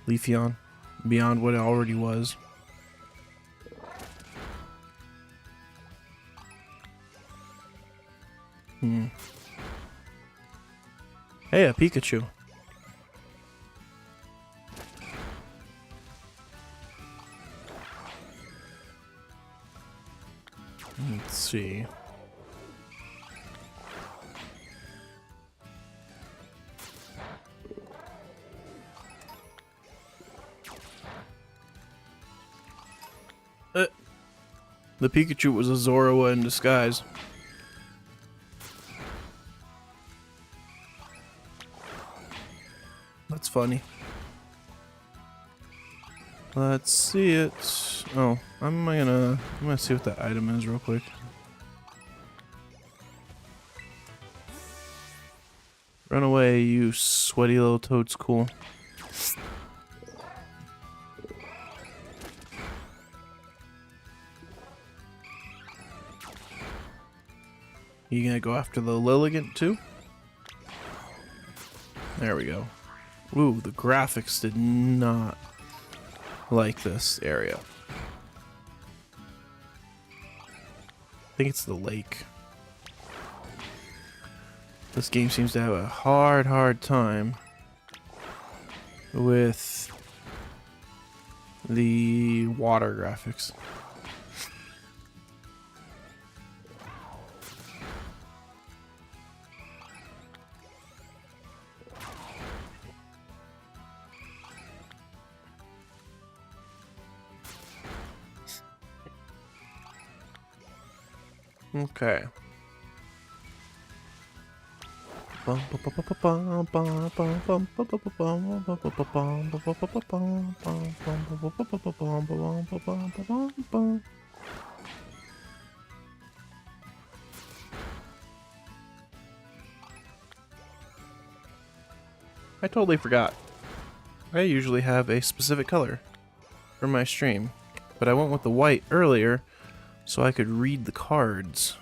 Speaker 1: Leafeon beyond what it already was. Hey, a Pikachu. Let's see. The Pikachu was a Zorua in disguise. That's funny. Let's see it. Oh, I'm gonna see what that item is real quick. Run away, you sweaty little toad's cool. You gonna go after the Lilligant too? There we go. Ooh, the graphics did not like this area. I think it's the lake. This game seems to have a hard time with the water graphics. Okay. I totally forgot. I usually have a specific color for my stream, but I went with the white earlier so I could read the cards.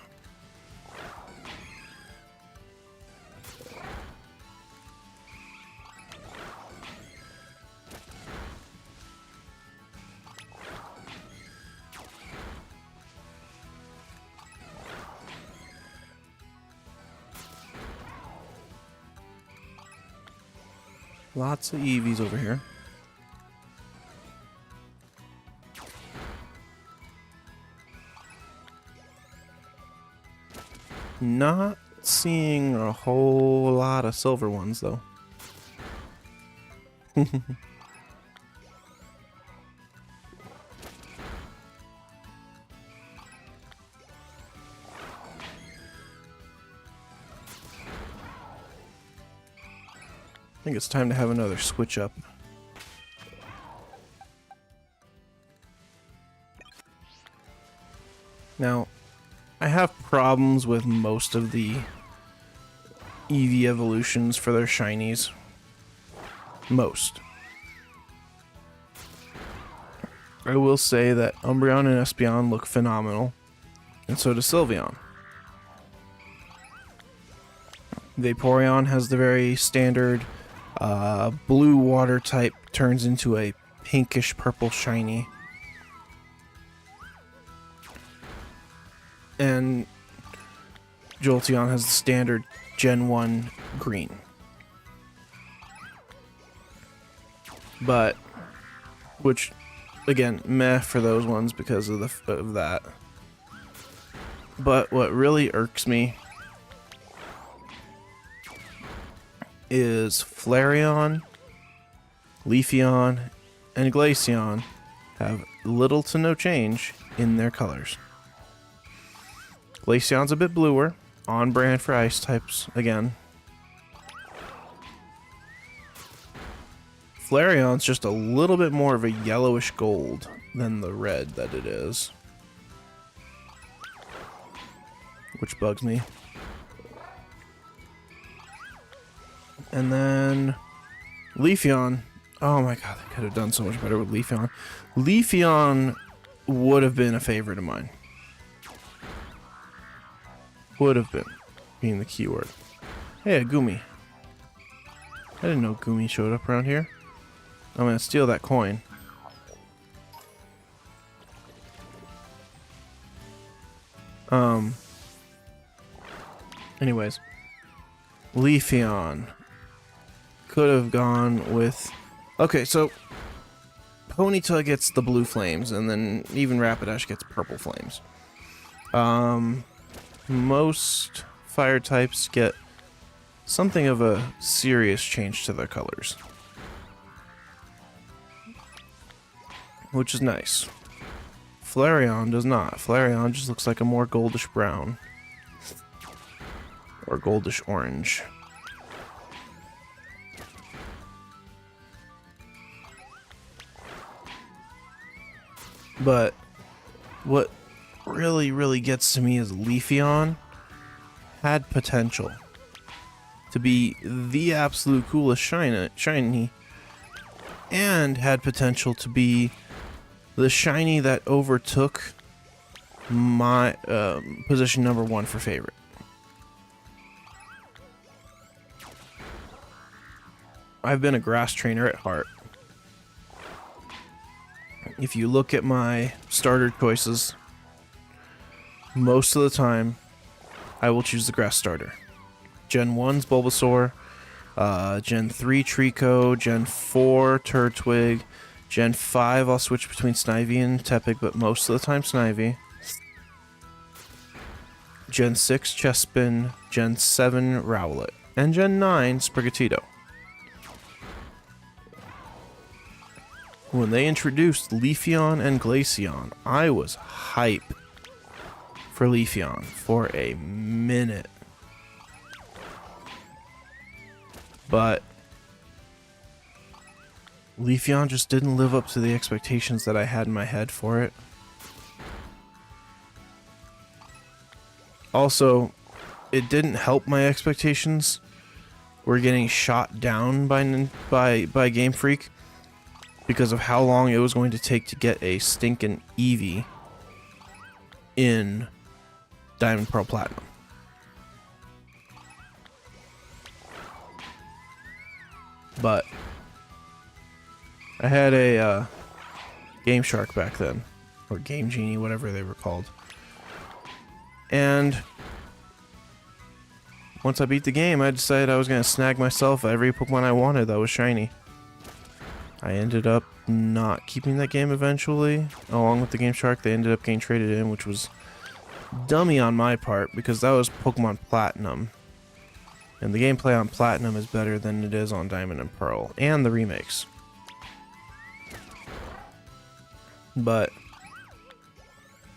Speaker 1: Lots of Eevees over here. Not seeing a whole lot of silver ones though. I think it's time to have another switch up. Now, I have problems with most of the Eevee evolutions for their shinies. Most. I will say that Umbreon and Espeon look phenomenal, and so does Sylveon. Vaporeon has the very standard blue water type, turns into a pinkish purple shiny. And Jolteon has the standard Gen 1 green. But, which, again, meh for those ones because of that. But what really irks me is Flareon, Leafeon, and Glaceon have little to no change in their colors. Glaceon's a bit bluer, on brand for ice types again. Flareon's just a little bit more of a yellowish gold than the red that it is, which bugs me. And then Leafeon Oh my god, they could have done so much better with Leafeon. Leafeon would have been a favorite of mine. Would have been, being the keyword. Hey, a Goomy. I didn't know Goomy showed up around here. I'm gonna steal that coin. Anyways. Leafeon. Could have gone with... Okay, so... Ponyta gets the blue flames, and then even Rapidash gets purple flames. Most fire types get something of a serious change to their colors. Which is nice. Flareon does not. Flareon just looks like a more goldish brown. Or goldish orange. But what really gets to me is Leafeon had potential to be the absolute coolest shiny, and had potential to be the shiny that overtook my position number 1 for favorite. I've been a grass trainer at heart. If you look at my starter choices, most of the time, I will choose the grass starter. Gen 1's Bulbasaur, Gen 3 Trico, Gen 4 Turtwig, Gen 5 I'll switch between Snivy and Tepig, but most of the time Snivy. Gen 6 Chespin, Gen 7 Rowlet, and Gen 9 Sprigatito. When they introduced Leafeon and Glaceon, I was hype for Leafeon for a minute. But Leafeon just didn't live up to the expectations that I had in my head for it. Also, it didn't help my expectations. We're getting shot down by Game Freak because of how long it was going to take to get a stinking Eevee in Diamond, Pearl, Platinum. But I had a Game Shark back then, or Game Genie, whatever they were called. And once I beat the game, I decided I was going to snag myself every Pokemon I wanted that was shiny. I ended up not keeping that game eventually. Along with the Game Shark, they ended up getting traded in, which was dummy on my part, because that was Pokemon Platinum. And the gameplay on Platinum is better than it is on Diamond and Pearl, and the remakes. But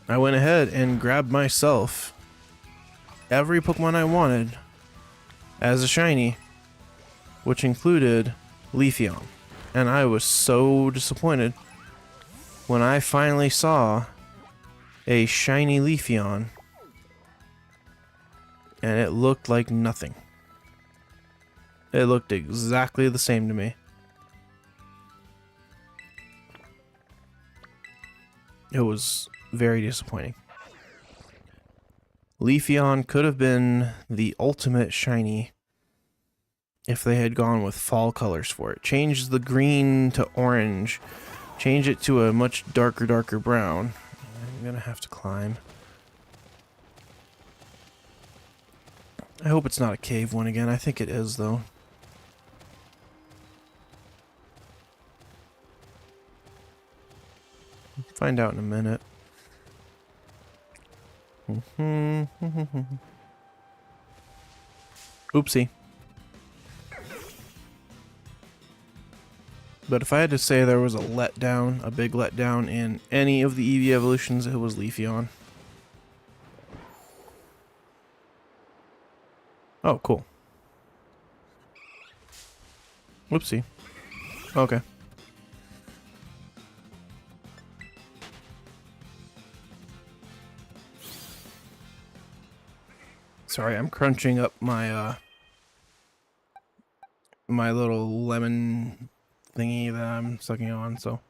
Speaker 1: I went ahead and grabbed myself every Pokemon I wanted as a shiny, which included Leafeon. And I was so disappointed when I finally saw a shiny Leafeon and it looked like nothing. It looked exactly the same to me. It was very disappointing. Leafeon could have been the ultimate shiny if they had gone with fall colors for it. Change the green to orange. Change it to a much darker brown. I'm gonna have to climb. I hope it's not a cave one again. I think it is, though. Find out in a minute. Oopsie. But if I had to say there was a letdown, a big letdown in any of the Eevee evolutions, it was Leafeon. Oh, cool. Whoopsie. Okay. Sorry, I'm crunching up my my little lemon thingy that I'm sucking on, so.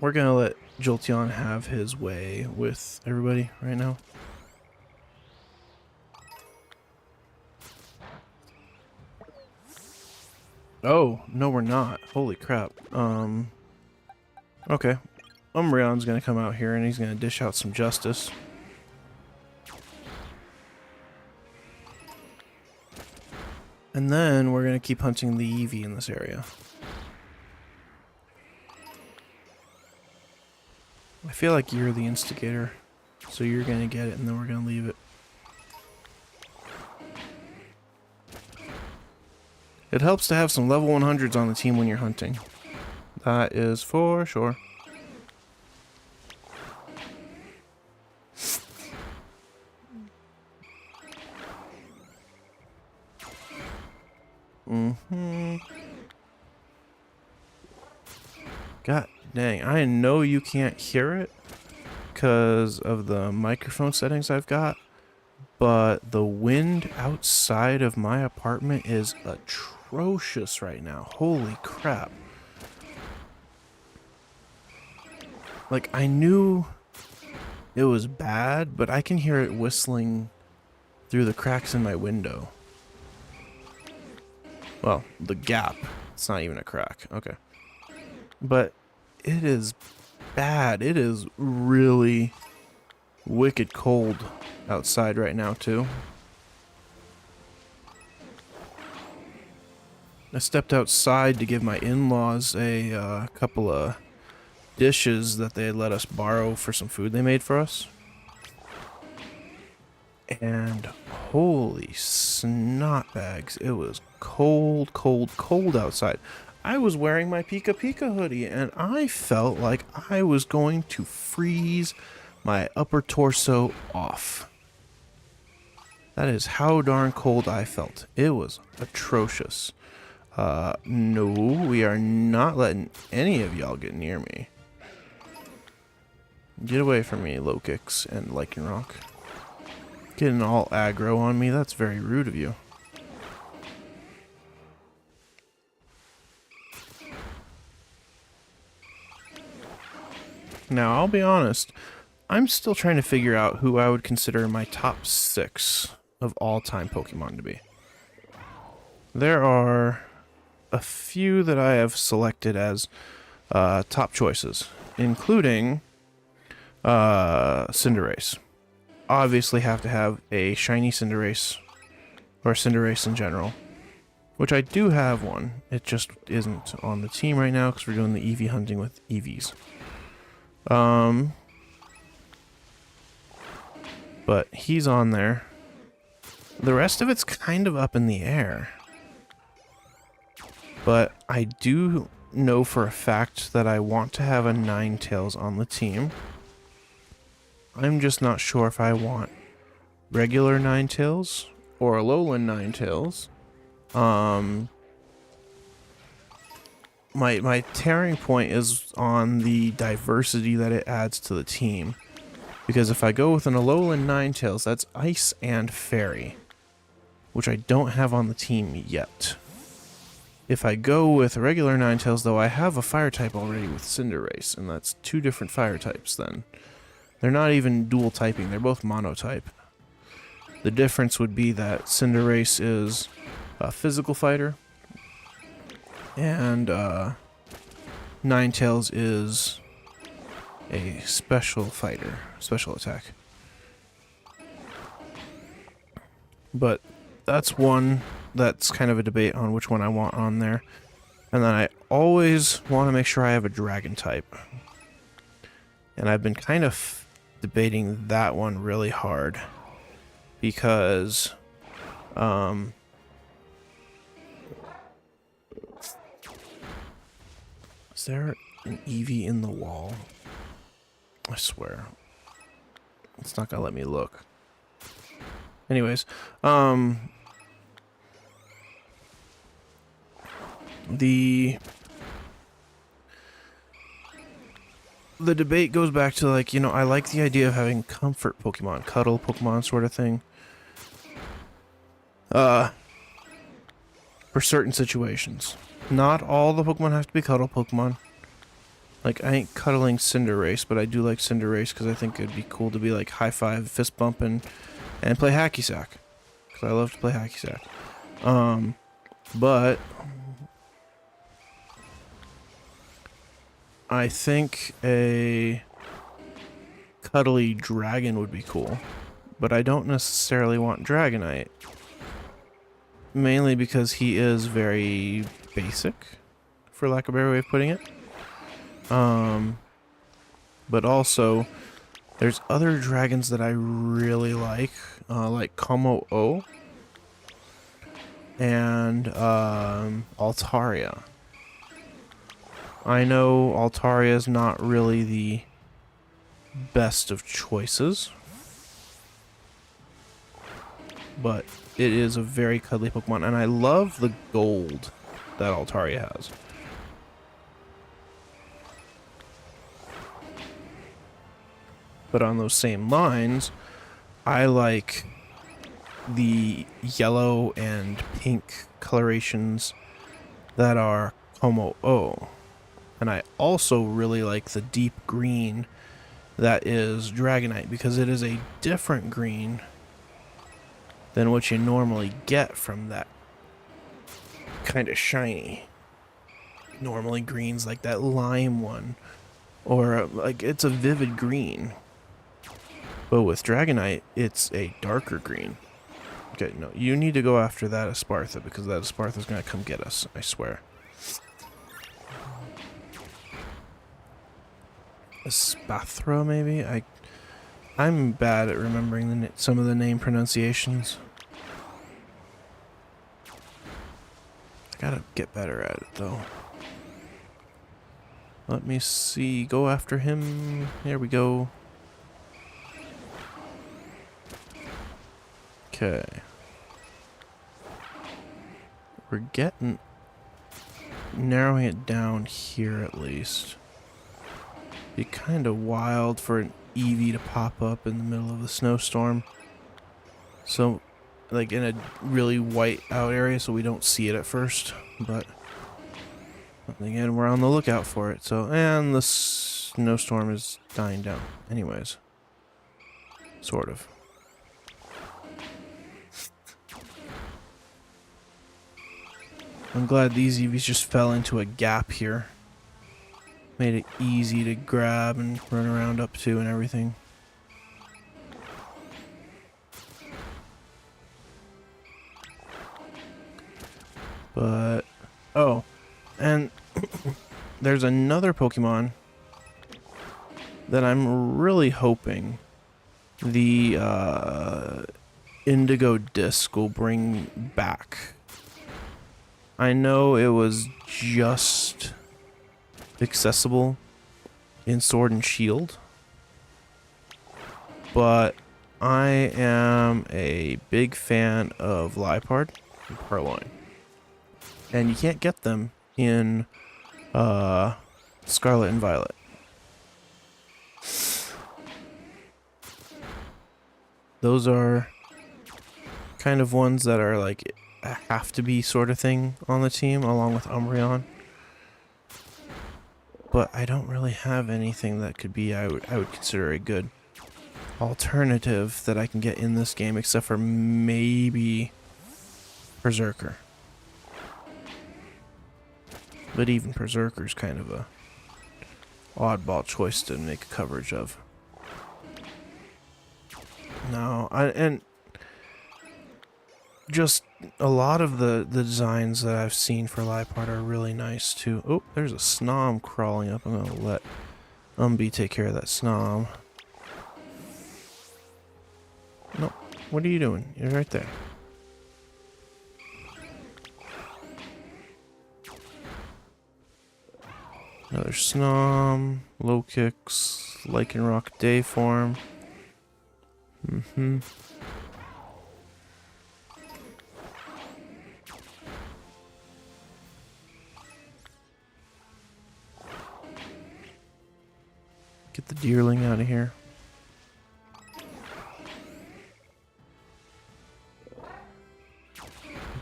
Speaker 1: We're gonna let Jolteon have his way with everybody right now. Oh, no we're not. Holy crap. Okay. Umbreon's gonna come out here and he's gonna dish out some justice. And then we're gonna keep hunting the Eevee in this area. I feel like you're the instigator, so you're gonna get it and then we're gonna leave it. It helps to have some level 100s on the team when you're hunting. That is for sure. God dang, I know you can't hear it because of the microphone settings I've got, but the wind outside of my apartment is atrocious right now. Holy crap. Like, I knew it was bad, but I can hear it whistling through the cracks in my window. Well, the gap. It's not even a crack. Okay. But it is bad. It is really wicked cold outside right now, too. I stepped outside to give my in-laws a couple of dishes that they had let us borrow for some food they made for us. And holy snot bags, it was cold, cold, cold outside. I was wearing my Pika Pika hoodie and I felt like I was going to freeze my upper torso off. That is how darn cold I felt. It was atrocious. No, we are not letting any of y'all get near me. Get away from me, Lokix and Lycanroc. Getting all aggro on me, that's very rude of you. Now, I'll be honest, I'm still trying to figure out who I would consider my top 6 of all-time Pokemon to be. There are a few that I have selected as top choices, including Cinderace. Obviously have to have a shiny Cinderace, or Cinderace in general, which I do have one. It just isn't on the team right now because we're doing the Eevee hunting with Eevees. But he's on there. The rest of it's kind of up in the air. But I do know for a fact that I want to have a Ninetales on the team. I'm just not sure if I want regular Ninetales or Alolan Ninetales. My tearing point is on the diversity that it adds to the team. Because if I go with an Alolan Ninetales, that's Ice and Fairy, which I don't have on the team yet. If I go with a regular Ninetales, though, I have a fire type already with Cinderace, and that's 2 different fire types then. They're not even dual typing, they're both monotype. The difference would be that Cinderace is a physical fighter, and Ninetales is a special fighter, special attack. But that's one that's kind of a debate on which one I want on there. And then I always want to make sure I have a dragon type. And I've been kind of debating that one really hard because is there an Eevee in the wall? I swear. It's not gonna let me look. Anyways, the debate goes back to, like, you know, I like the idea of having comfort Pokemon, cuddle Pokemon sort of thing. For certain situations. Not all the Pokemon have to be cuddle Pokemon. Like, I ain't cuddling Cinderace, but I do like Cinderace because I think it'd be cool to be like high five, fist bumping, and play hacky sack. Because I love to play hacky sack. But I think a cuddly dragon would be cool. But I don't necessarily want Dragonite. Mainly because he is very basic, for lack of a better way of putting it. But also, there's other dragons that I really like Como-O and Altaria. I know Altaria is not really the best of choices, but it is a very cuddly Pokemon, and I love the gold that Altaria has. But on those same lines, I like the yellow and pink colorations that are Como-O. And I also really like the deep green that is Dragonite, because it is a different green than what you normally get from that kind of shiny. Normally green's like that lime one, or like it's a vivid green. But with Dragonite, it's a darker green. Okay, no, you need to go after that Espartha, because that Espartha's gonna come get us, I swear. Espathra, maybe? I'm bad at remembering some of the name pronunciations. I gotta get better at it, though. Let me see. Go after him. There we go. Okay. We're narrowing it down here at least. Be kind of wild for an Eevee to pop up in the middle of the snowstorm. So, like in a really white out area so we don't see it at first. But, again, we're on the lookout for it. So, and the snowstorm is dying down. Anyways. Sort of. I'm glad these Eevees just fell into a gap here. Made it easy to grab and run around up to and everything. But, oh, and there's another Pokemon that I'm really hoping the Indigo Disc will bring back. I know it was just accessible in Sword and Shield, but I am a big fan of Liepard and Purloin, and you can't get them in Scarlet and Violet. Those are kind of ones that are like a have to be sort of thing on the team, along with Umbreon. But I don't really have anything that could be I would consider a good alternative that I can get in this game, except for maybe Berserker. But even Berserker's kind of a oddball choice to make coverage of. No, and just a lot of the designs that I've seen for Liepard are really nice too. Oh, there's a Snom crawling up. I'm gonna let Umby take care of that Snom. No, what are you doing? You're right there. Another Snom, low kicks, Lycanroc day form. Get the deerling out of here.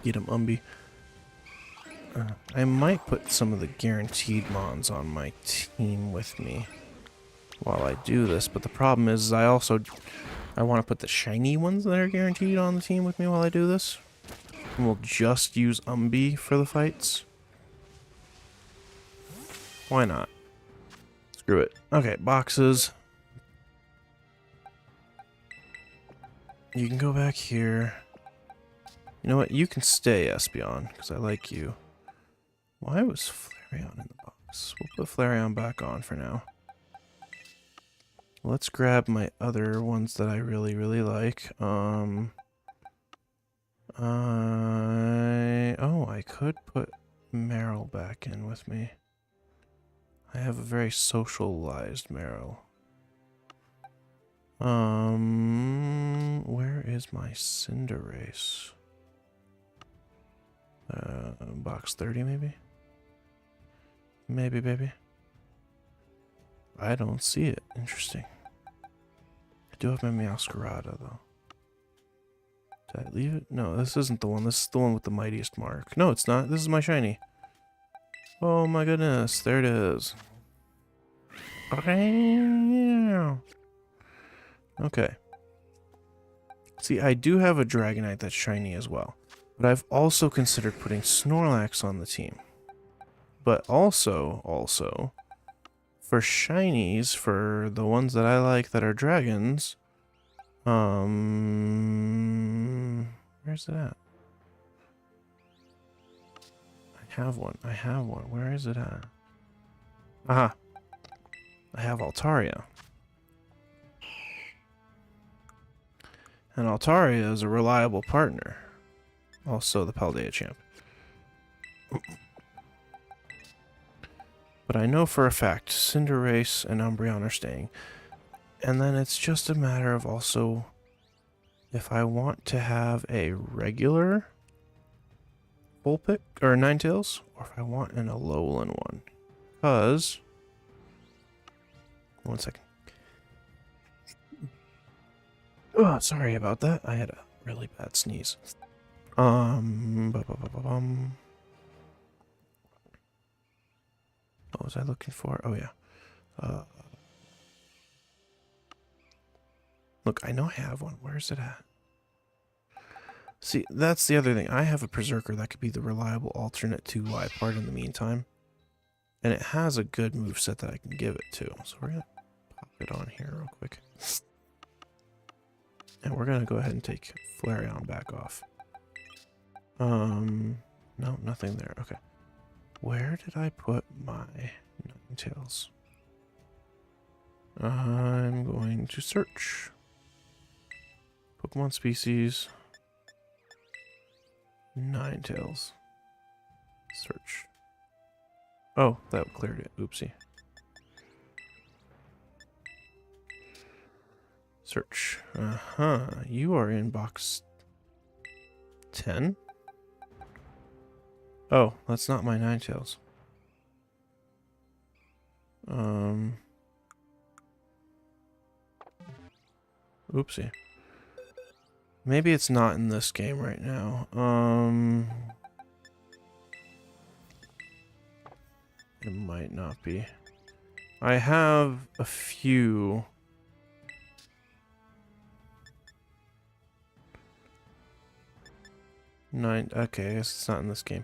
Speaker 1: Get him, Umby. I might put some of the guaranteed mons on my team with me while I do this, but the problem is I want to put the shiny ones that are guaranteed on the team with me while I do this. And we'll just use Umby for the fights. Why not? Screw it. Okay, boxes. You can go back here. You know what? You can stay, Espeon, because I like you. Why was Flareon in the box? We'll put Flareon back on for now. Let's grab my other ones that I really, really like. Oh, I could put Meryl back in with me. I have a very socialized Meryl. Where is my Cinderace? Box 30 maybe? Maybe, baby. I don't see it. Interesting. I do have my Meowscarada, though. Did I leave it? No, this isn't the one. This is the one with the mightiest mark. No, it's not. This is my shiny. Oh my goodness. There it is. Okay. See, I do have a Dragonite that's shiny as well. But I've also considered putting Snorlax on the team. But also, for shinies, for the ones that I like that are dragons, where's it at? I have one. Where is it at? Aha. I have Altaria. And Altaria is a reliable partner. Also the Paldea champ. But I know for a fact Cinderace and Umbreon are staying. And then it's just a matter of also if I want to have a regular Vulpix or Ninetales, or if I want an Alolan one. Because, one second. Oh, sorry about that. I had a really bad sneeze. What was I looking for? Oh yeah. Look, I know I have one. Where's it at? See, that's the other thing. I have a Berserker that could be the reliable alternate to Liepard in the meantime. And it has a good moveset that I can give it to. So we're going to pop it on here real quick. And we're going to go ahead and take Flareon back off. No, nothing there. Okay. Where did I put my Ninetales? I'm going to search. Pokemon species. Ninetales. Search. Oh, that cleared it. Oopsie. Search. You are in box 10? Oh, that's not my Ninetales. Oopsie. Maybe it's not in this game right now. It might not be. I have a few. Okay, I guess it's not in this game.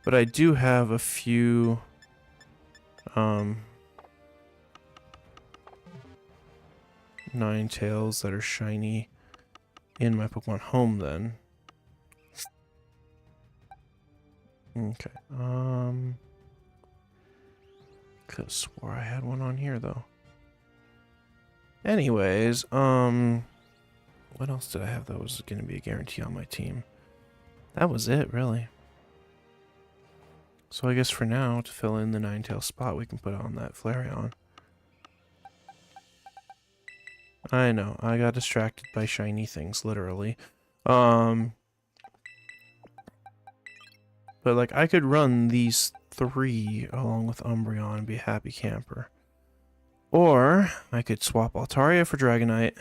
Speaker 1: But I do have a few Ninetales that are shiny in my Pokemon Home then. Okay. Could have swore I had one on here though. Anyways, what else did I have that was gonna be a guarantee on my team? That was it, really. So I guess for now, to fill in the Ninetales spot, we can put on that Flareon. I know, I got distracted by shiny things, literally. But like, I could run these three along with Umbreon and be a happy camper. Or I could swap Altaria for Dragonite.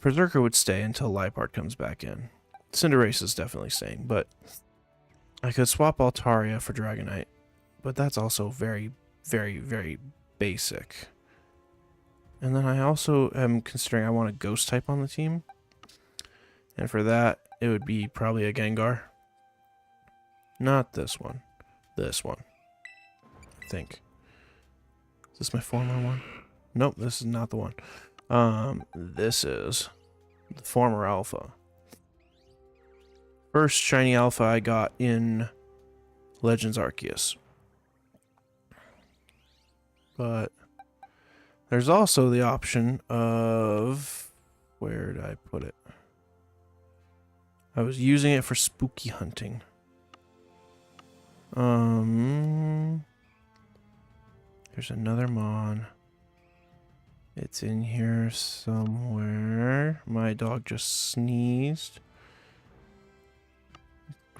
Speaker 1: Berserker would stay until Liepard comes back in. Cinderace is definitely staying, but I could swap Altaria for Dragonite. But that's also very, very, very basic. And then I also am considering I want a Ghost type on the team. And for that, it would be probably a Gengar. Not this one. This one. I think. Is this my former one? Nope, this is not the one. This is the former Alpha. First shiny Alpha I got in Legends Arceus. But there's also the option of... Where did I put it? I was using it for spooky hunting. There's another Mon. It's in here somewhere. My dog just sneezed.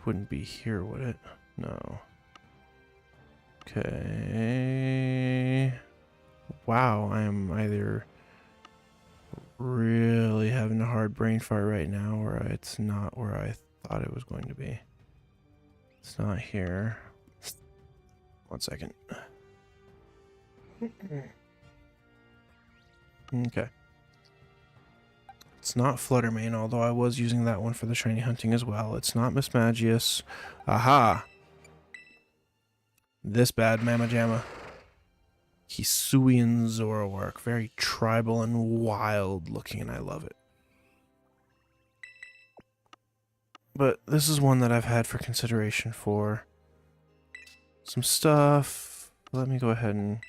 Speaker 1: Wouldn't be here, would it? No. Okay. Wow, I am either really having a hard brain fart right now, or it's not where I thought it was going to be. It's not here. 1 second. Okay. It's not Fluttermane, although I was using that one for the shiny hunting as well. It's not Mismagius. Aha! This bad Mamma Jamma. Hisuian Zoroark. Very tribal and wild looking, and I love it. But this is one that I've had for consideration for some stuff. Let me go ahead and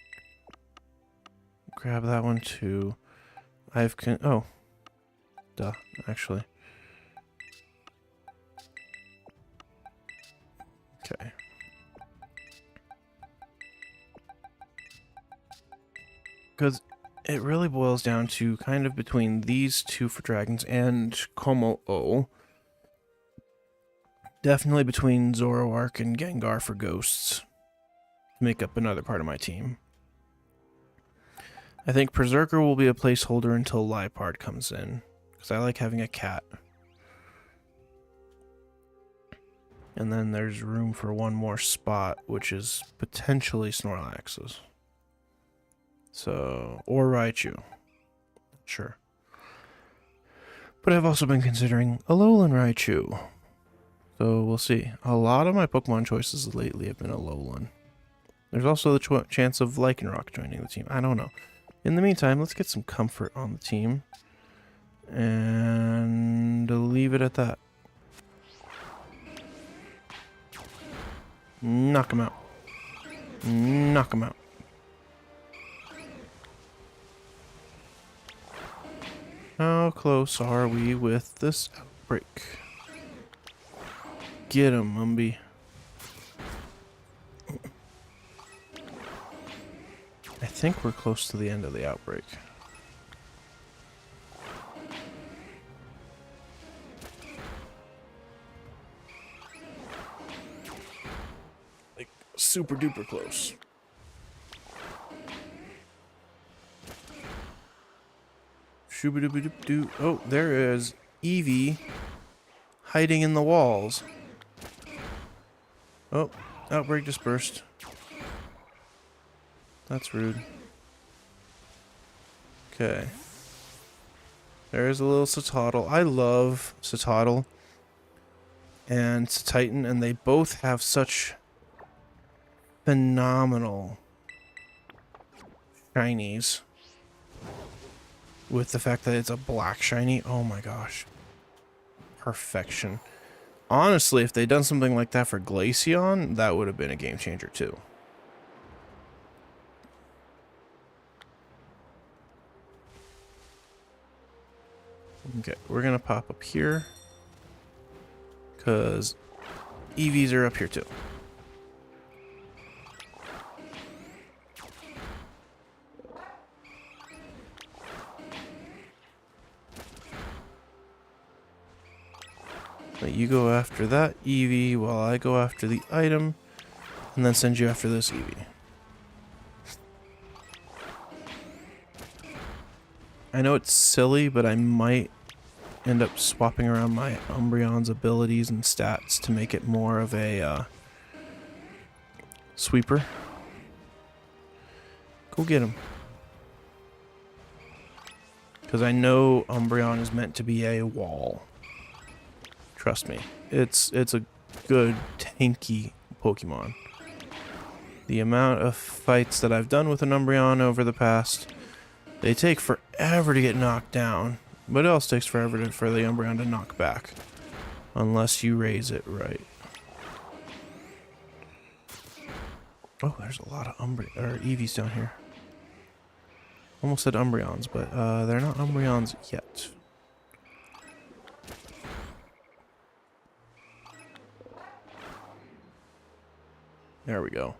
Speaker 1: grab that one too. Oh. Duh, actually. Okay. Because it really boils down to kind of between these two for dragons and Como-O. Definitely between Zoroark and Gengar for ghosts. Make up another part of my team. I think Berserker will be a placeholder until Liepard comes in. Because I like having a cat. And then there's room for one more spot, which is potentially Snorlax's. So, or Raichu. Sure. But I've also been considering Alolan Raichu. So we'll see. A lot of my Pokemon choices lately have been Alolan. There's also the chance of Lycanroc joining the team. I don't know. In the meantime, let's get some comfort on the team. And leave it at that. Knock him out. Knock him out. How close are we with this outbreak? Get him, Mumby. I think we're close to the end of the outbreak. Like, super duper close. Shooba-dooba-doop-doo. Oh, there is Eevee hiding in the walls. Oh, outbreak dispersed. That's rude. Okay. There's a little Citadel. I love Citadel and Titan, and they both have such phenomenal shinies. With the fact that it's a black shiny. Oh my gosh. Perfection. Honestly, if they'd done something like that for Glaceon, that would have been a game changer too. Okay, we're gonna pop up here. Because EVs are up here too. Let you go after that Eevee while I go after the item, and then send you after this Eevee. I know it's silly, but I might end up swapping around my Umbreon's abilities and stats to make it more of a sweeper. Go get him. Because I know Umbreon is meant to be a wall. Trust me. It's a good, tanky Pokemon. The amount of fights that I've done with an Umbreon over the past, they take forever to get knocked down. But it also takes forever for the Umbreon to knock back. Unless you raise it right. Oh, there's a lot of Eevees down here. Almost said Umbreons, but they're not Umbreons yet. There we go.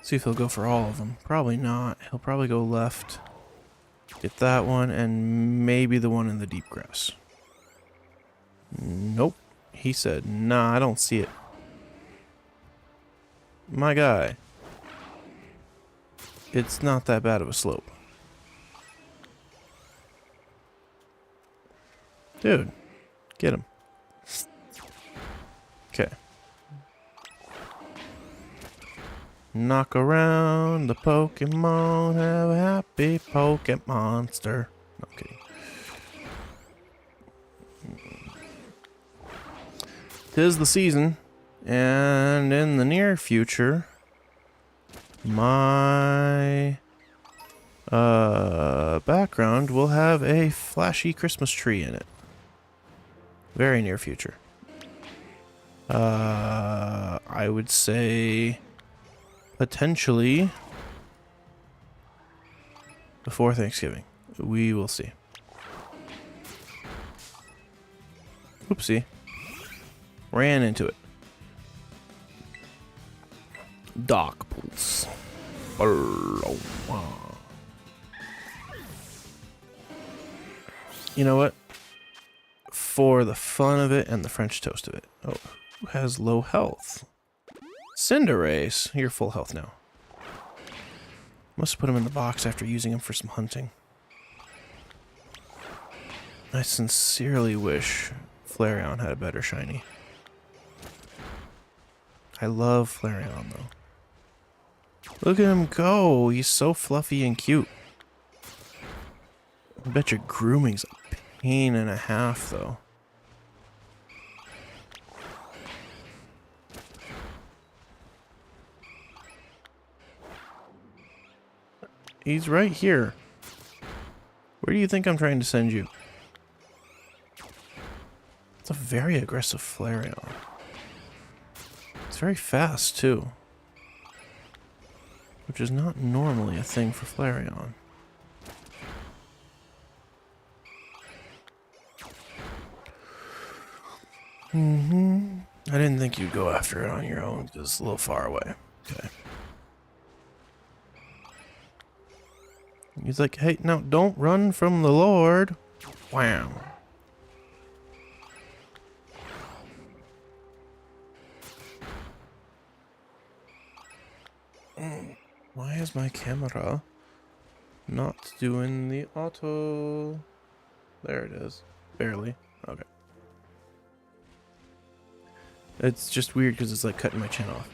Speaker 1: See if he'll go for all of them. Probably not. He'll probably go left. Get that one, and maybe the one in the deep grass. Nope. He said, nah, I don't see it. My guy. It's not that bad of a slope. Dude, get him. Okay. Knock around the Pokemon, have a happy Pokemonster. No, I'm kidding. 'Tis the season, and in the near future, my background will have a flashy Christmas tree in it. Very near future. I would say potentially before Thanksgiving. We will see. Oopsie. Ran into it. Dock pulse. You know what? For the fun of it and the French toast of it. Oh, who has low health? Cinderace. You're full health now. Must put him in the box after using him for some hunting. I sincerely wish Flareon had a better shiny. I love Flareon though. Look at him go. He's so fluffy and cute. I bet your grooming's a pain and a half though. He's right here. Where do you think I'm trying to send you? It's a very aggressive Flareon. It's very fast too. Which is not normally a thing for Flareon. I didn't think you'd go after it on your own because it's a little far away. Okay. He's like, hey, no, don't run from the Lord. Wow. Why is my camera not doing the auto? There it is. Barely. Okay. It's just weird because it's like cutting my chin off.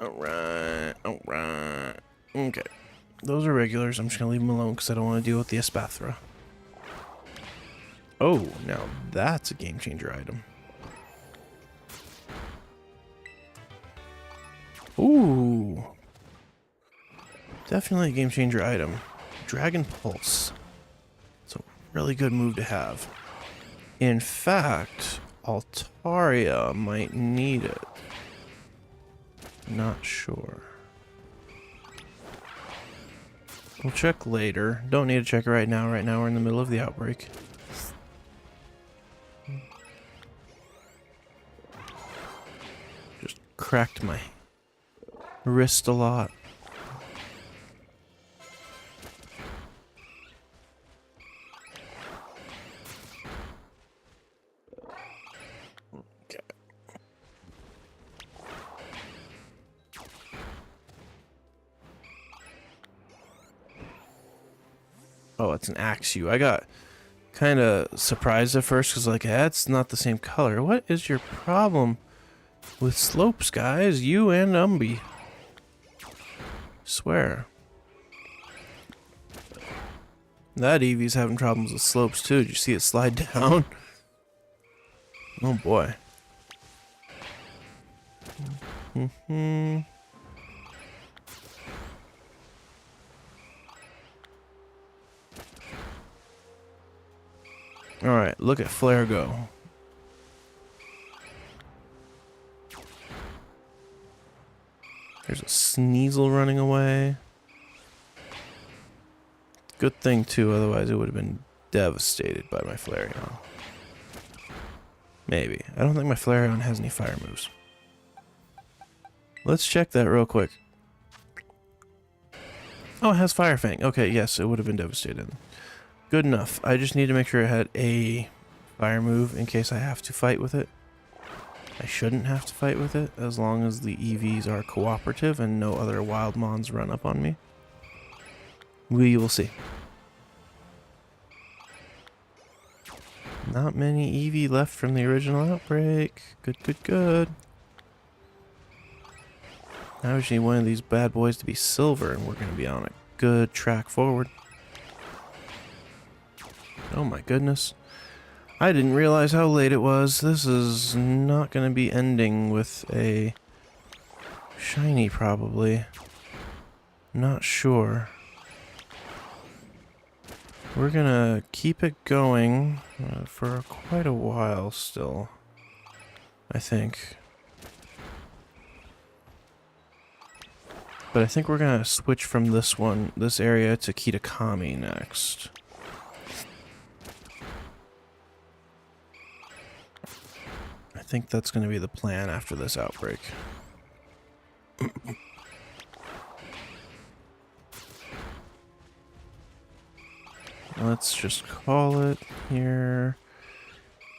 Speaker 1: Alright, alright. Okay. Those are regulars. I'm just going to leave them alone because I don't want to deal with the Espathra. Oh, now that's a game changer item. Ooh. Definitely a game changer item. Dragon Pulse. It's a really good move to have. In fact, Altaria might need it. Not sure. We'll check later. Don't need to check it right now. Right now we're in the middle of the outbreak. Just cracked my wrist a lot. Oh, it's an Axew. I got kind of surprised at first because, like, that's not the same color. What is your problem with slopes, guys? You and Umby. Swear. That Eevee's having problems with slopes too. Did you see it slide down? Oh boy. Alright, look at Flare go. There's a Sneasel running away. Good thing too, otherwise it would have been devastated by my Flareon. Maybe. I don't think my Flareon has any fire moves. Let's check that real quick. Oh, it has Fire Fang. Okay, yes, it would have been devastated. Good enough. I just need to make sure it had a fire move in case I have to fight with it. I shouldn't have to fight with it as long as the EVs are cooperative and no other wild mons run up on me. We will see. Not many Eevee left from the original outbreak. Good, good, good. Now we just need one of these bad boys to be silver and we're going to be on a good track forward. Oh my goodness. I didn't realize how late it was. This is not going to be ending with a shiny probably. Not sure. We're gonna keep it going for quite a while still, I think. But I think we're gonna switch from this area to Kitakami next. I think that's gonna be the plan after this outbreak. Let's just call it here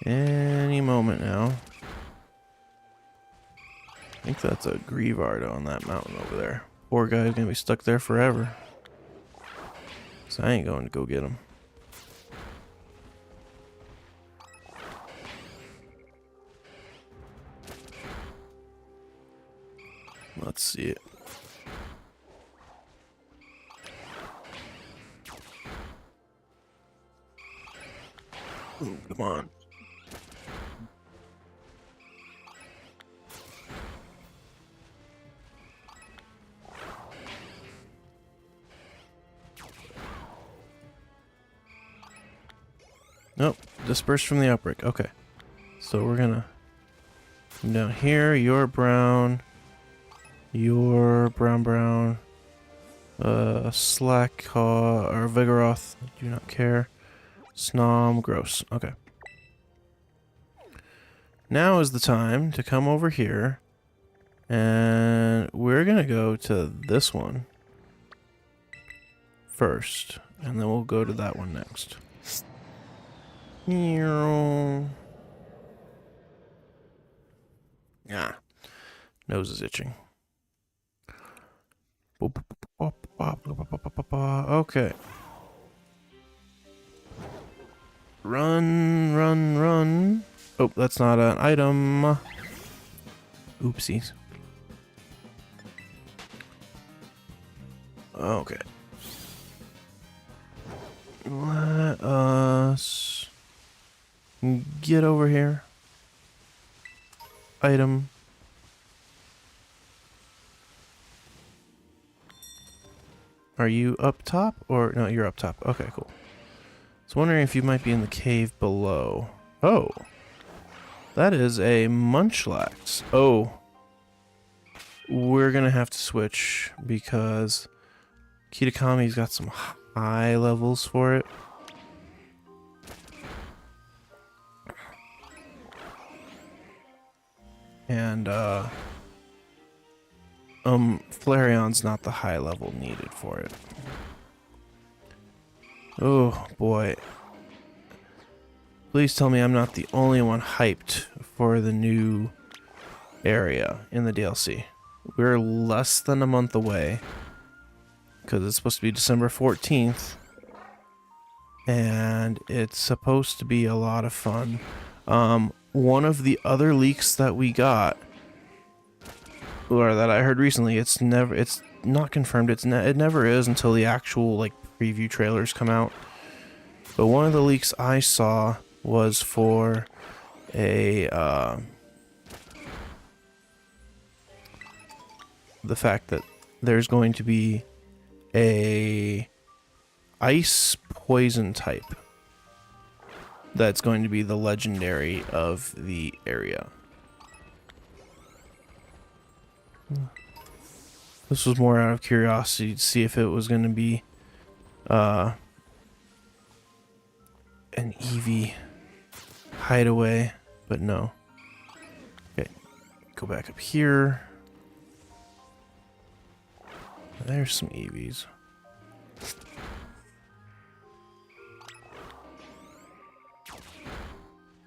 Speaker 1: any moment now. I think that's a Greevardo on that mountain over there. Poor guy's gonna be stuck there forever. So I ain't going to go get him. Let's see it. Ooh, come on. Nope, dispersed from the outbreak. Okay. So we're gonna come down here. You're brown. You're brown. Slackcaw or Vigoroth. Do not care. Snom, gross. Okay. Now is the time to come over here. And we're gonna go to this one first. And then we'll go to that one next. Ah. Nose is itching. Okay. Run, run, run. Oh, that's not an item. Oopsies. Okay. Let us get over here. Item. Are you up top or no, you're up top. Okay, cool. I was wondering if you might be in the cave below. Oh. That is a Munchlax. Oh. We're going to have to switch because Kitakami's got some high levels for it. And Flareon's not the high level needed for it. Oh boy. Please tell me I'm not the only one hyped for the new area in the DLC. We're less than a month away because it's supposed to be December 14th. and it's supposed to be a lot of fun. One of the other leaks that we got, or that I heard recently, it's not confirmed. It never is until the actual like preview trailers come out. But one of the leaks I saw was for a the fact that there's going to be a ice poison type that's going to be the legendary of the area. This was more out of curiosity to see if it was going to be an Eevee hideaway, but no. Okay, go back up here. There's some Eevees.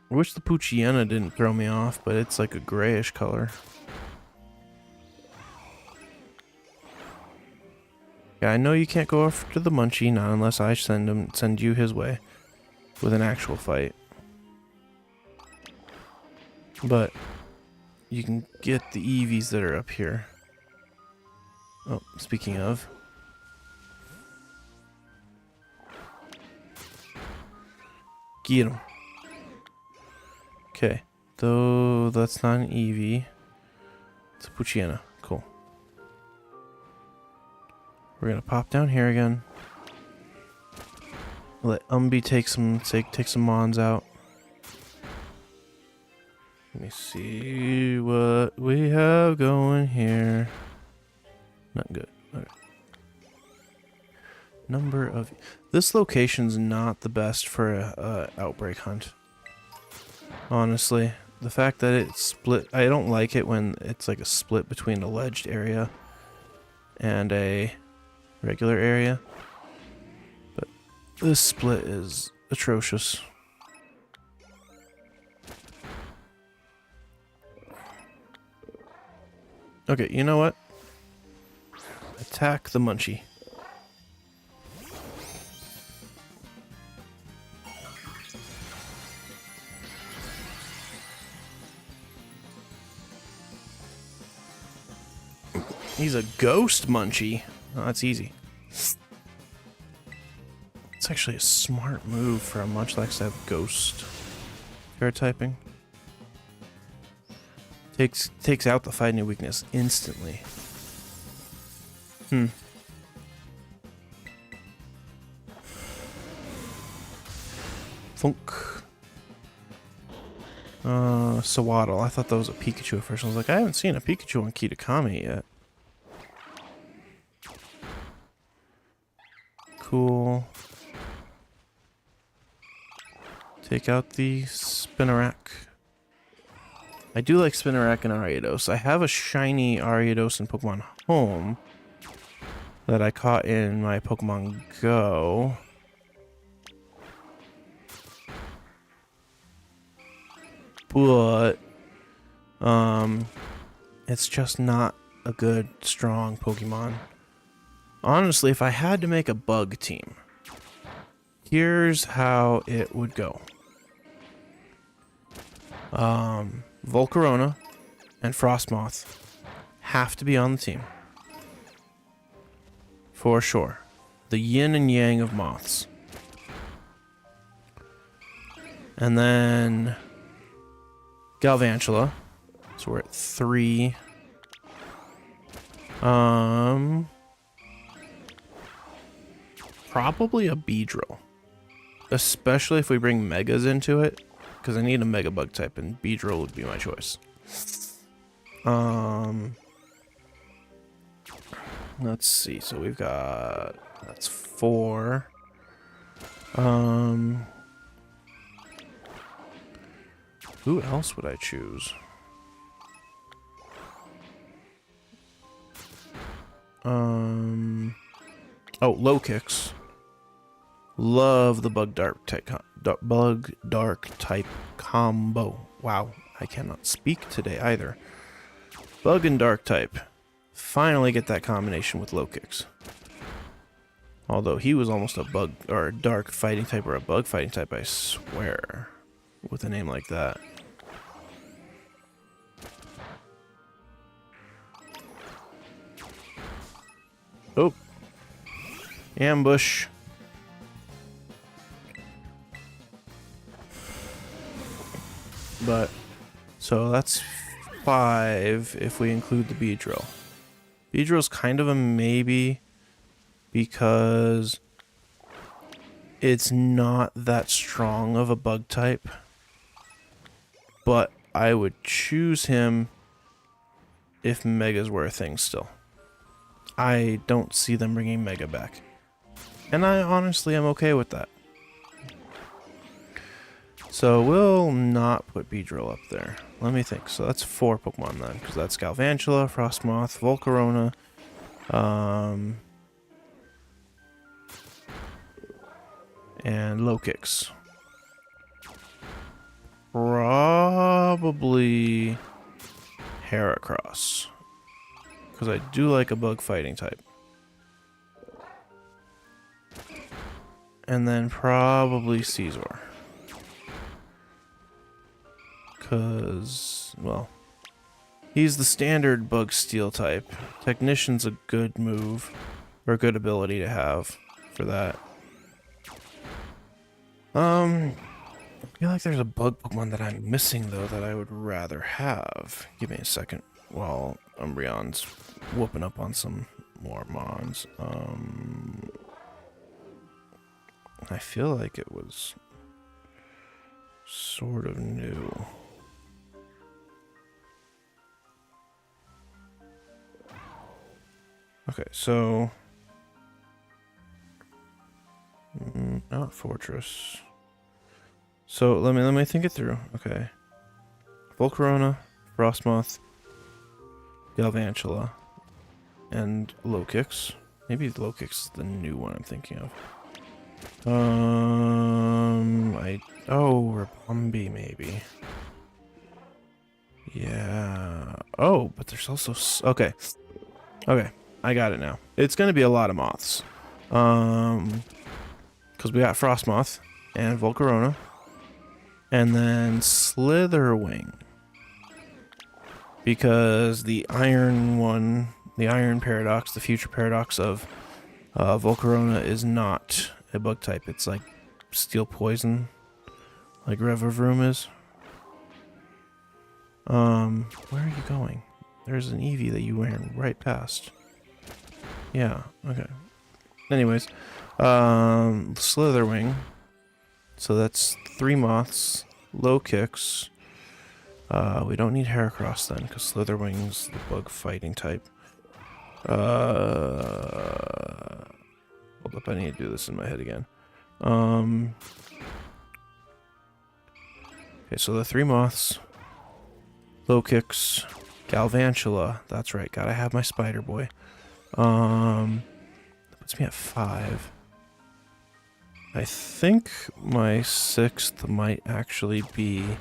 Speaker 1: I wish the Poochyena didn't throw me off, but it's like a grayish color. Yeah, I know you can't go after the Munchie, not unless I send you his way with an actual fight. But you can get the Eevees that are up here. Oh, speaking of. Get him. Okay, though that's not an Eevee. It's a Poochyena. Cool. We're gonna pop down here again. Let Umby take some mons out. Let me see what we have going here. Not good. Okay. Number of... This location's not the best for a outbreak hunt. Honestly. The fact that it's split... I don't like it when it's like a split between a ledged area and a regular area. But this split is atrocious. Okay, you know what? Attack the Munchie. He's a ghost Munchie. Oh, that's easy. It's actually a smart move for a Munchlax to have ghost guard typing. Takes out the fighting weakness instantly. Funk. Sawaddle. I thought that was a Pikachu at first. I was like, I haven't seen a Pikachu on Kitakami yet. Cool. Take out the Spinarak. I do like Spinarak and Ariados. I have a shiny Ariados in Pokemon Home that I caught in my Pokemon Go. But it's just not a good, strong Pokemon. Honestly, if I had to make a bug team, here's how it would go. Volcarona and Frostmoth have to be on the team. For sure. The yin and yang of moths. And then Galvantula. So we're at 3. Probably a Beedrill. Especially if we bring Megas into it. Because I need a Mega Bug type, and Beedrill would be my choice. Let's see. So we've got... That's 4. Who else would I choose? Oh, Low Kicks. Love the Bug Dark type combo. Wow, I cannot speak today either. Bug and Dark type. Finally get that combination with Low Kicks. Although he was almost a bug or a dark fighting type or a bug fighting type, I swear. With a name like that. Oh. Ambush. But, so that's 5 if we include the Beedrill. Beedrill's kind of a maybe because it's not that strong of a bug type. But I would choose him if Megas were a thing still. I don't see them bringing Mega back. And I honestly am okay with that. So we'll not put Beedrill up there. Let me think. So that's 4 Pokemon then, because that's Galvantula, Frostmoth, Volcarona, and Lokix. Probably Heracross, because I do like a bug fighting type. And then probably Caesar. Because, well, he's the standard bug steel type. Technician's a good move, or a good ability to have for that. I feel like there's a bug Pokemon that I'm missing, though, that I would rather have. Give me a second while Umbreon's whooping up on some more Mons. I feel like it was sort of new. Okay, so not Fortress. So let me think it through. Okay, Volcarona, Frostmoth, Galvantula, and Lokix. Maybe Lokix is the new one I'm thinking of. Rabombi maybe. Yeah. Oh, but there's also okay. Okay, I got it now. It's gonna be a lot of moths. Because we got Frostmoth and Volcarona, and then Slitherwing. Because the iron one, the iron paradox, the future paradox of Volcarona is not a bug type. It's like steel poison, like Revavroom is. Where are you going? There's an Eevee that you ran right past. Yeah, okay. Anyways, Slitherwing. So that's 3 moths, Lokix. We don't need Heracross then, because Slitherwing's the bug fighting type. Hold up, I need to do this in my head again. Okay, so the 3 moths, Lokix, Galvantula. That's right, gotta have my Spider Boy. That puts me at 5. I think my 6th might actually be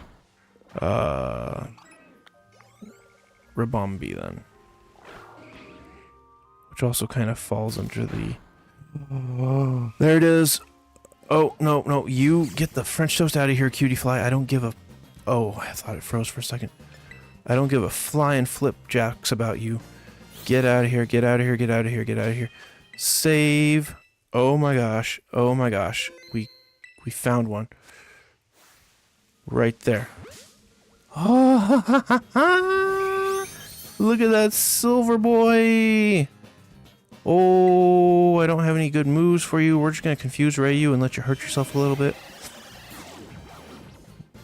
Speaker 1: Rabombi then. Which also kind of falls under the... There it is! Oh, no, you get the French toast out of here, cutie fly. I don't give a... Oh, I thought it froze for a second. I don't give a flying flip jacks about you. Get out of here, get out of here, get out of here, get out of here. Save. Oh my gosh, oh my gosh. We found one. Right there. Oh, look at that silver boy. Oh, I don't have any good moves for you. We're just going to confuse Ray you and let you hurt yourself a little bit.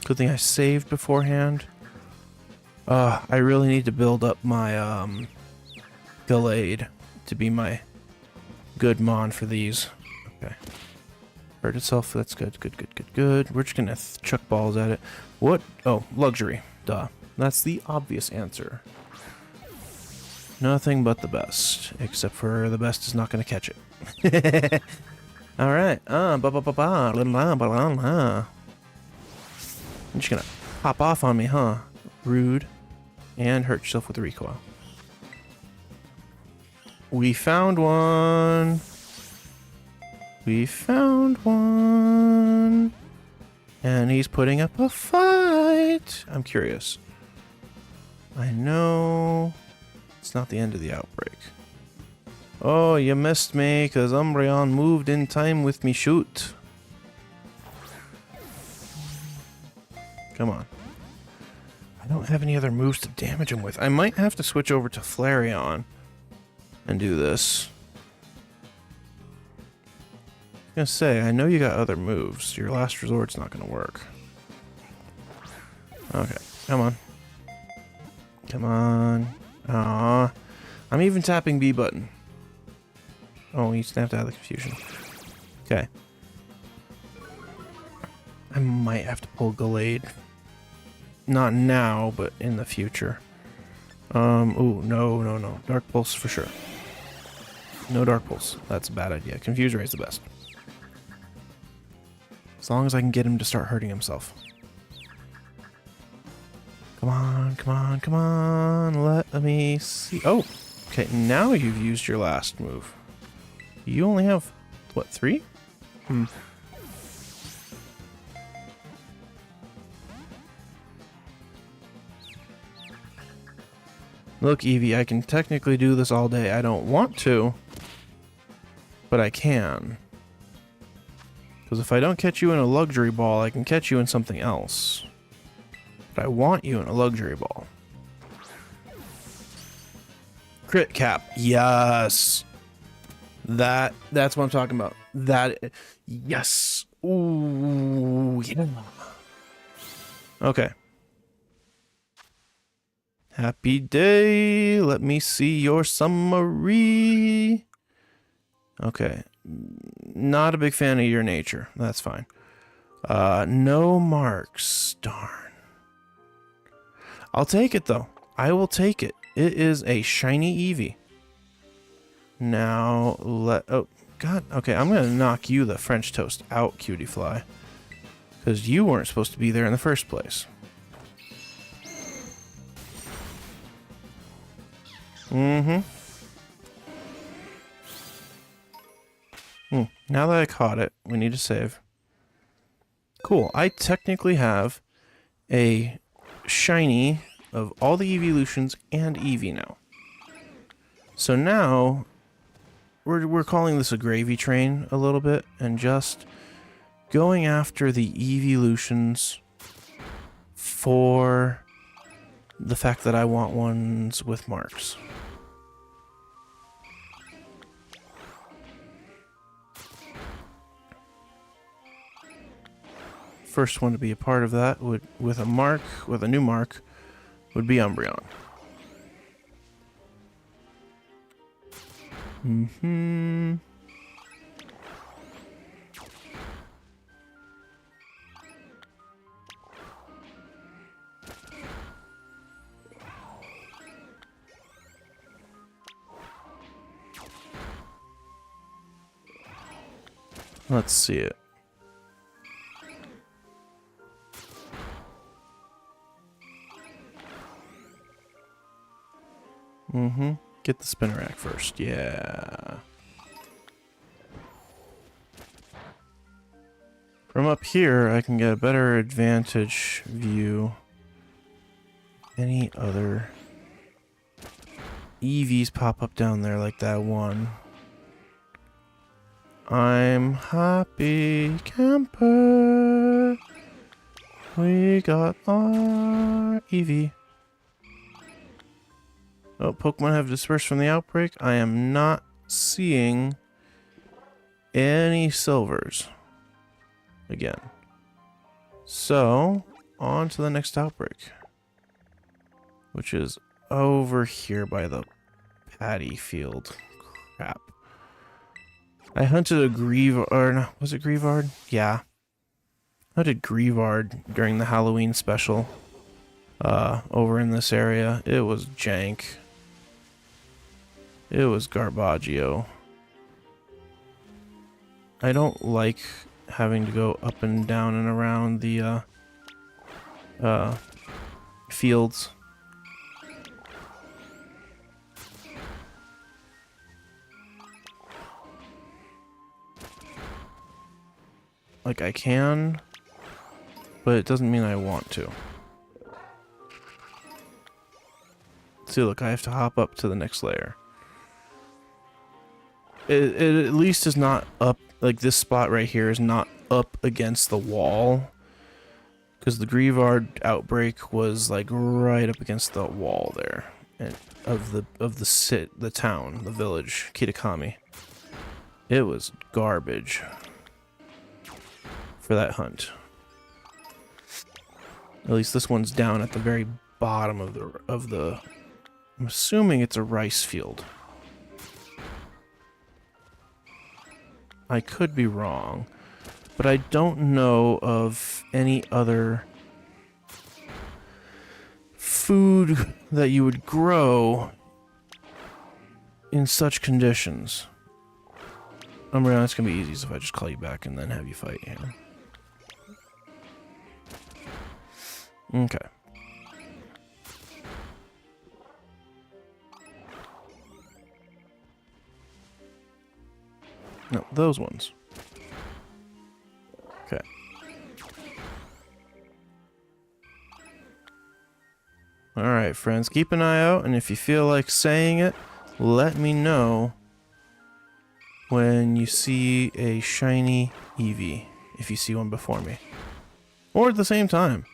Speaker 1: Good thing I saved beforehand. I really need to build up my Gallade to be my good mon for these. Okay. Hurt itself. That's good. Good. We're just going to chuck balls at it. What? Oh, luxury. Duh. That's the obvious answer. Nothing but the best. Except for the best is not going to catch it. Alright. You're just going to pop off on me, huh? Rude. And hurt yourself with the recoil. We found one. We found one. And he's putting up a fight. I'm curious. I know it's not the end of the outbreak. Oh, you missed me because Umbreon moved in time with me shoot. Come on. I don't have any other moves to damage him with. I might have to switch over to Flareon and do this. I was gonna say, I know you got other moves. Your last resort's not gonna work. Okay, come on. Come on. Aww. I'm even tapping B button. Oh, you snapped out of the confusion. Okay. I might have to pull Gallade. Not now, but in the future. Ooh, no. Dark Pulse for sure. No Dark Pulse. That's a bad idea. Confuse Ray is the best. As long as I can get him to start hurting himself. Come on. Let me see. Oh, okay. Now you've used your last move. You only have, what, 3? Look, Eevee, I can technically do this all day. I don't want to, but I can. Because if I don't catch you in a luxury ball, I can catch you in something else. But I want you in a luxury ball. Crit cap. Yes. That's what I'm talking about. Yes. Ooh, yeah. Okay. Happy day. Let me see your summary. Okay. Not a big fan of your nature. That's fine. No marks. Darn. I'll take it, though. I will take it. It is a shiny Eevee. Now, oh, God. Okay, I'm going to knock you the French toast out, Cutie Fly. Because you weren't supposed to be there in the first place. Now that I caught it, we need to save. Cool. I technically have a shiny of all the evolutions and Eevee now. So now we're calling this a gravy train a little bit and just going after the evolutions for the fact that I want ones with marks. First one to be a part of that would, with a new mark, would be Umbreon. Let's see it. Get the Spinnerack first. Yeah. From up here, I can get a better advantage view. Any other Eevees pop up down there like that one. I'm happy camper. We got our Eevee. Oh, Pokemon have dispersed from the outbreak. I am not seeing any silvers again. So, on to the next outbreak, which is over here by the paddy field. Crap. I hunted a or no, was it Grievard? Yeah. I hunted Grievard during the Halloween special over in this area. It was jank. It was Garbaggio. I don't like having to go up and down and around the fields. Like, I can, but it doesn't mean I want to. See, look, I have to hop up to the next layer. It at least is not up, like this spot right here is not up against the wall. Because the Grievard outbreak was like right up against the wall there. And of the town, the village, Kitakami. It was garbage for that hunt. At least this one's down at the very bottom of the I'm assuming it's a rice field. I could be wrong, but I don't know of any other food that you would grow in such conditions. Umbreon, it's gonna be easy if I just call you back and then have you fight. Yeah. Okay. No, those ones. Okay. Alright, friends, keep an eye out, and if you feel like saying it, let me know when you see a shiny Eevee, if you see one before me. Or at the same time.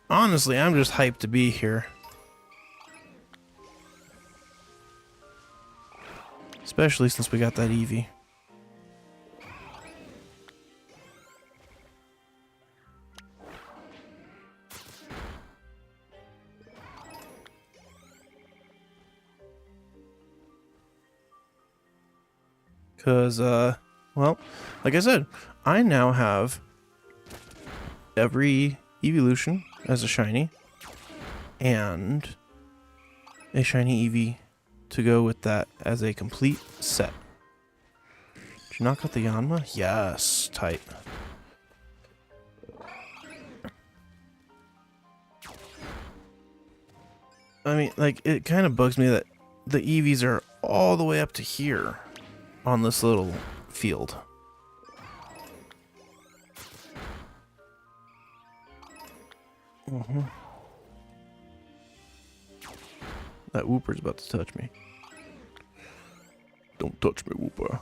Speaker 1: Honestly, I'm just hyped to be here. Especially since we got that Eevee. Because, well, like I said, I now have every evolution as a shiny, and a shiny Eevee to go with that as a complete set. Did you knock out the Yanma? Yes, tight. I mean, like, it kind of bugs me that the Eevees are all the way up to here on this little field. That Wooper's about to touch me. Don't touch me, Wooper.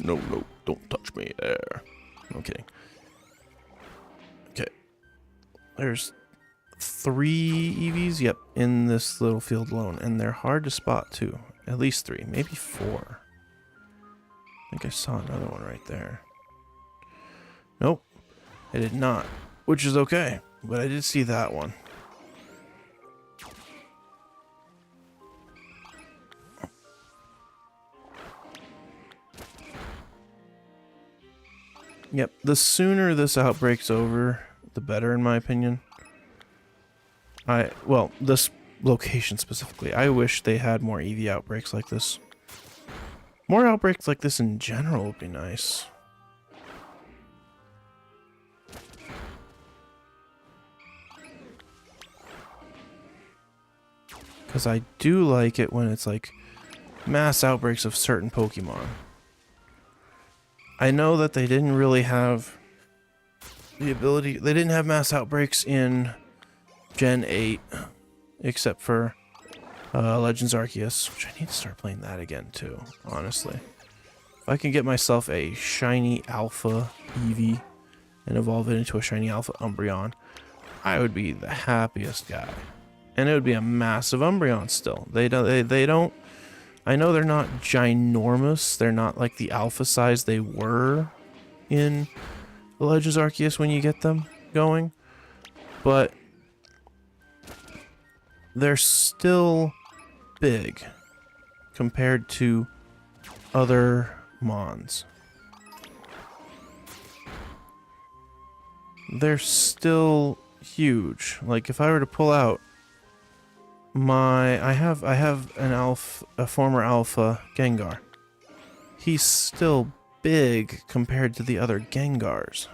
Speaker 1: No, no, don't touch me there. No kidding. Okay. There's 3 Eevees, yep, in this little field alone. And they're hard to spot, too. At least 3, maybe 4. I think I saw another one right there. Nope, I did not. Which is okay, but I did see that one. Yep, the sooner this outbreak's over, the better, in my opinion. Well, this location specifically. I wish they had more Eevee outbreaks like this. More outbreaks like this in general would be nice. Because I do like it when it's like mass outbreaks of certain Pokemon. I know that they didn't really have the ability, they didn't have mass outbreaks in Gen 8, except for Legends Arceus, which I need to start playing that again too, honestly. If I can get myself a shiny Alpha Eevee and evolve it into a shiny Alpha Umbreon, I would be the happiest guy. And it would be a massive Umbreon still. They don't, I know they're not ginormous, they're not like the alpha size they were in Legends Arceus when you get them going, but they're still big compared to other Mons. They're still huge. Like if I were to pull out I have a former alpha Gengar. He's still big compared to the other Gengars.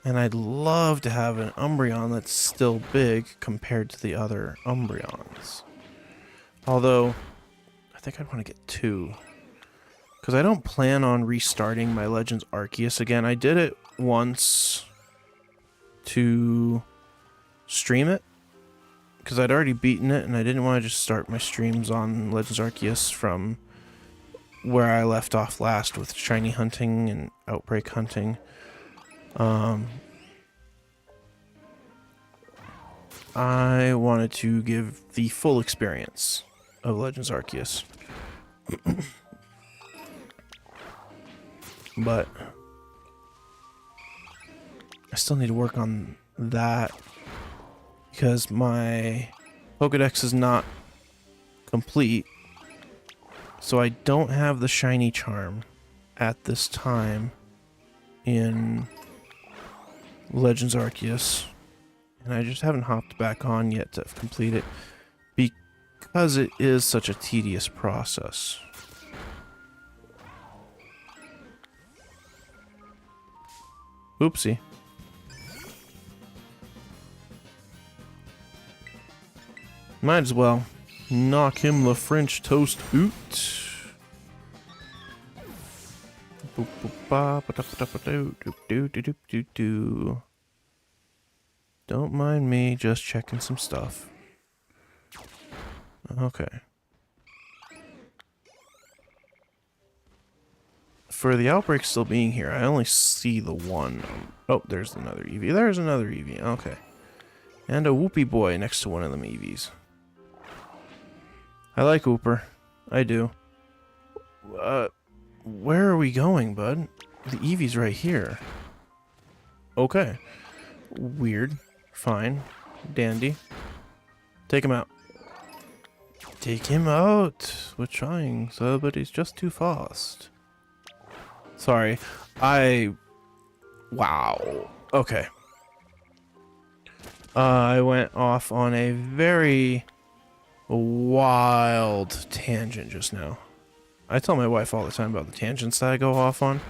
Speaker 1: And I'd love to have an Umbreon that's still big compared to the other Umbreons. Although, I think I'd want to get 2. Because I don't plan on restarting my Legends Arceus again. I did it once to stream it, because I'd already beaten it, and I didn't want to just start my streams on Legends Arceus from where I left off last with shiny hunting and outbreak hunting. I wanted to give the full experience of Legends Arceus. But I still need to work on that because my Pokedex is not complete. So I don't have the shiny charm at this time in Legends Arceus. And I just haven't hopped back on yet to complete it because it is such a tedious process. Oopsie. Might as well knock him the French toast out. Don't mind me, just checking some stuff. Okay. For the outbreak still being here, I only see the one. Oh, there's another Eevee. There's another Eevee. Okay. And a Whoopie boy next to one of them Eevees. I like Whooper. I do. Where are we going, bud? The Eevee's right here. Okay. Weird. Fine. Dandy. Take him out. Take him out. We're trying, sir, but he's just too fast. Sorry. Wow. Okay. I went off on a very wild tangent just now. I tell my wife all the time about the tangents that I go off on.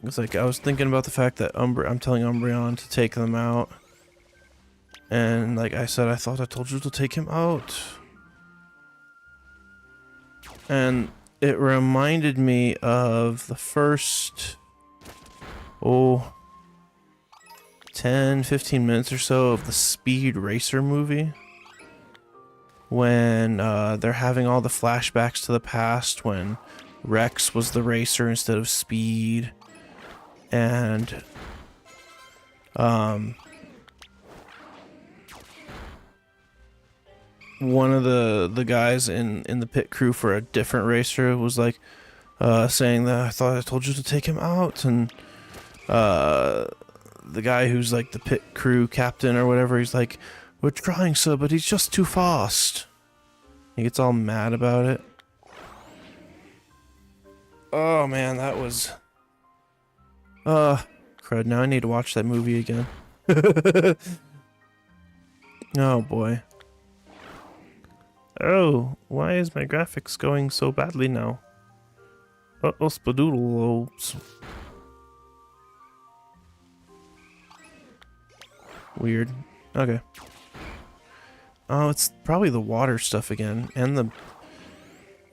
Speaker 1: It's like I was thinking about the fact that I'm telling Umbreon to take them out. And like I said, I thought I told you to take him out. And it reminded me of the first 10-15 minutes or so of the Speed Racer movie, when they're having all the flashbacks to the past when Rex was the racer instead of Speed, and one of the guys in the pit crew for a different racer was like saying that I thought I told you to take him out, and the guy who's like the pit crew captain or whatever, he's like, we're trying, sir, but he's just too fast. He gets all mad about it. Oh man, that was crud. Now I need to watch that movie again. Oh boy. Oh, why is my graphics going so badly now? Uh-oh, spadoodle lobes. Weird. Okay. Oh, it's probably the water stuff again. And the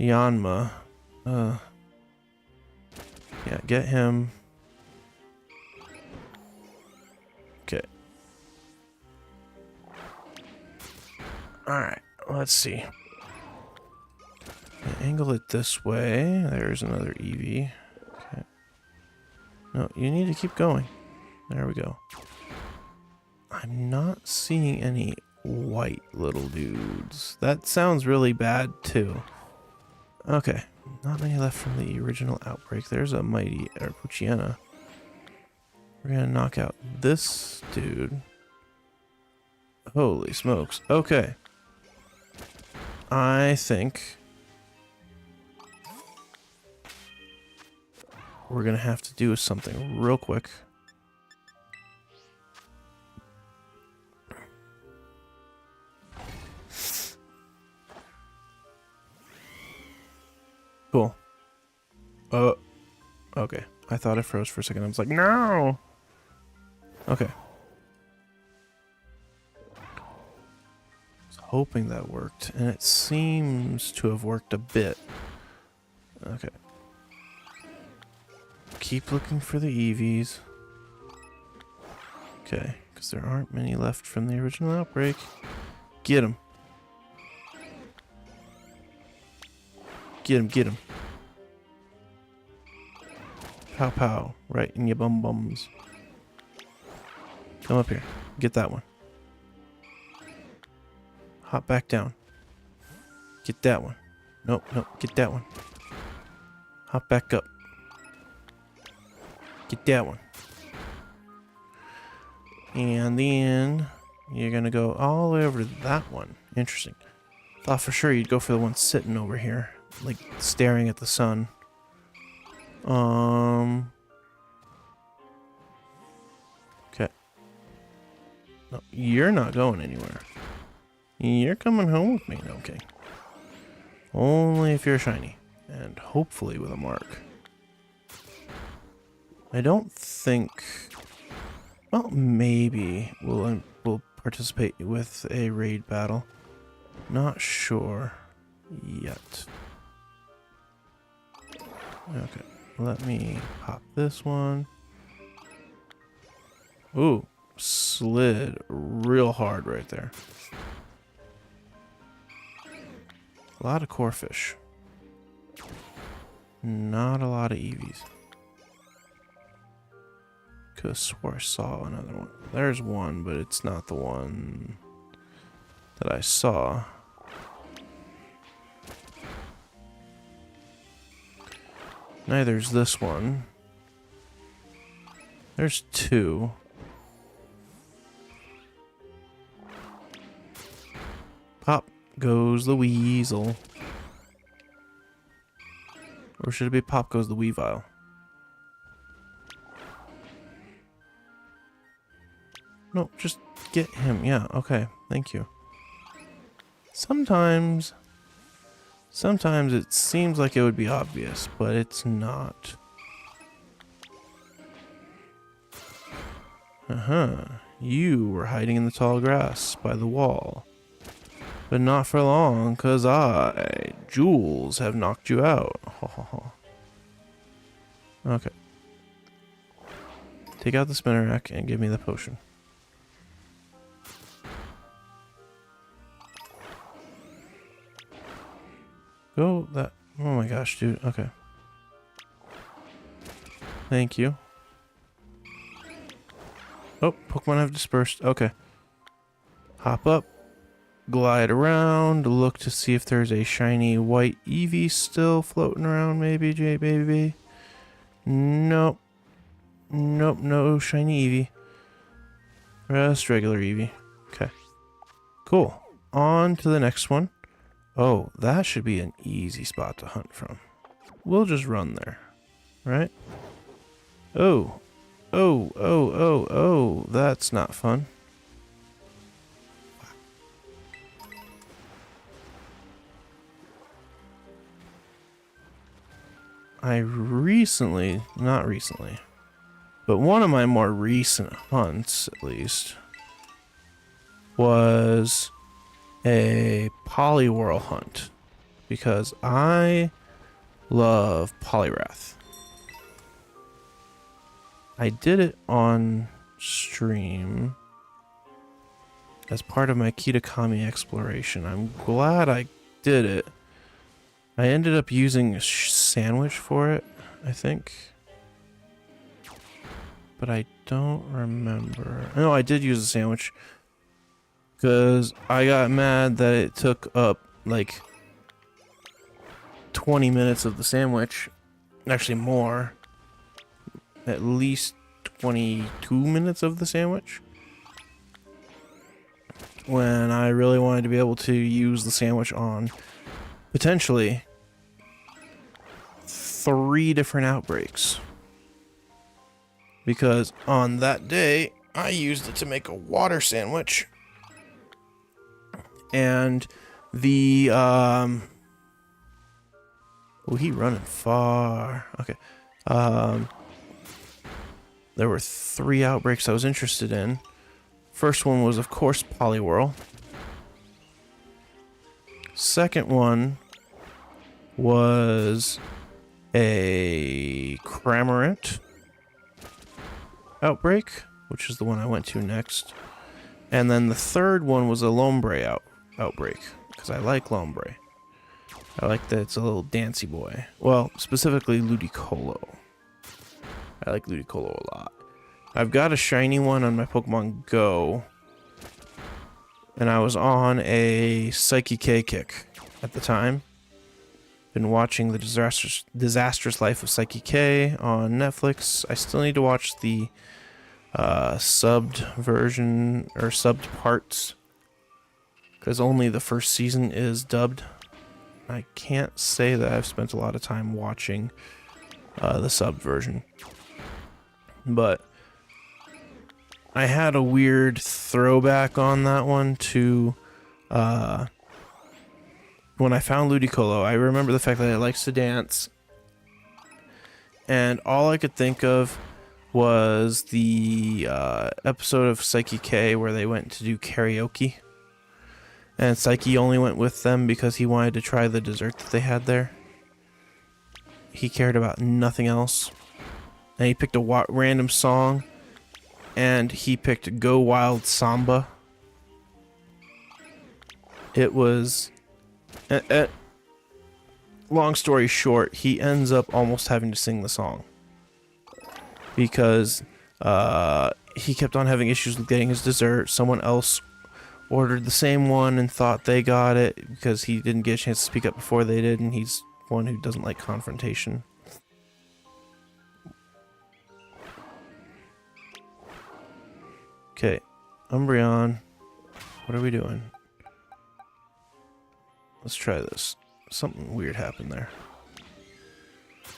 Speaker 1: Yanma. Yeah, get him. Okay. Alright, let's see. Angle it this way. There's another Eevee. Okay. No, you need to keep going. There we go. I'm not seeing any white little dudes. That sounds really bad too. Okay, not many left from the original outbreak. There's a mighty Puchiana. We're gonna knock out this dude. Holy smokes. Okay. I think we're gonna have to do something real quick. Cool. Okay. I thought I froze for a second. I was like, no! Okay. hoping that worked, and it seems to have worked a bit. Okay. Keep looking for the Eevees. Okay, because there aren't many left from the original outbreak. Get them. Get him, get him. Pow pow. Right in your bum bums. Come up here. Get that one. Hop back down. Get that one. Nope, nope. Get that one. Hop back up. Get that one. And then you're gonna go all the way over to that one. Interesting. Thought for sure you'd go for the one sitting over here, like staring at the sun. Okay. No, you're not going anywhere. You're coming home with me. Okay. Only if you're shiny. And hopefully with a mark. I don't think... Well, maybe we'll participate with a raid battle. Not sure yet. Okay. Let me pop this one. Ooh. Slid real hard right there. A lot of core fish. Not a lot of Eevees. Could have swore I saw another one. There's one, but it's not the one that I saw. Neither's this one. There's two. Pop goes the weasel. Or should it be pop goes the Weavile? No, just get him. Yeah, okay. Thank you. Sometimes it seems like it would be obvious, but it's not. You were hiding in the tall grass by the wall. But not for long, 'cause I, Jules, have knocked you out. Okay. Take out the spinner rack and give me the potion. Go that. Oh my gosh, dude. Okay. Thank you. Oh, Pokemon have dispersed. Okay. Hop up. Glide around. Look to see if there's a shiny white Eevee still floating around. Maybe, J baby. Nope. Nope, no shiny Eevee. Just regular Eevee. Okay. Cool. On to the next one. Oh, that should be an easy spot to hunt from. We'll just run there. Right? Oh. Oh. That's not fun. Not recently, but one of my more recent hunts, at least, was a Poliwhirl hunt, because I love Poliwrath. I did it on stream as part of my Kitakami exploration. I'm glad I did it. I ended up using a sandwich for it, I think. But I don't remember. No, I did use a sandwich. Because I got mad that it took up, like, 20 minutes of the sandwich. Actually, more. At least 22 minutes of the sandwich. When I really wanted to be able to use the sandwich on potentially 3 different outbreaks. Because on that day, I used it to make a water sandwich. And the, oh, he running far. Okay. There were 3 outbreaks I was interested in. First one was, of course, Poliwhirl. Second one was a Cramorant outbreak, which is the one I went to next. And then the third one was a Lombre outbreak, because I like Lombre. I like that it's a little dancy boy. Well, specifically Ludicolo. I like Ludicolo a lot. I've got a shiny one on my Pokemon Go. And I was on a Psyche K kick at the time. Been watching the disastrous life of Psyche K on Netflix. I still need to watch the subbed version, or subbed parts, because only the first season is dubbed. I can't say that I've spent a lot of time watching the subbed version, but I had a weird throwback on that one to when I found Ludicolo. I remember the fact that it likes to dance, and all I could think of was the episode of Psyche K where they went to do karaoke, and Psyche only went with them because he wanted to try the dessert that they had there. He cared about nothing else, and he picked a random song, and he picked Go Wild Samba. It was... long story short, he ends up almost having to sing the song, because he kept on having issues with getting his dessert. Someone else ordered the same one and thought they got it because he didn't get a chance to speak up before they did, and he's one who doesn't like confrontation. Okay, Umbreon, what are we doing? Let's try this. Something weird happened there.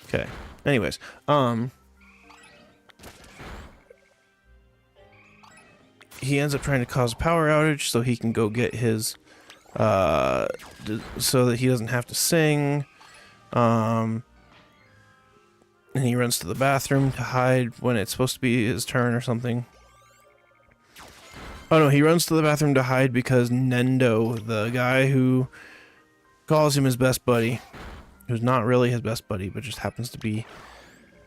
Speaker 1: Okay, anyways, he ends up trying to cause a power outage so he can go get his, so that he doesn't have to sing. And he runs to the bathroom to hide when it's supposed to be his turn or something. Oh no, he runs to the bathroom to hide because Nendo, the guy who calls him his best buddy, who's not really his best buddy, but just happens to be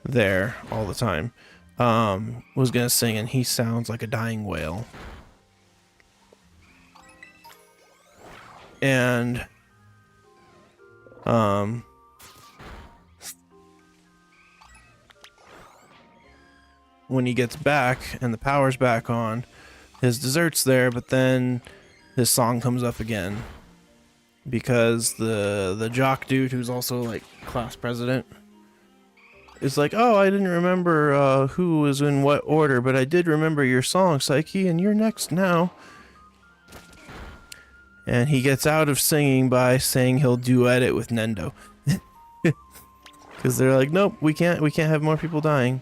Speaker 1: there all the time, was gonna sing, and he sounds like a dying whale. And when he gets back and the power's back on, his dessert's there, but then his song comes up again because the jock dude, who's also like class president, is like, oh, I didn't remember who was in what order, but I did remember your song, Psyche, and you're next now. And he gets out of singing by saying he'll duet it with Nendo. Because they're like, nope, we can't have more people dying.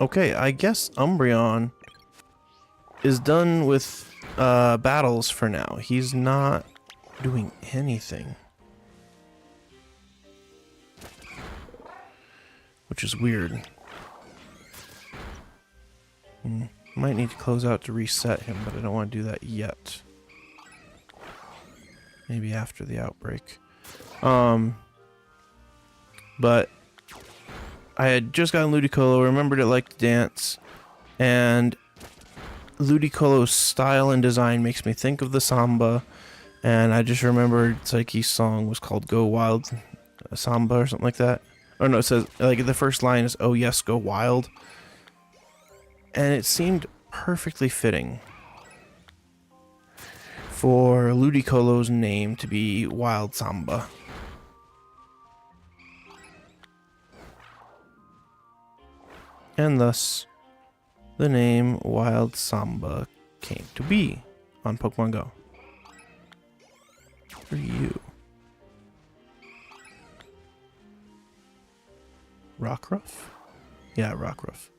Speaker 1: Okay, I guess Umbreon is done with battles for now. He's not doing anything, which is weird. Might need to close out to reset him, but I don't want to do that yet. Maybe after the outbreak. But I had just gotten Ludicolo, remembered it liked to dance, and Ludicolo's style and design makes me think of the samba, and I just remembered Psyche's song was called Go Wild Samba or something like that. Oh no, it says, like, the first line is, oh yes, go wild. And it seemed perfectly fitting for Ludicolo's name to be Wild Samba. And thus, the name Wild Samba came to be on Pokemon Go. For you. Rockruff? Yeah, Rockruff.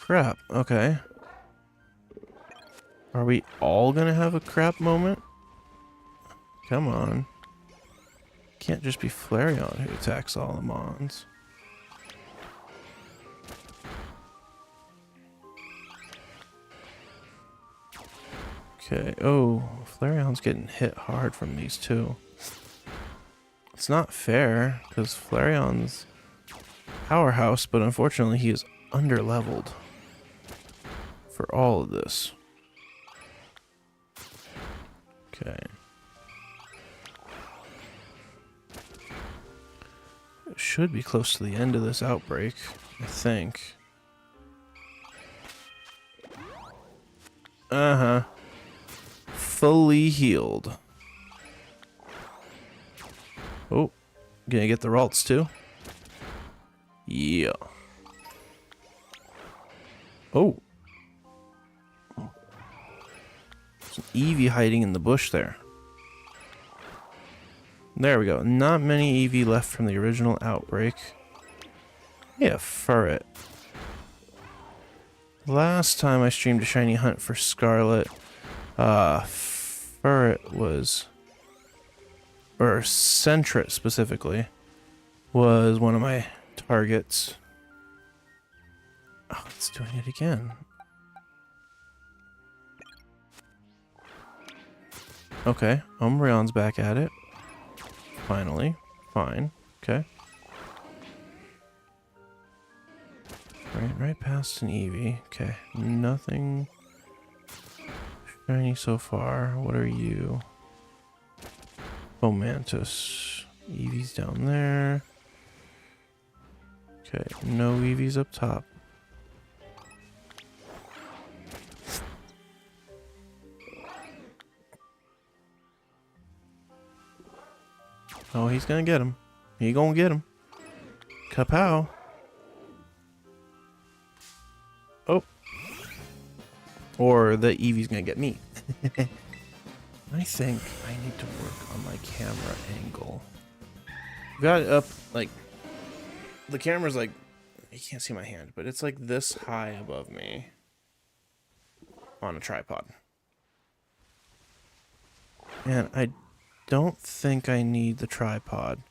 Speaker 1: Crap, okay. Are we all gonna have a crap moment? Come on. Can't just be Flareon who attacks all the Mons. Okay. Oh, Flareon's getting hit hard from these two. It's not fair, because Flareon's powerhouse, but unfortunately he is under-leveled for all of this. Okay. It should be close to the end of this outbreak, I think. Uh-huh. Fully healed. Oh, gonna get the Ralts too? Yeah. Oh. There's an Eevee hiding in the bush there. There we go. Not many Eevee left from the original outbreak. Yeah, Furret. Last time I streamed a shiny hunt for Scarlet, Furret was, or Sentret specifically, was one of my targets. Oh, it's doing it again. Okay, Umbreon's back at it. Finally. Fine. Okay. Right past an Eevee. Okay. Nothing shiny so far. What are you? Oh, Mantis. Eevee's down there. Okay. No Eevee's up top. Oh, he's gonna get him. He gonna get him. Kapow. Oh. Or the Eevee's gonna get me. I think I need to work on my camera angle. Got it up, like, the camera's like, you can't see my hand, but it's like this high above me on a tripod. And I don't think I need the tripod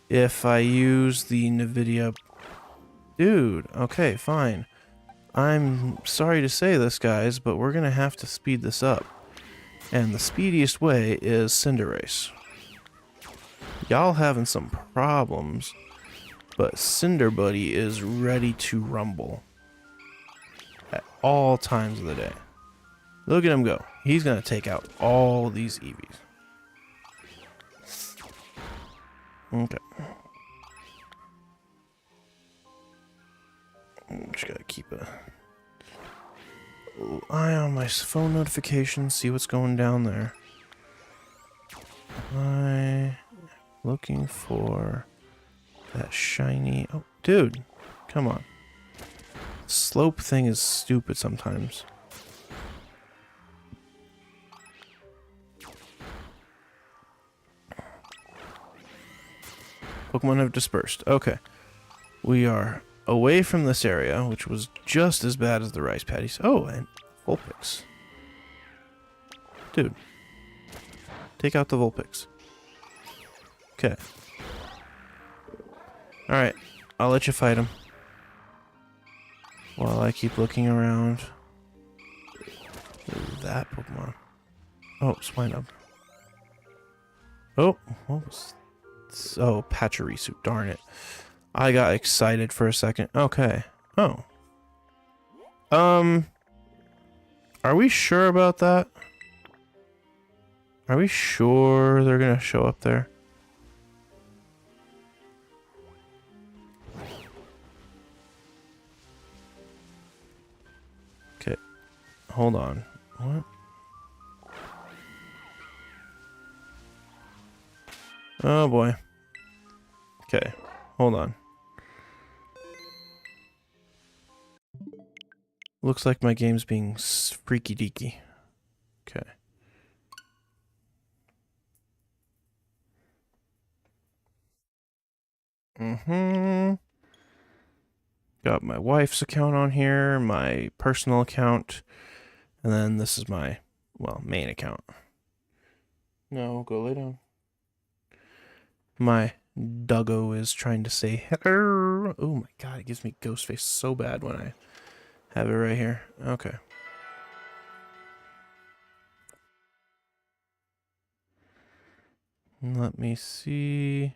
Speaker 1: if I use the NVIDIA. Dude, okay, fine. I'm sorry to say this, guys, but we're gonna have to speed this up. And the speediest way is Cinderace. Y'all having some problems, but Cinder Buddy is ready to rumble at all times of the day. Look at him go. He's gonna take out all these Eevees. Okay. Just gotta keep a eye on my phone notifications, see what's going down there. I'm looking for that shiny. Oh, dude, come on. Slope thing is stupid sometimes. Pokemon have dispersed. Okay. We are away from this area, which was just as bad as the rice paddies. Oh, and Vulpix. Dude. Take out the Vulpix. Okay. Alright. I'll let you fight him. While I keep looking around. That Pokemon. Oh, Swinub. Oh, what was... Oh, Pachirisu. Darn it. I got excited for a second. Okay. Oh. Are we sure about that? Are we sure they're gonna show up there? Okay. Hold on. What? Oh boy. Okay. Hold on. Looks like my game's being freaky deaky. Okay. Got my wife's account on here, my personal account, and then this is my, well, main account. No, go lay down. My doggo is trying to say hello. Oh my god, it gives me ghost face so bad when I have it right here. Okay. Let me see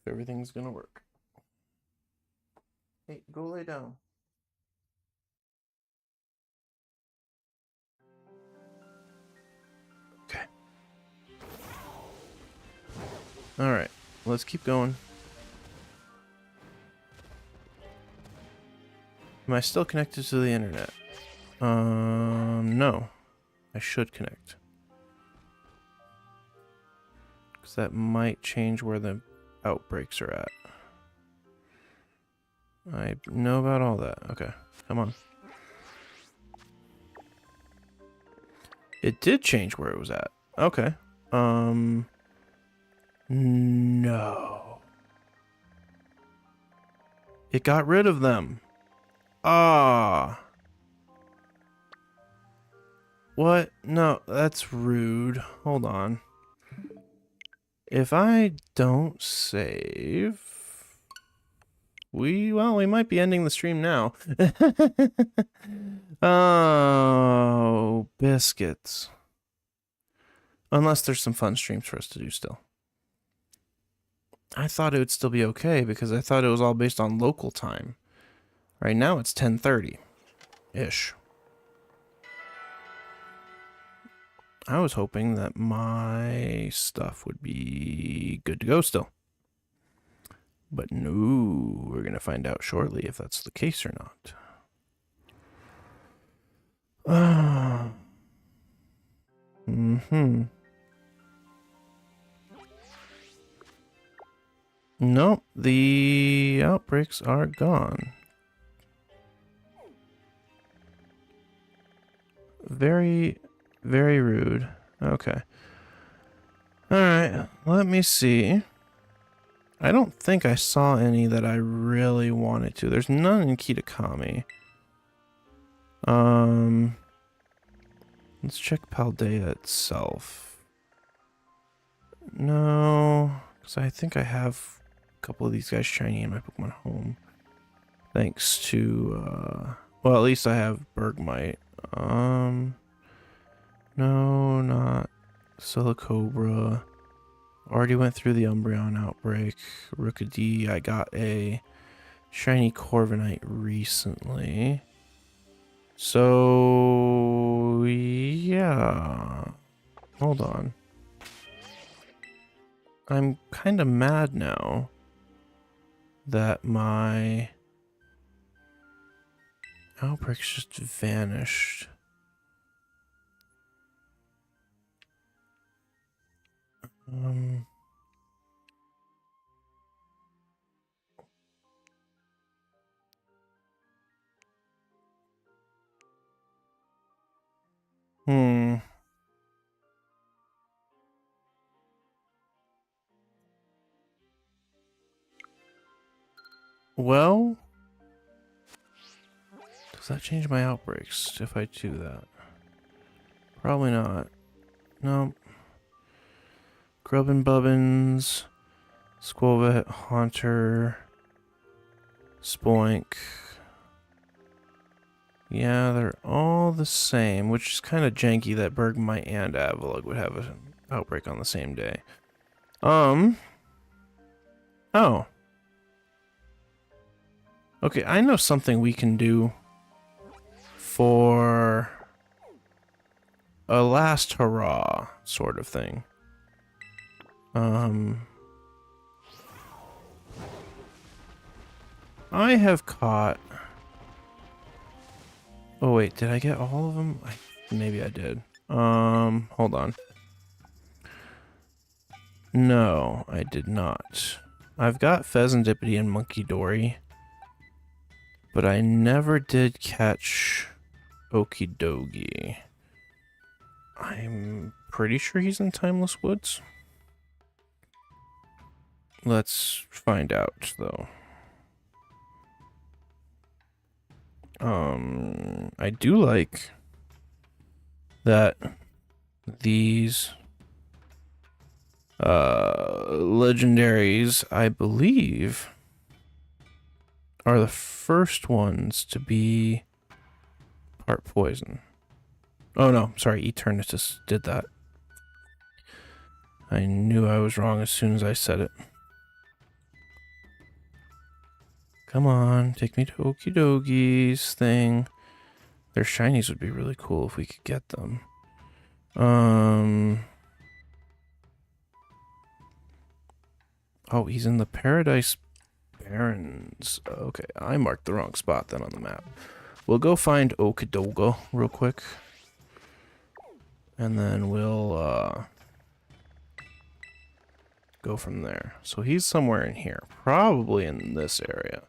Speaker 1: if everything's gonna work. Hey, go lay down. Okay. Alright, let's keep going. Am I still connected to the internet? No. I should connect. Because that might change where the outbreaks are at. I know about all that. Okay, come on. It did change where it was at. Okay. No. It got rid of them. Ah. What? No, that's rude. Hold on. If I don't save... we might be ending the stream now. Oh, biscuits. Unless there's some fun streams for us to do still. I thought it would still be okay because I thought it was all based on local time. Right now it's 10:30-ish. I was hoping that my stuff would be good to go still. But no, we're going to find out shortly if that's the case or not. Nope, the outbreaks are gone. Very, very rude. Okay. Alright, let me see. I don't think I saw any that I really wanted to. There's none in Kitakami. Let's check Paldea itself. No, because I think I have a couple of these guys shiny in my Pokemon home. Thanks to, well, at least I have Bergmite. No, not Silicobra. Already went through the Umbreon outbreak. Rookidee, I got a shiny Corviknight recently. So, yeah. Hold on. I'm kind of mad now that my outbreaks just vanished. Well, does that change my outbreaks if I do that? Probably not. Nope. Grubbin Bubbins, Squovet, Haunter, Spoink. Yeah, they're all the same, which is kind of janky that Bergmite and Avalugg would have an outbreak on the same day. Oh. Okay, I know something we can do for a last hurrah sort of thing. I have caught... Oh wait, did I get all of them? Maybe I did. Hold on. No, I did not. I've got Pheasantipity and Monkey Dory, but I never did catch Okidogi. I'm pretty sure he's in Timeless Woods. Let's find out, though. I do like that these legendaries, I believe, are the first ones to be part poison. Oh no, sorry, Eternatus did that. I knew I was wrong as soon as I said it. Come on, take me to Okidogi's thing. Their shinies would be really cool if we could get them. Oh, he's in the Paradise Barrens. Okay, I marked the wrong spot then on the map. We'll go find Okidoga real quick. And then we'll, go from there. So he's somewhere in here. Probably in this area.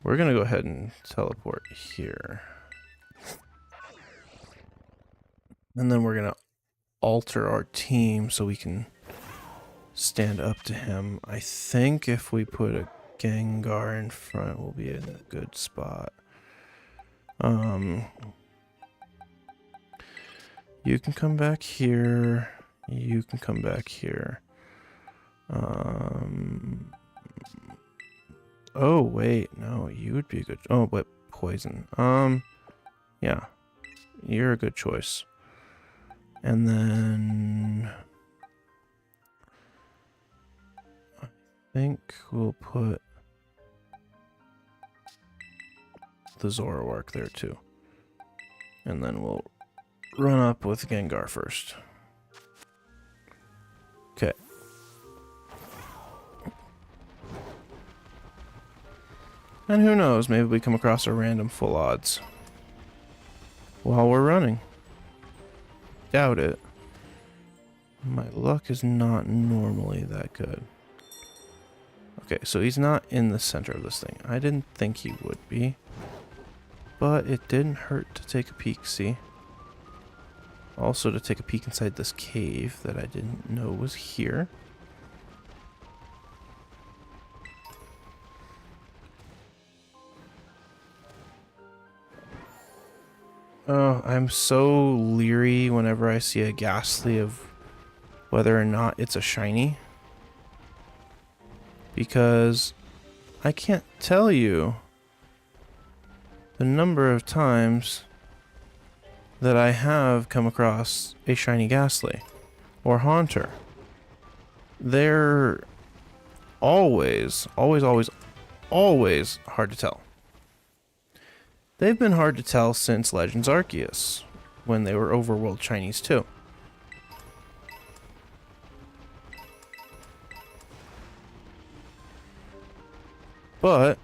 Speaker 1: We're gonna go ahead and teleport here. And then we're gonna alter our team so we can stand up to him. I think if we put a Gengar in front, we'll be in a good spot. You can come back here. You can come back here. Oh, wait. No, you would be a good... Oh, but poison. Yeah. You're a good choice. And then... I think we'll put the Zoroark there, too. And then we'll run up with Gengar first. Okay. And who knows, maybe we come across a random full odds while we're running. Doubt it. My luck is not normally that good. Okay, so he's not in the center of this thing. I didn't think he would be. But it didn't hurt to take a peek, see? Also to take a peek inside this cave that I didn't know was here. Oh, I'm so leery whenever I see a Ghastly of whether or not it's a shiny. Because I can't tell you the number of times that I have come across a shiny Ghastly or Haunter. They're always hard to tell. They've been hard to tell since Legends Arceus, when they were overworld shinies too. But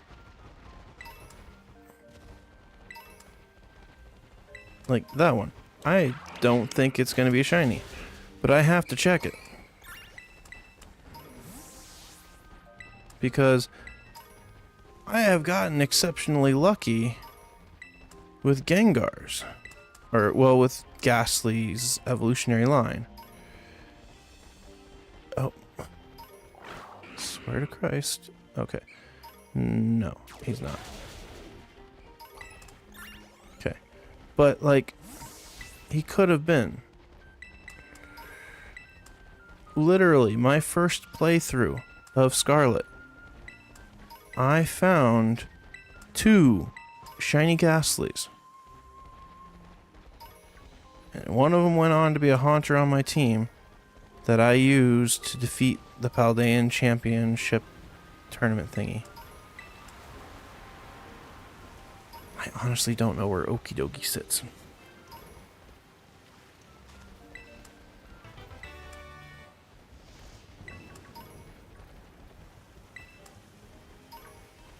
Speaker 1: like that one, I don't think it's going to be a shiny, but I have to check it. Because I have gotten exceptionally lucky with Gengars. Or, well, with Ghastly's evolutionary line. Oh. Swear to Christ. Okay. No, he's not. Okay. But, like, he could have been. Literally, my first playthrough of Scarlet, I found 2 shiny Ghastlys. And one of them went on to be a Haunter on my team that I used to defeat the Paldean Championship tournament thingy. I honestly don't know where Okidogi sits.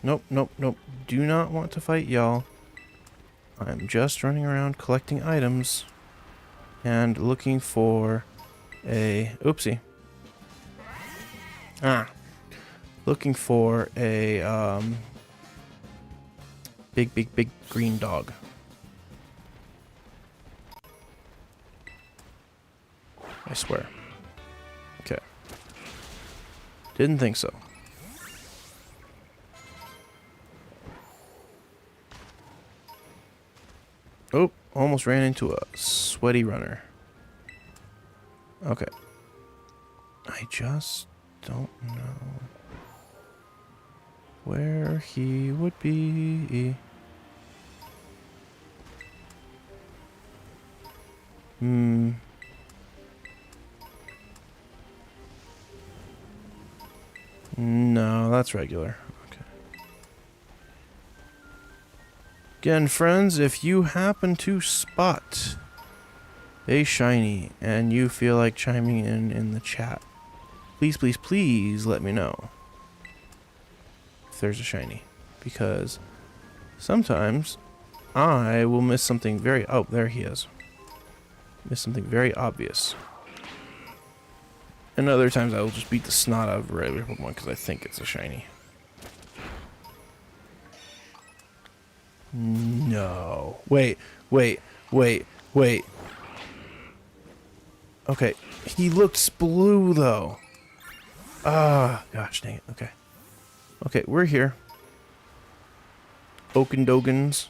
Speaker 1: Nope, nope, nope. Do not want to fight, y'all. I'm just running around collecting items and looking for a... Oopsie. Looking for a, big green dog. I swear. Okay. Didn't think so. Oh, almost ran into a sweaty runner. Okay. I just don't know where he would be. that's regular. Okay. Again, friends, if you happen to spot a shiny and you feel like chiming in the chat, please, please, please let me know if there's a shiny. Because sometimes I will miss something very... Oh, there he is. Miss something very obvious. And other times I will just beat the snot out of a regular Pokemon because I think it's a shiny. No. Wait. Okay. He looks blue, though. Ah, gosh dang it. Okay. Okay, we're here. Okendogans.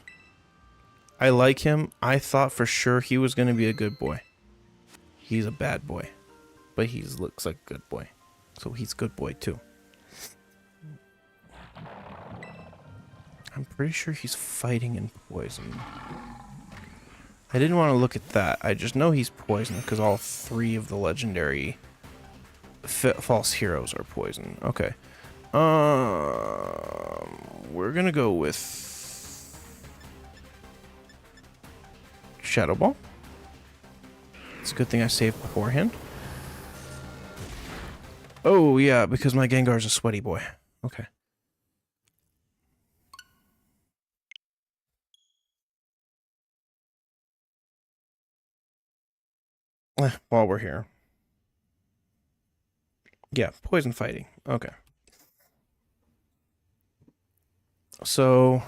Speaker 1: I like him. I thought for sure he was going to be a good boy. He's a bad boy. But he looks like a good boy. So he's a good boy, too. I'm pretty sure he's fighting in poison. I didn't want to look at that. I just know he's poison because all 3 of the legendary false heroes are poison. Okay. We're gonna go with Shadow Ball. It's a good thing I saved beforehand. Oh yeah, because my Gengar's a sweaty boy. Okay. While we're here. Yeah, poison fighting. Okay. So,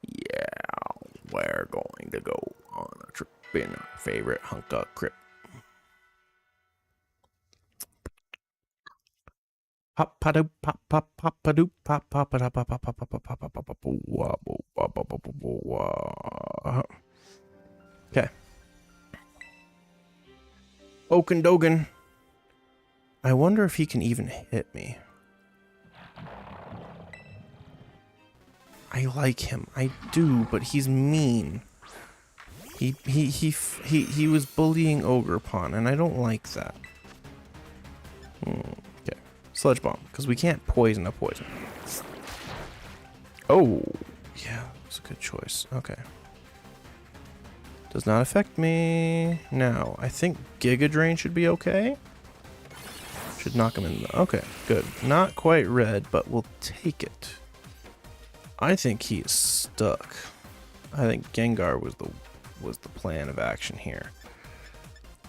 Speaker 1: yeah, we're going to go on a trip in our favorite Hunka Crip. Pop padoop pop pop pop padoop pop pop pop pop pop pop pop pop pop pop. Okay. Okendogan. I wonder if he can even hit me. I like him. I do, but he's mean. He was bullying Ogerpon, and I don't like that. Okay. Sludge Bomb, because we can't poison a poison. Oh, yeah, that's a good choice. Okay. Does not affect me. Now, I think Giga Drain should be okay. Should knock him in. Okay, good. Not quite red, but we'll take it. I think he is stuck. I think Gengar was the plan of action here.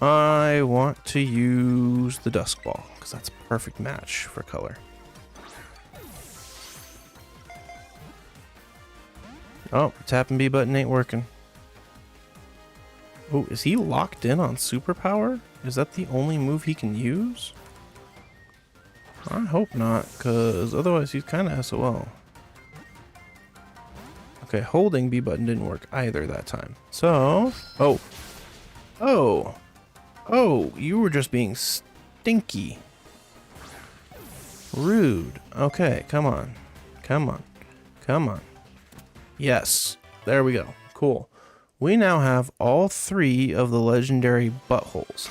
Speaker 1: I want to use the Dusk Ball because that's a perfect match for color. Oh, tap and B button ain't working. Oh, is he locked in on Superpower? Is that the only move he can use? I hope not, because otherwise he's kind of SOL. Okay, holding B button didn't work either that time. So, oh, you were just being stinky. Rude. Okay, come on. Yes, there we go. Cool. We now have all 3 of the legendary buttholes.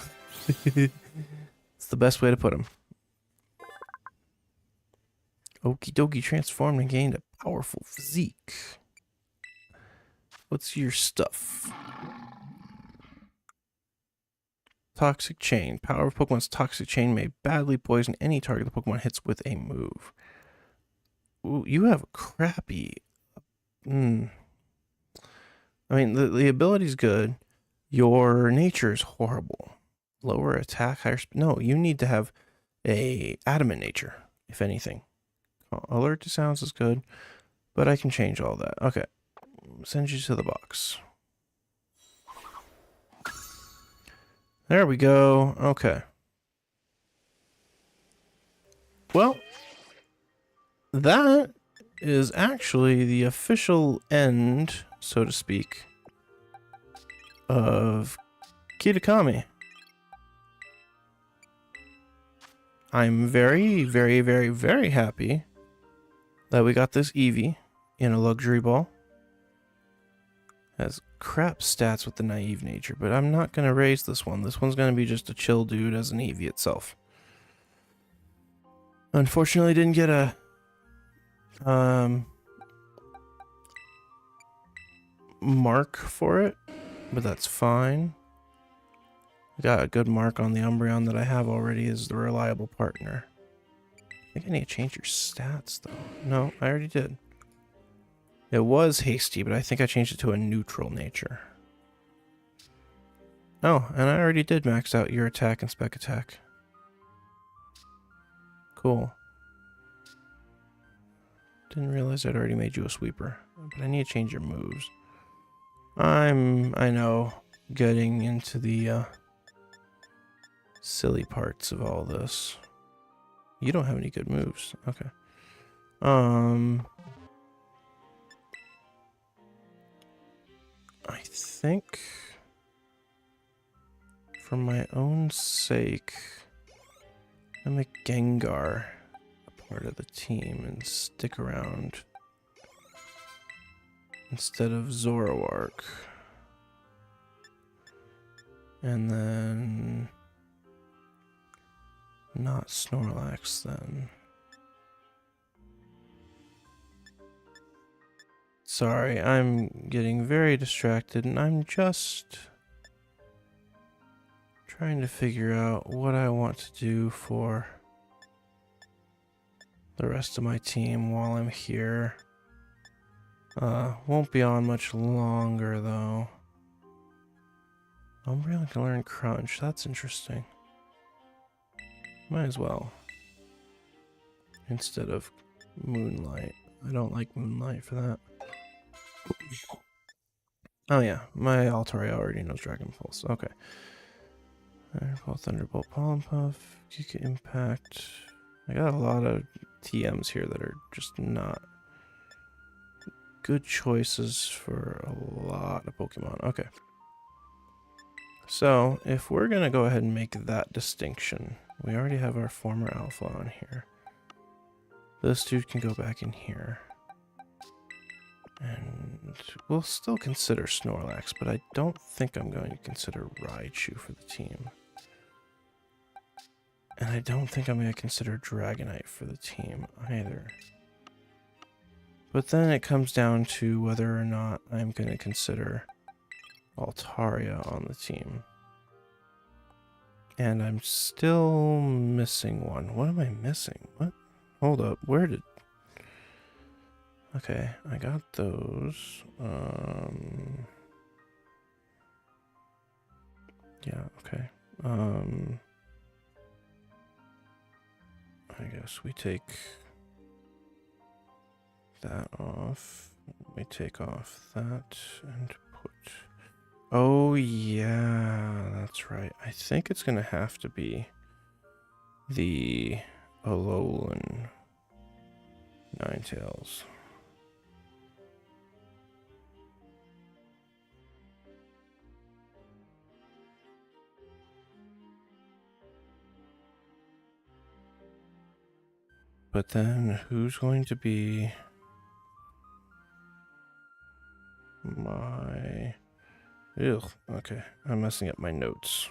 Speaker 1: It's the best way to put them. Okie dokie transformed and gained a powerful physique. What's your stuff? Toxic Chain. Power of Pokemon's Toxic Chain may badly poison any target the Pokemon hits with a move. Ooh, you have a crappy... I mean, the ability's good. Your nature is horrible. Lower attack, higher... No, you need to have a adamant nature, if anything. Alert to sounds is good, but I can change all that. Okay. Send you to the box. There we go. Okay. Well, that is actually the official end, so to speak, of Kitakami. I'm very, very, very, very happy that we got this Eevee in a luxury ball. Has crap stats with the naive nature, but I'm not going to raise this one. This one's going to be just a chill dude as an Eevee itself. Unfortunately, didn't get a mark for it, but that's fine. I got a good mark on the Umbreon that I have already as the reliable partner. I think I need to change your stats, though. No, I already did. It was hasty, but I think I changed it to a neutral nature. Oh, and I already did max out your attack and spec attack. Cool. Didn't realize I'd already made you a sweeper. But I need to change your moves. I know, getting into the silly parts of all this. You don't have any good moves. Okay. I think for my own sake, I make Gengar a part of the team and stick around instead of Zoroark. And then not Snorlax then. Sorry, I'm getting very distracted and I'm just trying to figure out what I want to do for the rest of my team while I'm here. Won't be on much longer though. I'm really gonna learn Crunch, that's interesting. Might as well. Instead of Moonlight. I don't like Moonlight for that. Oh yeah, my Altaria already knows Dragon Pulse. Okay. Firebolt, Thunderbolt, Pollen Puff, Kika Impact. I got a lot of TMs here that are just not good choices for a lot of Pokemon. Okay. So, if we're going to go ahead and make that distinction, we already have our former Alpha on here. This dude can go back in here. And we'll still consider Snorlax, but I don't think I'm going to consider Raichu for the team. And I don't think I'm going to consider Dragonite for the team either. But then it comes down to whether or not I'm going to consider Altaria on the team. And I'm still missing one. What am I missing? What? Hold up. Where did... Okay, I got those. Yeah, okay. I guess we take that off. We take off that and put... Oh, yeah, that's right. I think it's going to have to be the Alolan Ninetales. But then, who's going to be my... Ugh, okay, I'm messing up my notes.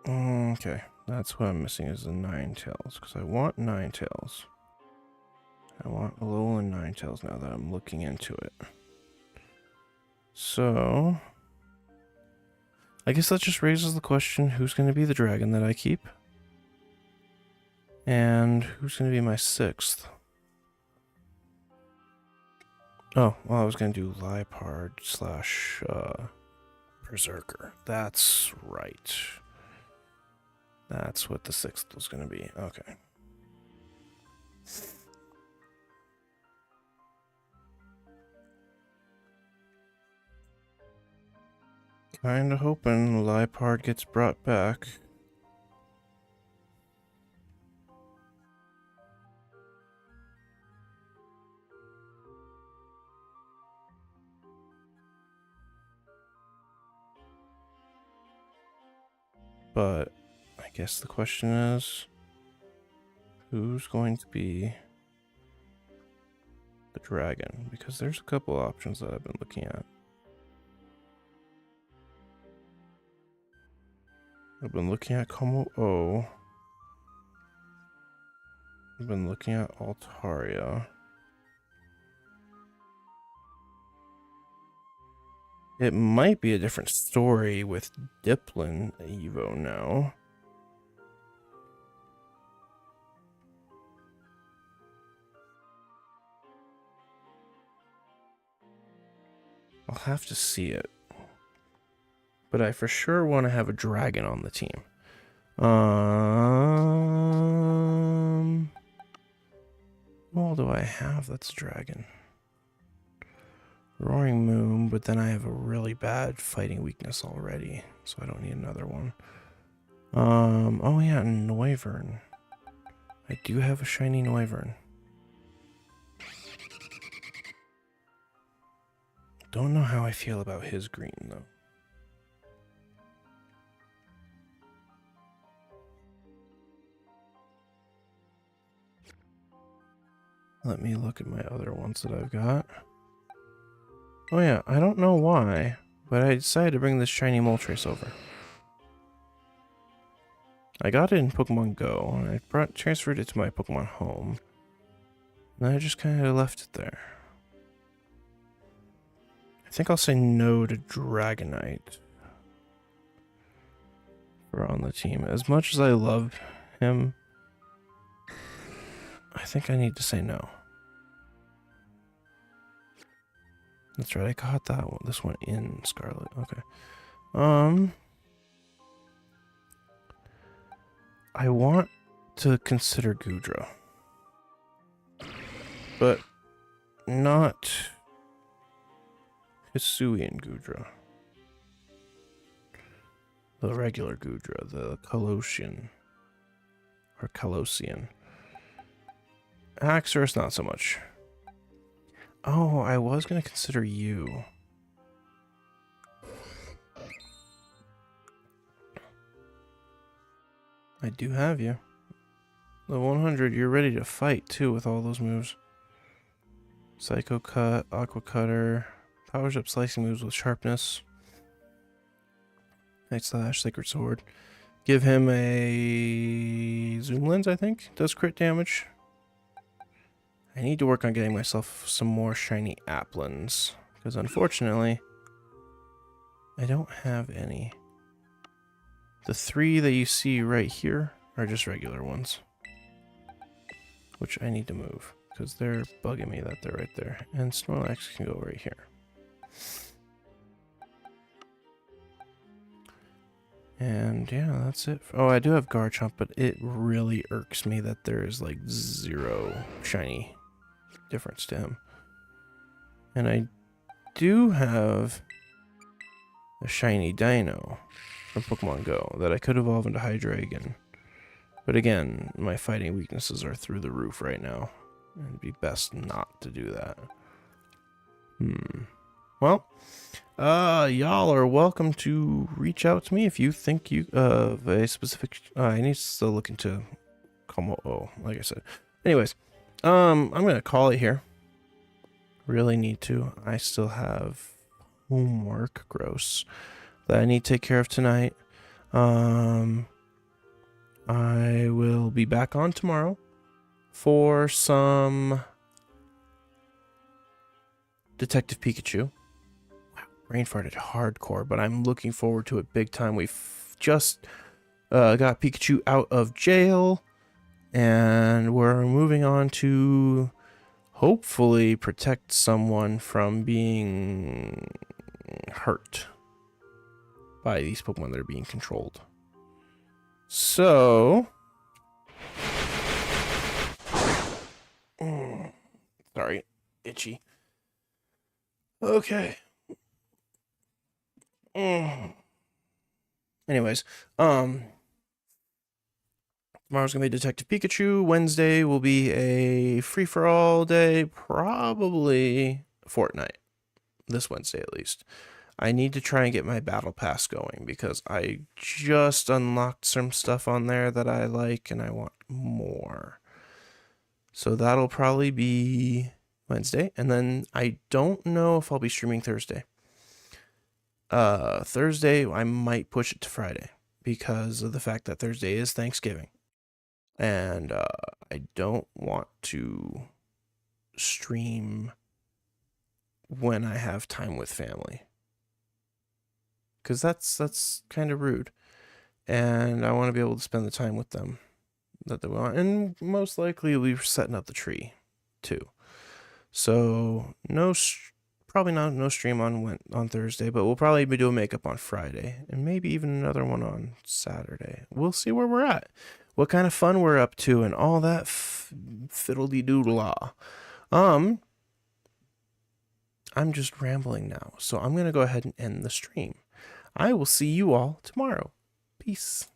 Speaker 1: Okay, that's what I'm missing is the Ninetales, because I want Ninetales. I want Alolan Ninetales now that I'm looking into it. So... I guess that just raises the question, who's going to be the dragon that I keep? And who's going to be my sixth? Oh, well, I was going to do Liepard slash Berserker. That's right. That's what the sixth was going to be. Okay. Kinda hoping Liepard gets brought back. But I guess the question is, who's going to be the dragon? Because there's a couple options that I've been looking at. I've been looking at Como-O. I've been looking at Altaria. It might be a different story with Diplin Evo now. I'll have to see it. But I for sure want to have a dragon on the team. What all do I have that's a dragon? Roaring Moon, but then I have a really bad fighting weakness already, so I don't need another one. Oh yeah, Noivern. I do have a shiny Noivern. Don't know how I feel about his green, though. Let me look at my other ones that I've got. Oh yeah, I don't know why, but I decided to bring this shiny Moltres over. I got it in Pokemon Go, and I transferred it to my Pokemon Home. And I just kind of left it there. I think I'll say no to Dragonite for on the team. As much as I love him, I think I need to say no. That's right, I caught that one. This one in Scarlet. Okay. I want to consider Goodra. But not Hisuian Goodra. The regular Goodra, the Colossian. Or Colossian. Axorus, not so much. Oh, I was going to consider you. I do have you. The 100, you're ready to fight, too, with all those moves. Psycho Cut, Aqua Cutter, powers up slicing moves with sharpness. Night Slash, Sacred Sword. Give him a Zoom Lens, I think. Does crit damage. I need to work on getting myself some more shiny Applins, because unfortunately, I don't have any. The 3 that you see right here are just regular ones, which I need to move, because they're bugging me that they're right there. And Snorlax can go right here. And yeah, that's it. Oh, I do have Garchomp, but it really irks me that there is like 0 shiny difference to him. And I do have a shiny Dino from Pokemon Go that I could evolve into Hydreigon. But again, my fighting weaknesses are through the roof right now. And it'd be best not to do that. Well, y'all are welcome to reach out to me if you think you of a specific. I need to still look into Como-O, like I said. Anyways, I'm gonna call it here. Really need to. I still have homework, gross, that I need to take care of tonight. I will be back on tomorrow for some Detective Pikachu. Brain farted hardcore, but I'm looking forward to it big time. We've just got Pikachu out of jail, and we're moving on to hopefully protect someone from being hurt by these Pokemon that are being controlled. So, sorry, itchy. Okay. Anyways, tomorrow's gonna be Detective Pikachu. Wednesday will be a free-for-all day, probably Fortnite. This Wednesday, at least. I need to try and get my battle pass going because I just unlocked some stuff on there that I like and I want more. So that'll probably be Wednesday, and then I don't know if I'll be streaming Thursday. Thursday, I might push it to Friday. because of the fact that Thursday is Thanksgiving. And I don't want to stream when I have time with family, because that's kind of rude. And I want to be able to spend the time with them that they want. And most likely we're setting up the tree too. So probably not no stream on Thursday, but we'll probably be doing makeup on Friday and maybe even another one on Saturday. We'll see where we're at, what kind of fun we're up to, and all that fiddle-de-doodle-ah. I'm just rambling now, so I'm gonna go ahead and end the stream. I will see you all tomorrow. Peace.